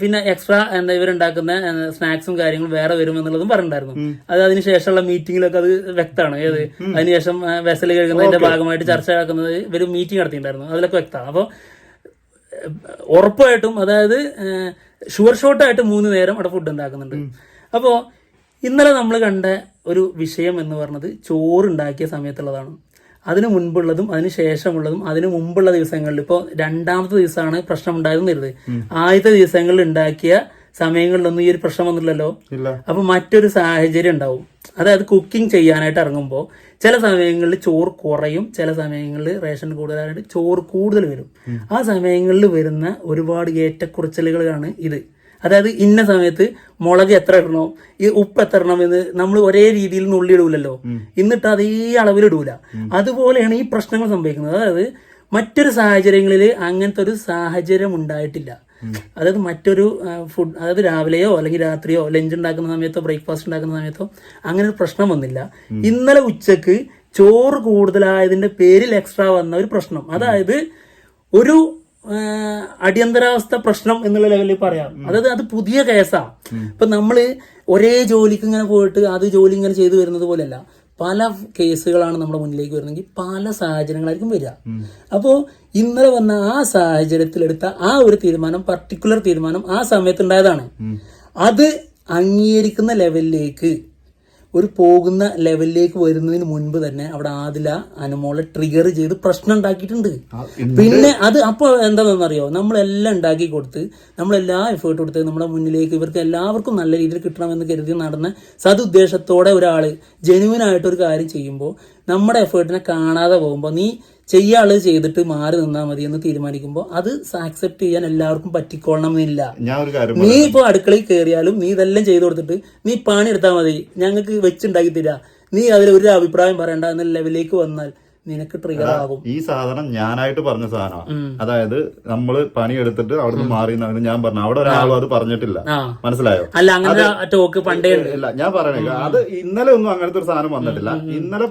S2: പിന്നെ എക്സ്ട്രാ എന്താ ഇവരുണ്ടാക്കുന്ന സ്നാക്സും കാര്യങ്ങളും വേറെ വരും എന്നുള്ളതും പറഞ്ഞിട്ടുണ്ടായിരുന്നു. അത് അതിനുശേഷമുള്ള മീറ്റിംഗിലൊക്കെ അത് വ്യക്തമാണ്. ഏത് അതിനുശേഷം വെസൽ കഴുകുന്നതിന്റെ ഭാഗമായിട്ട് ചർച്ച നടക്കുന്നത് ഇവർ മീറ്റിംഗ് നടത്തിയിട്ടുണ്ടായിരുന്നു, അതിലൊക്കെ വ്യക്തമാണ്. അപ്പോൾ ഉറപ്പായിട്ടും അതായത് ഷുവർ ഷോട്ടായിട്ട് 3 നേരം അവിടെ ഫുഡ് ഉണ്ടാക്കുന്നുണ്ട്. അപ്പോൾ ഇന്നലെ നമ്മൾ കണ്ട ഒരു വിഷയം എന്ന് പറഞ്ഞത് ചോറുണ്ടാക്കിയ സമയത്തുള്ളതാണ്. അതിന് മുൻപുള്ളതും അതിന് ശേഷമുള്ളതും അതിന് മുമ്പുള്ള ദിവസങ്ങളിൽ ഇപ്പോൾ രണ്ടാമത്തെ ദിവസമാണ് പ്രശ്നം ഉണ്ടായതെന്ന് കരുത്, ആദ്യത്തെ ദിവസങ്ങളിൽ ഉണ്ടാക്കിയ സമയങ്ങളിലൊന്നും ഈ ഒരു പ്രശ്നം വന്നില്ലല്ലോ. അപ്പൊ മറ്റൊരു സാഹചര്യം ഉണ്ടാവും. അതായത് കുക്കിംഗ് ചെയ്യാനായിട്ട് ഇറങ്ങുമ്പോൾ ചില സമയങ്ങളിൽ ചോറ് കുറയും, ചില സമയങ്ങളിൽ റേഷൻ കൂടുതലായിട്ട് ചോറ് കൂടുതൽ വരും. ആ സമയങ്ങളിൽ വരുന്ന ഒരുപാട് ഏറ്റക്കുറച്ചിലുകളാണ് ഇത്. അതായത് ഇന്ന സമയത്ത് മുളക് എത്ര ഇടണോ, ഈ ഉപ്പ് എത്ര ഇടണം എന്ന് നമ്മൾ ഒരേ രീതിയിൽ നുള്ളിയിടൂലല്ലോ, എന്നിട്ട് അതേ അളവിലിടൂല. അതുപോലെയാണ് ഈ പ്രശ്നങ്ങൾ സംഭവിക്കുന്നത്. അതായത് മറ്റൊരു സാഹചര്യങ്ങളിൽ അങ്ങനത്തെ ഒരു സാഹചര്യം ഉണ്ടായിട്ടില്ല. അതായത് മറ്റൊരു ഫുഡ്, അതായത് രാവിലെയോ അല്ലെങ്കിൽ രാത്രിയോ ലഞ്ച് ഉണ്ടാക്കുന്ന സമയത്തോ ബ്രേക്ക്ഫാസ്റ്റ് ഉണ്ടാക്കുന്ന സമയത്തോ അങ്ങനെ ഒരു പ്രശ്നം വന്നില്ല. ഇന്നലെ ഉച്ചക്ക് ചോറ് കൂടുതലായതിന്റെ പേരിൽ എക്സ്ട്രാ വന്ന ഒരു പ്രശ്നം, അതായത് ഒരു അടിയന്തരാവസ്ഥ പ്രശ്നം എന്നുള്ള ലെവലിൽ പറയാം. അതായത് അത് പുതിയ കേസാ. ഇപ്പൊ നമ്മള് ഒരേ ജോലിക്ക് ഇങ്ങനെ പോയിട്ട് അത് ജോലി ഇങ്ങനെ ചെയ്തു വരുന്നത് പോലെയല്ല, പല കേസുകളാണ് നമ്മുടെ മുന്നിലേക്ക് വരുന്നെങ്കിൽ പല സാഹചര്യങ്ങളായിരിക്കും വരിക. അപ്പോൾ ഇന്നലെ വന്ന ആ സാഹചര്യത്തിലെടുത്ത ആ ഒരു തീരുമാനം, പർട്ടിക്കുലർ തീരുമാനം ആ സമയത്ത് ഉണ്ടായതാണ്. അത് അംഗീകരിക്കുന്ന ലെവലിലേക്ക് ഒരു പോകുന്ന ലെവലിലേക്ക് വരുന്നതിന് മുൻപ് തന്നെ അവിടെ ആദില അനുമോളെ ട്രിഗർ ചെയ്ത് പ്രശ്നം ഉണ്ടാക്കിയിട്ടുണ്ട്. പിന്നെ അത് അപ്പോൾ എന്താണെന്നറിയോ, നമ്മളെല്ലാം ഉണ്ടാക്കി കൊടുത്ത് നമ്മളെല്ലാ എഫേർട്ട് കൊടുത്ത് നമ്മുടെ മുന്നിലേക്ക് ഇവർക്ക് എല്ലാവർക്കും നല്ല രീതിയിൽ കിട്ടണമെന്ന് കരുതി നടന്ന സതുദ്ദേശത്തോടെ ഒരാള് ജെനുവിനായിട്ടൊരു കാര്യം ചെയ്യുമ്പോൾ നമ്മുടെ എഫേർട്ടിനെ കാണാതെ പോകുമ്പോൾ നീ ചെയ്യാനുള്ളത് ചെയ്തിട്ട് മാറി നിന്നാൽ മതി എന്ന് തീരുമാനിക്കുമ്പോൾ അത് ആക്സെപ്റ്റ് ചെയ്യാൻ എല്ലാവർക്കും പറ്റിക്കൊള്ളണം എന്നില്ല. നീ ഇപ്പോൾ അടുക്കളയിൽ കയറിയാലും നീ ഇതെല്ലാം ചെയ്തു കൊടുത്തിട്ട് നീ പണി എടുത്താൽ മതി, ഞങ്ങൾക്ക് വെച്ചുണ്ടാക്കി തരാ, നീ അതിൽ ഒരു അഭിപ്രായം പറയണ്ട എന്ന ലെവലിലേക്ക് വന്നാൽ നിനക്ക് ട്രിഗർ ആകും.
S1: ഈ സാധനം ഞാനായിട്ട് പറഞ്ഞ സാധനമാണ്. അതായത് നമ്മള് പണിയെടുത്തിട്ട് അവിടുന്ന് മാറി ഞാൻ പറഞ്ഞു, അവിടെ ഒരാളും അത് പറഞ്ഞിട്ടില്ല. മനസ്സിലായോ?
S2: അല്ല, അങ്ങനെ ടോക്ക് പണ്ടേ
S1: ഇല്ല. ഞാൻ പറയണേ, അത് ഇന്നലെ ഒന്നും അങ്ങനത്തെ ഒരു സാധനം വന്നിട്ടില്ല. ഇന്നലെ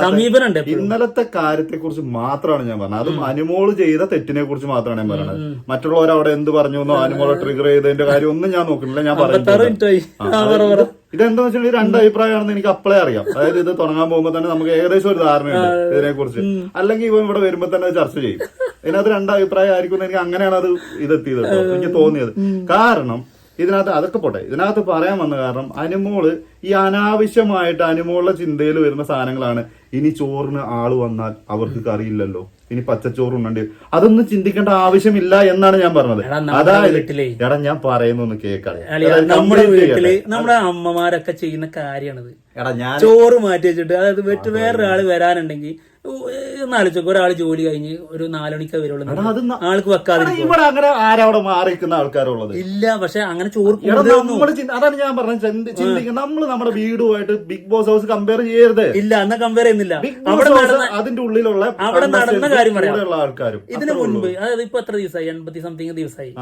S2: സമീപനം
S1: ഇന്നലത്തെ കാര്യത്തെ കുറിച്ച് മാത്രമാണ് ഞാൻ പറഞ്ഞത്. അതും അനുമോള് ചെയ്ത തെറ്റിനെ കുറിച്ച് മാത്രമാണ് ഞാൻ പറയുന്നത്. മറ്റുള്ളവർ അവിടെ എന്ത് പറഞ്ഞു എന്നോ അനുമോളെ ട്രിഗർ ചെയ്തതിന്റെ കാര്യം ഒന്നും ഞാൻ നോക്കുന്നില്ല. ഞാൻ പറയുന്നത് ഇതെന്താന്ന് വെച്ചാൽ രണ്ട് അഭിപ്രായമാണെന്ന് എനിക്ക് അപ്പളേ അറിയാം. അതായത് ഇത് തുടങ്ങാൻ പോകുമ്പോൾ തന്നെ നമുക്ക് ഏകദേശം ഒരു ധാരണയുണ്ട് ഇതിനെ കുറിച്ച്. അല്ലെങ്കിൽ ഇവ ഇവിടെ വരുമ്പോ തന്നെ അത് ചർച്ച ചെയ്യും. ഇതിനകത്ത് രണ്ട് അഭിപ്രായം ആയിരിക്കും. എനിക്ക് അങ്ങനെയാണ് അത് ഇതെത്തിയത്, എനിക്ക് തോന്നിയത്. കാരണം ഇതിനകത്ത് അതൊക്കെ പോട്ടെ, ഇതിനകത്ത് പറയാൻ വന്ന കാരണം അനുമോള് ഈ അനാവശ്യമായിട്ട് അനുമോളുടെ ചിന്തയിൽ വരുന്ന സാധനങ്ങളാണ്. ഇനി ചോറിന് ആള് വന്നാൽ അവർക്ക് കറിയില്ലല്ലോ, ഇനി പച്ചച്ചോറ് ഉണ്ടേ, അതൊന്നും ചിന്തിക്കേണ്ട ആവശ്യമില്ല എന്നാണ് ഞാൻ പറഞ്ഞത്. അതായത് എടാ ഞാൻ പറയുന്നൊന്ന് കേൾക്കാം.
S2: നമ്മുടെ വീട്ടില് നമ്മുടെ അമ്മമാരൊക്കെ ചെയ്യുന്ന കാര്യമാണിത്. ചോറ് മാറ്റി വെച്ചിട്ട്, അതായത് വേറൊരാള് വരാനുണ്ടെങ്കിൽ ഒന്നാലോചിച്ചോക്കെ, ഒരാൾ ജോലി കഴിഞ്ഞ് ഒരു 4 മണിക്ക് വരുള്ളൂ, ആൾക്ക് വെക്കാതെ
S1: ഇവിടെ അങ്ങനെ ആരവിടെ മാറിക്കുന്ന ആൾക്കാരുള്ളത് ഇല്ല.
S2: പക്ഷെ അങ്ങനെ ചോറ്
S1: അതാണ് ഞാൻ പറഞ്ഞത്. ചിന്തിക്കുന്നത് നമ്മള് നമ്മുടെ വീടുമായിട്ട് ബിഗ് ബോസ് ഹൗസ് കമ്പയർ ചെയ്യരുത്.
S2: ഇല്ല, എന്നാ കമ്പയർ ചെയ്യുന്നില്ല.
S1: അതിന്റെ ഉള്ളിലുള്ള
S2: അവിടെ നടന്ന കാര്യം പറയാം.
S1: ആൾക്കാരും
S2: ഇതിനു മുൻപ്, അതായത് ഇപ്പൊ എത്ര ദിവസമായി, 80 സംതിങ് ദിവസമായി.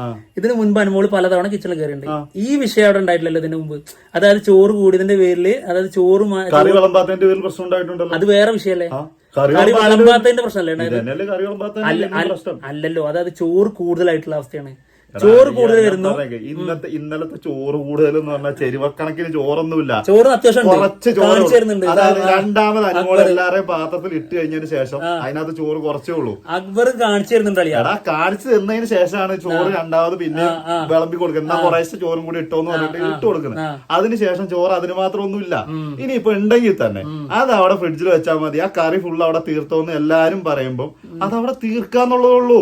S2: ഇതിനു മുൻപ് അനുമോള് പലതവണ കിച്ചണിൽ കയറിയിട്ടുണ്ട്. ഈ വിഷയം അവിടെ ഉണ്ടായിട്ടില്ലല്ലോ ഇതിനു മുമ്പ്. അതായത് ചോറ് കൂടിയതിന്റെ പേരില്, അതായത് ചോറ്
S1: കറി വിളമ്പാത്തതിന്റെ പേരിൽ പ്രശ്നം ഉണ്ടായിട്ടുണ്ടല്ലോ.
S2: അത് വേറെ വിഷയല്ലേ, കറി വിളമ്പാത്തതിന്റെ പ്രശ്നമല്ലേ? അല്ലല്ലോ, അതായത് ചോറ് കൂടുതലായിട്ടുള്ള അവസ്ഥയാണ്. ചോറ് കൂടുതൽ വരുന്നു.
S1: ഇന്നലത്തെ ചോറ് കൂടുതൽ എന്ന് പറഞ്ഞാൽ ചെരുവക്കണക്കിന് ചോറൊന്നുമില്ല,
S2: ചോറ് അത്യാവശ്യം
S1: കുറച്ച് ചോറ്. അതായത് രണ്ടാമത് അനുമോൾ എല്ലാരെയും പാത്രത്തിൽ ഇട്ട് കഴിഞ്ഞതിന് ശേഷം അതിനകത്ത് ചോറ് കുറച്ചേ ഉള്ളൂ.
S2: അക്ബർ കാണിച്ചു തരുന്നുണ്ടല്ലോ.
S1: എടാ കാണിച്ചു തന്നതിന് ശേഷമാണ് ചോറ് രണ്ടാമത് പിന്നെ വിളമ്പി കൊടുക്കുന്നത്. കുറേശ്ശെ ചോറും കൂടി ഇട്ടോന്ന് പറഞ്ഞിട്ട് ഇട്ട് കൊടുക്കുന്നത്. അതിനുശേഷം ചോറ് അതിന് മാത്രം ഒന്നുമില്ല. ഇനിയിപ്പോ ഉണ്ടെങ്കിൽ തന്നെ അത് അവിടെ ഫ്രിഡ്ജിൽ വെച്ചാൽ മതി. ആ കറി ഫുൾ അവിടെ തീർത്തോന്ന് എല്ലാരും പറയുമ്പോ അത് അവിടെ തീർക്കാന്നുള്ളതുള്ളൂ.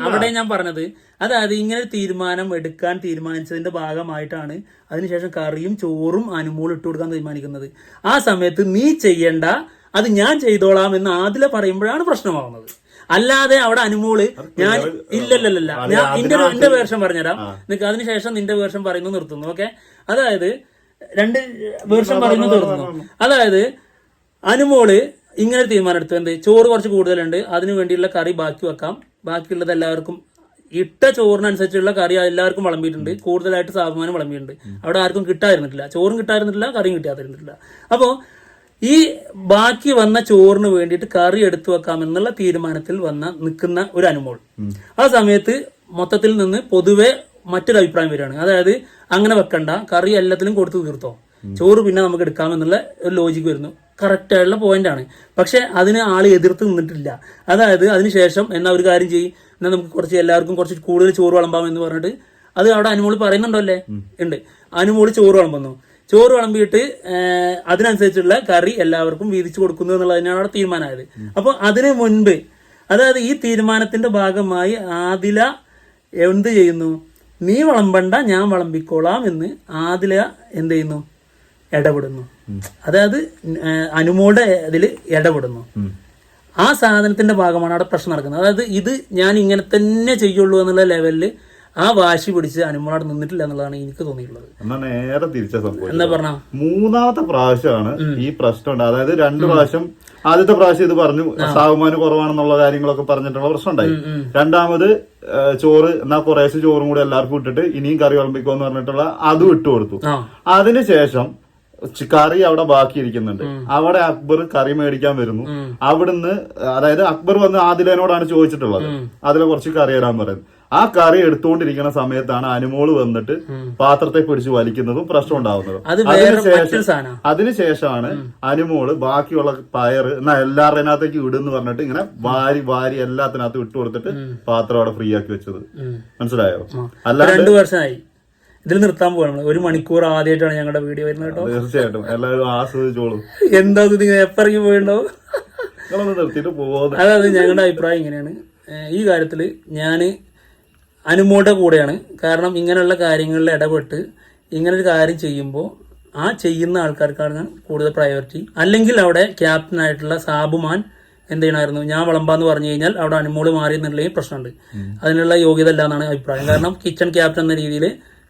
S2: അവിടെ ഞാൻ പറഞ്ഞത്, അതായത് ഇങ്ങനെ തീരുമാനം എടുക്കാൻ തീരുമാനിച്ചതിന്റെ ഭാഗമായിട്ടാണ് അതിനുശേഷം കറിയും ചോറും അനുമോൾ ഇട്ട് കൊടുക്കാൻ തീരുമാനിക്കുന്നത്. ആ സമയത്ത് നീ ചെയ്യണ്ട, അത് ഞാൻ ചെയ്തോളാം എന്ന് ആദില പറയുമ്പോഴാണ് പ്രശ്നമാവുന്നത്. അല്ലാതെ അവിടെ അനുമോള് ഞാൻ ഇല്ലല്ലല്ല, ഞാൻ എന്റെ വേർഷൻ പറഞ്ഞുതരാം, അതിനുശേഷം നിന്റെ വേർഷൻ പറയുന്നത് നിർത്തുന്നു. ഓക്കെ, അതായത് 2 വേർഷൻ പറയുന്നത് നിർത്തുന്നു. അതായത് അനുമോള് ഇങ്ങനെ തീരുമാനം എടുത്തു, എന്ത് ചോറ് കുറച്ച് കൂടുതലുണ്ട്, അതിനു വേണ്ടിയുള്ള കറി ബാക്കി വെക്കാം, ബാക്കിയുള്ളത് എല്ലാവർക്കും ഇട്ട ചോറിനനുസരിച്ചുള്ള കറി എല്ലാവർക്കും വിളമ്പിയിട്ടുണ്ട്, കൂടുതലായിട്ട് സാബുമാനം വിളമ്പിയിട്ടുണ്ട്. അവിടെ ആർക്കും കിട്ടാതിരുന്നിട്ടില്ല, ചോറും കിട്ടാതിരുന്നിട്ടില്ല, കറിയും കിട്ടാതിരുന്നിട്ടില്ല. അപ്പോൾ ഈ ബാക്കി വന്ന ചോറിന് വേണ്ടിയിട്ട് കറി എടുത്തു വെക്കാം എന്നുള്ള തീരുമാനത്തിൽ നിൽക്കുന്ന ഒരു അനുമോൾ ആ സമയത്ത് മൊത്തത്തിൽ നിന്ന് പൊതുവെ മറ്റൊരു അഭിപ്രായം വരികയാണ്. അതായത് അങ്ങനെ വെക്കണ്ട, കറി എല്ലാത്തിലും കൊടുത്തു തീർത്തോ, ചോറ് പിന്നെ നമുക്ക് എടുക്കാമെന്നുള്ള ഒരു ലോജിക്ക് വരുന്നു. കറക്റ്റ് ആയിട്ടുള്ള പോയിന്റ് ആണ്. പക്ഷെ അതിന് ആള് എതിർത്ത് നിന്നിട്ടില്ല. അതായത് അതിനുശേഷം എന്നാ ഒരു കാര്യം ചെയ്യും, എന്നാൽ നമുക്ക് എല്ലാവർക്കും കുറച്ച് കൂടുതൽ ചോറ് വിളമ്പാം എന്ന് പറഞ്ഞിട്ട് അത് അവിടെ അനുമോള് പറയുന്നുണ്ടോ അല്ലേ? ഉണ്ട്. അനുമോള് ചോറ് വിളമ്പുന്നു. ചോറ് വിളമ്പിയിട്ട് അതിനനുസരിച്ചുള്ള കറി എല്ലാവർക്കും വീതിച്ചു കൊടുക്കുന്നു എന്നുള്ളത് തന്നെയാണ് അവിടെ തീരുമാനമായത്. അപ്പൊ അതിനു മുൻപ്, അതായത് ഈ തീരുമാനത്തിന്റെ ഭാഗമായി ആദില എന്ത് ചെയ്യുന്നു, നീ വിളമ്പണ്ട ഞാൻ വിളമ്പിക്കോളാം എന്ന് ആദില എന്ത് ചെയ്യുന്നു, ഇടപെടുന്നു. അതായത് അനുമോളുടെ ഇതിൽ ഇടപെടുന്നു. ആ സാധനത്തിന്റെ ഭാഗമാണ് അവിടെ പ്രശ്നം നടക്കുന്നത്. അതായത് ഇത് ഞാൻ ഇങ്ങനെ തന്നെ ചെയ്യുള്ളൂ എന്നുള്ള ലെവലില് ആ വാശി പിടിച്ച് അനുമോൾ അവിടെ നിന്നിട്ടില്ല എന്നുള്ളതാണ് എനിക്ക് തോന്നിയിട്ടുള്ളത്.
S1: എന്നാ നേരെ തിരിച്ച സംഭവം
S2: എന്താ പറഞ്ഞ,
S1: മൂന്നാമത്തെ പ്രാവശ്യമാണ് ഈ പ്രശ്നം ഉണ്ട്. അതായത് 2 പ്രാവശ്യം, ആദ്യത്തെ പ്രാവശ്യം ഇത് പറഞ്ഞു സാവുമാന് കുറവാണെന്നുള്ള കാര്യങ്ങളൊക്കെ പറഞ്ഞിട്ടുള്ള പ്രശ്നം ഉണ്ടായി. രണ്ടാമത് ചോറ് എന്നാ കുറേശ്ശെ ചോറും കൂടി എല്ലാവർക്കും ഇട്ടിട്ട് ഇനിയും കറി വിളമ്പിക്കോന്ന് പറഞ്ഞിട്ടുള്ള അതും ഇട്ട് കൊടുത്തു. അതിനുശേഷം കറി അവിടെ ബാക്കിയിരിക്കുന്നുണ്ട്. അവിടെ അക്ബർ കറി മേടിക്കാൻ വരുന്നു. അവിടുന്ന് അതായത് അക്ബർ വന്ന് ആദിലേനോടാണ് ചോദിച്ചിട്ടുള്ളത്, അതിലെ കുറച്ച് കറി തരാൻ പറയുന്നത്. ആ കറി എടുത്തുകൊണ്ടിരിക്കുന്ന സമയത്താണ് അനുമോള് വന്നിട്ട് പാത്രത്തെ പിടിച്ച് വലിക്കുന്നതും പ്രശ്നം ഉണ്ടാവുന്നതും. അതിനുശേഷമാണ് അനുമോള് ബാക്കിയുള്ള പയറ് എന്നാ എല്ലാവരുടെനകത്തേക്ക് ഇടുന്ന് പറഞ്ഞിട്ട് ഇങ്ങനെ വാരി എല്ലാത്തിനകത്തും ഇട്ട് കൊടുത്തിട്ട് പാത്രം അവിടെ ഫ്രീ ആക്കി വെച്ചത്. മനസ്സിലായോ? അല്ല
S2: 2 വർഷമായി ഇതിൽ നിർത്താൻ പോകണം. 1 മണിക്കൂർ ആദ്യമായിട്ടാണ് ഞങ്ങളുടെ വീഡിയോ വരുന്നത് കേട്ടോ.
S1: തീർച്ചയായിട്ടും എല്ലാവരും ആസ്വദിച്ചോളൂ.
S2: എന്താ നിങ്ങൾ എപ്പിറങ്ങി പോയിണ്ടാവും,
S1: നിർത്തിയിട്ട് പോകുന്നത്.
S2: അതായത് ഞങ്ങളുടെ അഭിപ്രായം ഇങ്ങനെയാണ്. ഈ കാര്യത്തിൽ ഞാൻ അനുമോളുടെ കൂടെയാണ്. കാരണം ഇങ്ങനെയുള്ള കാര്യങ്ങളിൽ ഇടപെട്ട് ഇങ്ങനൊരു കാര്യം ചെയ്യുമ്പോൾ ആ ചെയ്യുന്ന ആൾക്കാർക്കാണ് കൂടുതൽ പ്രയോറിറ്റി. അല്ലെങ്കിൽ അവിടെ ക്യാപ്റ്റനായിട്ടുള്ള സാബുമാൻ എന്ത് ചെയ്യണമായിരുന്നു, ഞാൻ വിളമ്പാന്ന് പറഞ്ഞു കഴിഞ്ഞാൽ അവിടെ അനുമോള് മാറി എന്നുള്ളതും പ്രശ്നമുണ്ട്. അതിനുള്ള യോഗ്യത അല്ല എന്നാണ് അഭിപ്രായം. കാരണം കിച്ചൺ ക്യാപ്റ്റൻ എന്ന രീതിയിൽ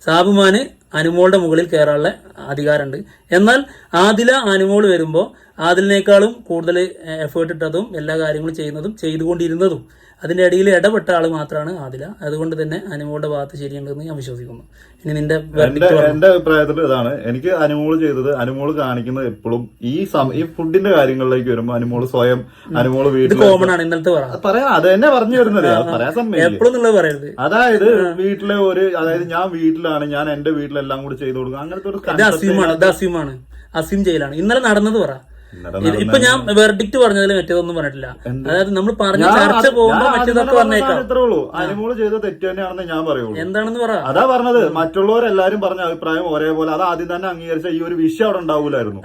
S2: സാബുമാന് അനുമോളുടെ മുകളിൽ കയറാനുള്ള അധികാരമുണ്ട്. എന്നാൽ ആദില അനുമോള് വരുമ്പോൾ ആദിലിനേക്കാളും കൂടുതൽ എഫേർട്ട് ഇട്ടതും എല്ലാ കാര്യങ്ങളും ചെയ്യുന്നതും ചെയ്തുകൊണ്ടിരുന്നതും അതിന്റെ ഇടയിൽ ഇടപെട്ട ആള് മാത്രമാണ് ആദില. അതുകൊണ്ട് തന്നെ അനുമോളുടെ ഭാഗത്ത് ശരിയുണ്ടെന്ന് ഞാൻ വിശ്വസിക്കുന്നു. ഇനി നിന്റെ
S1: എന്റെ അഭിപ്രായത്തിൽ ഇതാണ്. എനിക്ക് അനുമോള് ചെയ്തത്, അനുമോള് കാണിക്കുന്നത് എപ്പോഴും ഈ ഫുഡിന്റെ കാര്യങ്ങളിലേക്ക് വരുമ്പോ അനുമോള് സ്വയം അനുമോള് വീട്ടിൽ
S2: കോമൺ ആണ്. ഇന്നലത്തെ പറയാം,
S1: അത് തന്നെ പറഞ്ഞു വരുന്നത് പറയാൻ സമയം
S2: എപ്പോഴും പറയരുത്.
S1: അതായത് വീട്ടിലെ അതായത് ഞാൻ വീട്ടിലാണ്, ഞാൻ എന്റെ വീട്ടിലെല്ലാം കൂടി ചെയ്തു കൊടുക്കും, അങ്ങനത്തെ ഒരു
S2: അസീം ജയിലാണ് ഇന്നലെ നടന്നത്. പറ, ഇപ്പൊ ഞാൻ വെർഡിക്റ്റ് പറഞ്ഞതിൽ മറ്റേതൊന്നും പറഞ്ഞിട്ടില്ല. അതായത് നമ്മൾ പറഞ്ഞ ചർച്ച പോകുമ്പോ മറ്റേതൊക്കെ വന്നേക്കാം.
S1: ഇത്രേ ഉള്ളൂ, അനുമോള് ചെയ്ത തെറ്റ് തന്നെയാണെന്ന് ഞാൻ പറയുള്ളൂ.
S2: എന്താണെന്ന് പറ.
S1: അതാ പറഞ്ഞത്, മറ്റുള്ളവരെല്ലാരും പറഞ്ഞ അഭിപ്രായം ഒരേപോലെ, അത് ആദ്യം തന്നെ അംഗീകരിച്ച ഈ ഒരു വിഷയം അവിടെ ഉണ്ടാവൂലായിരുന്നു.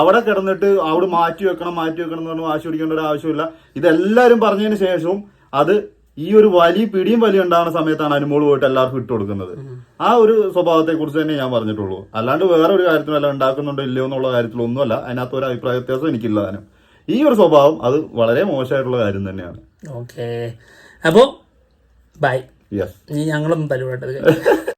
S1: അവിടെ കിടന്നിട്ട് അവിടെ മാറ്റി വെക്കണം എന്ന് പറഞ്ഞ് വാശി പിടിക്കേണ്ട ഒരു ആവശ്യമില്ല. ഇതെല്ലാരും പറഞ്ഞതിന് ശേഷവും അത് ഈ ഒരു പിടിയും വലിയ ഉണ്ടാകുന്ന സമയത്താണ് അനുമോള് പോയിട്ട് എല്ലാവർക്കും ഇട്ട് കൊടുക്കുന്നത്. ആ ഒരു സ്വഭാവത്തെ കുറിച്ച് തന്നെ ഞാൻ പറഞ്ഞിട്ടുള്ളൂ. അല്ലാണ്ട് വേറെ ഒരു കാര്യത്തിനല്ല, ഉണ്ടാക്കുന്നുണ്ടോ ഇല്ലയോ എന്നുള്ള കാര്യത്തിലൊന്നുമല്ല. അതിനകത്ത് ഒരു അഭിപ്രായ വ്യത്യാസം എനിക്കില്ല. താനും ഈ ഒരു സ്വഭാവം അത് വളരെ മോശമായിട്ടുള്ള കാര്യം തന്നെയാണ്.
S2: ഓക്കെ, അപ്പോ ബൈ.
S1: യെസ്,
S2: ഞങ്ങളൊന്നും തലവിടേണ്ടത്.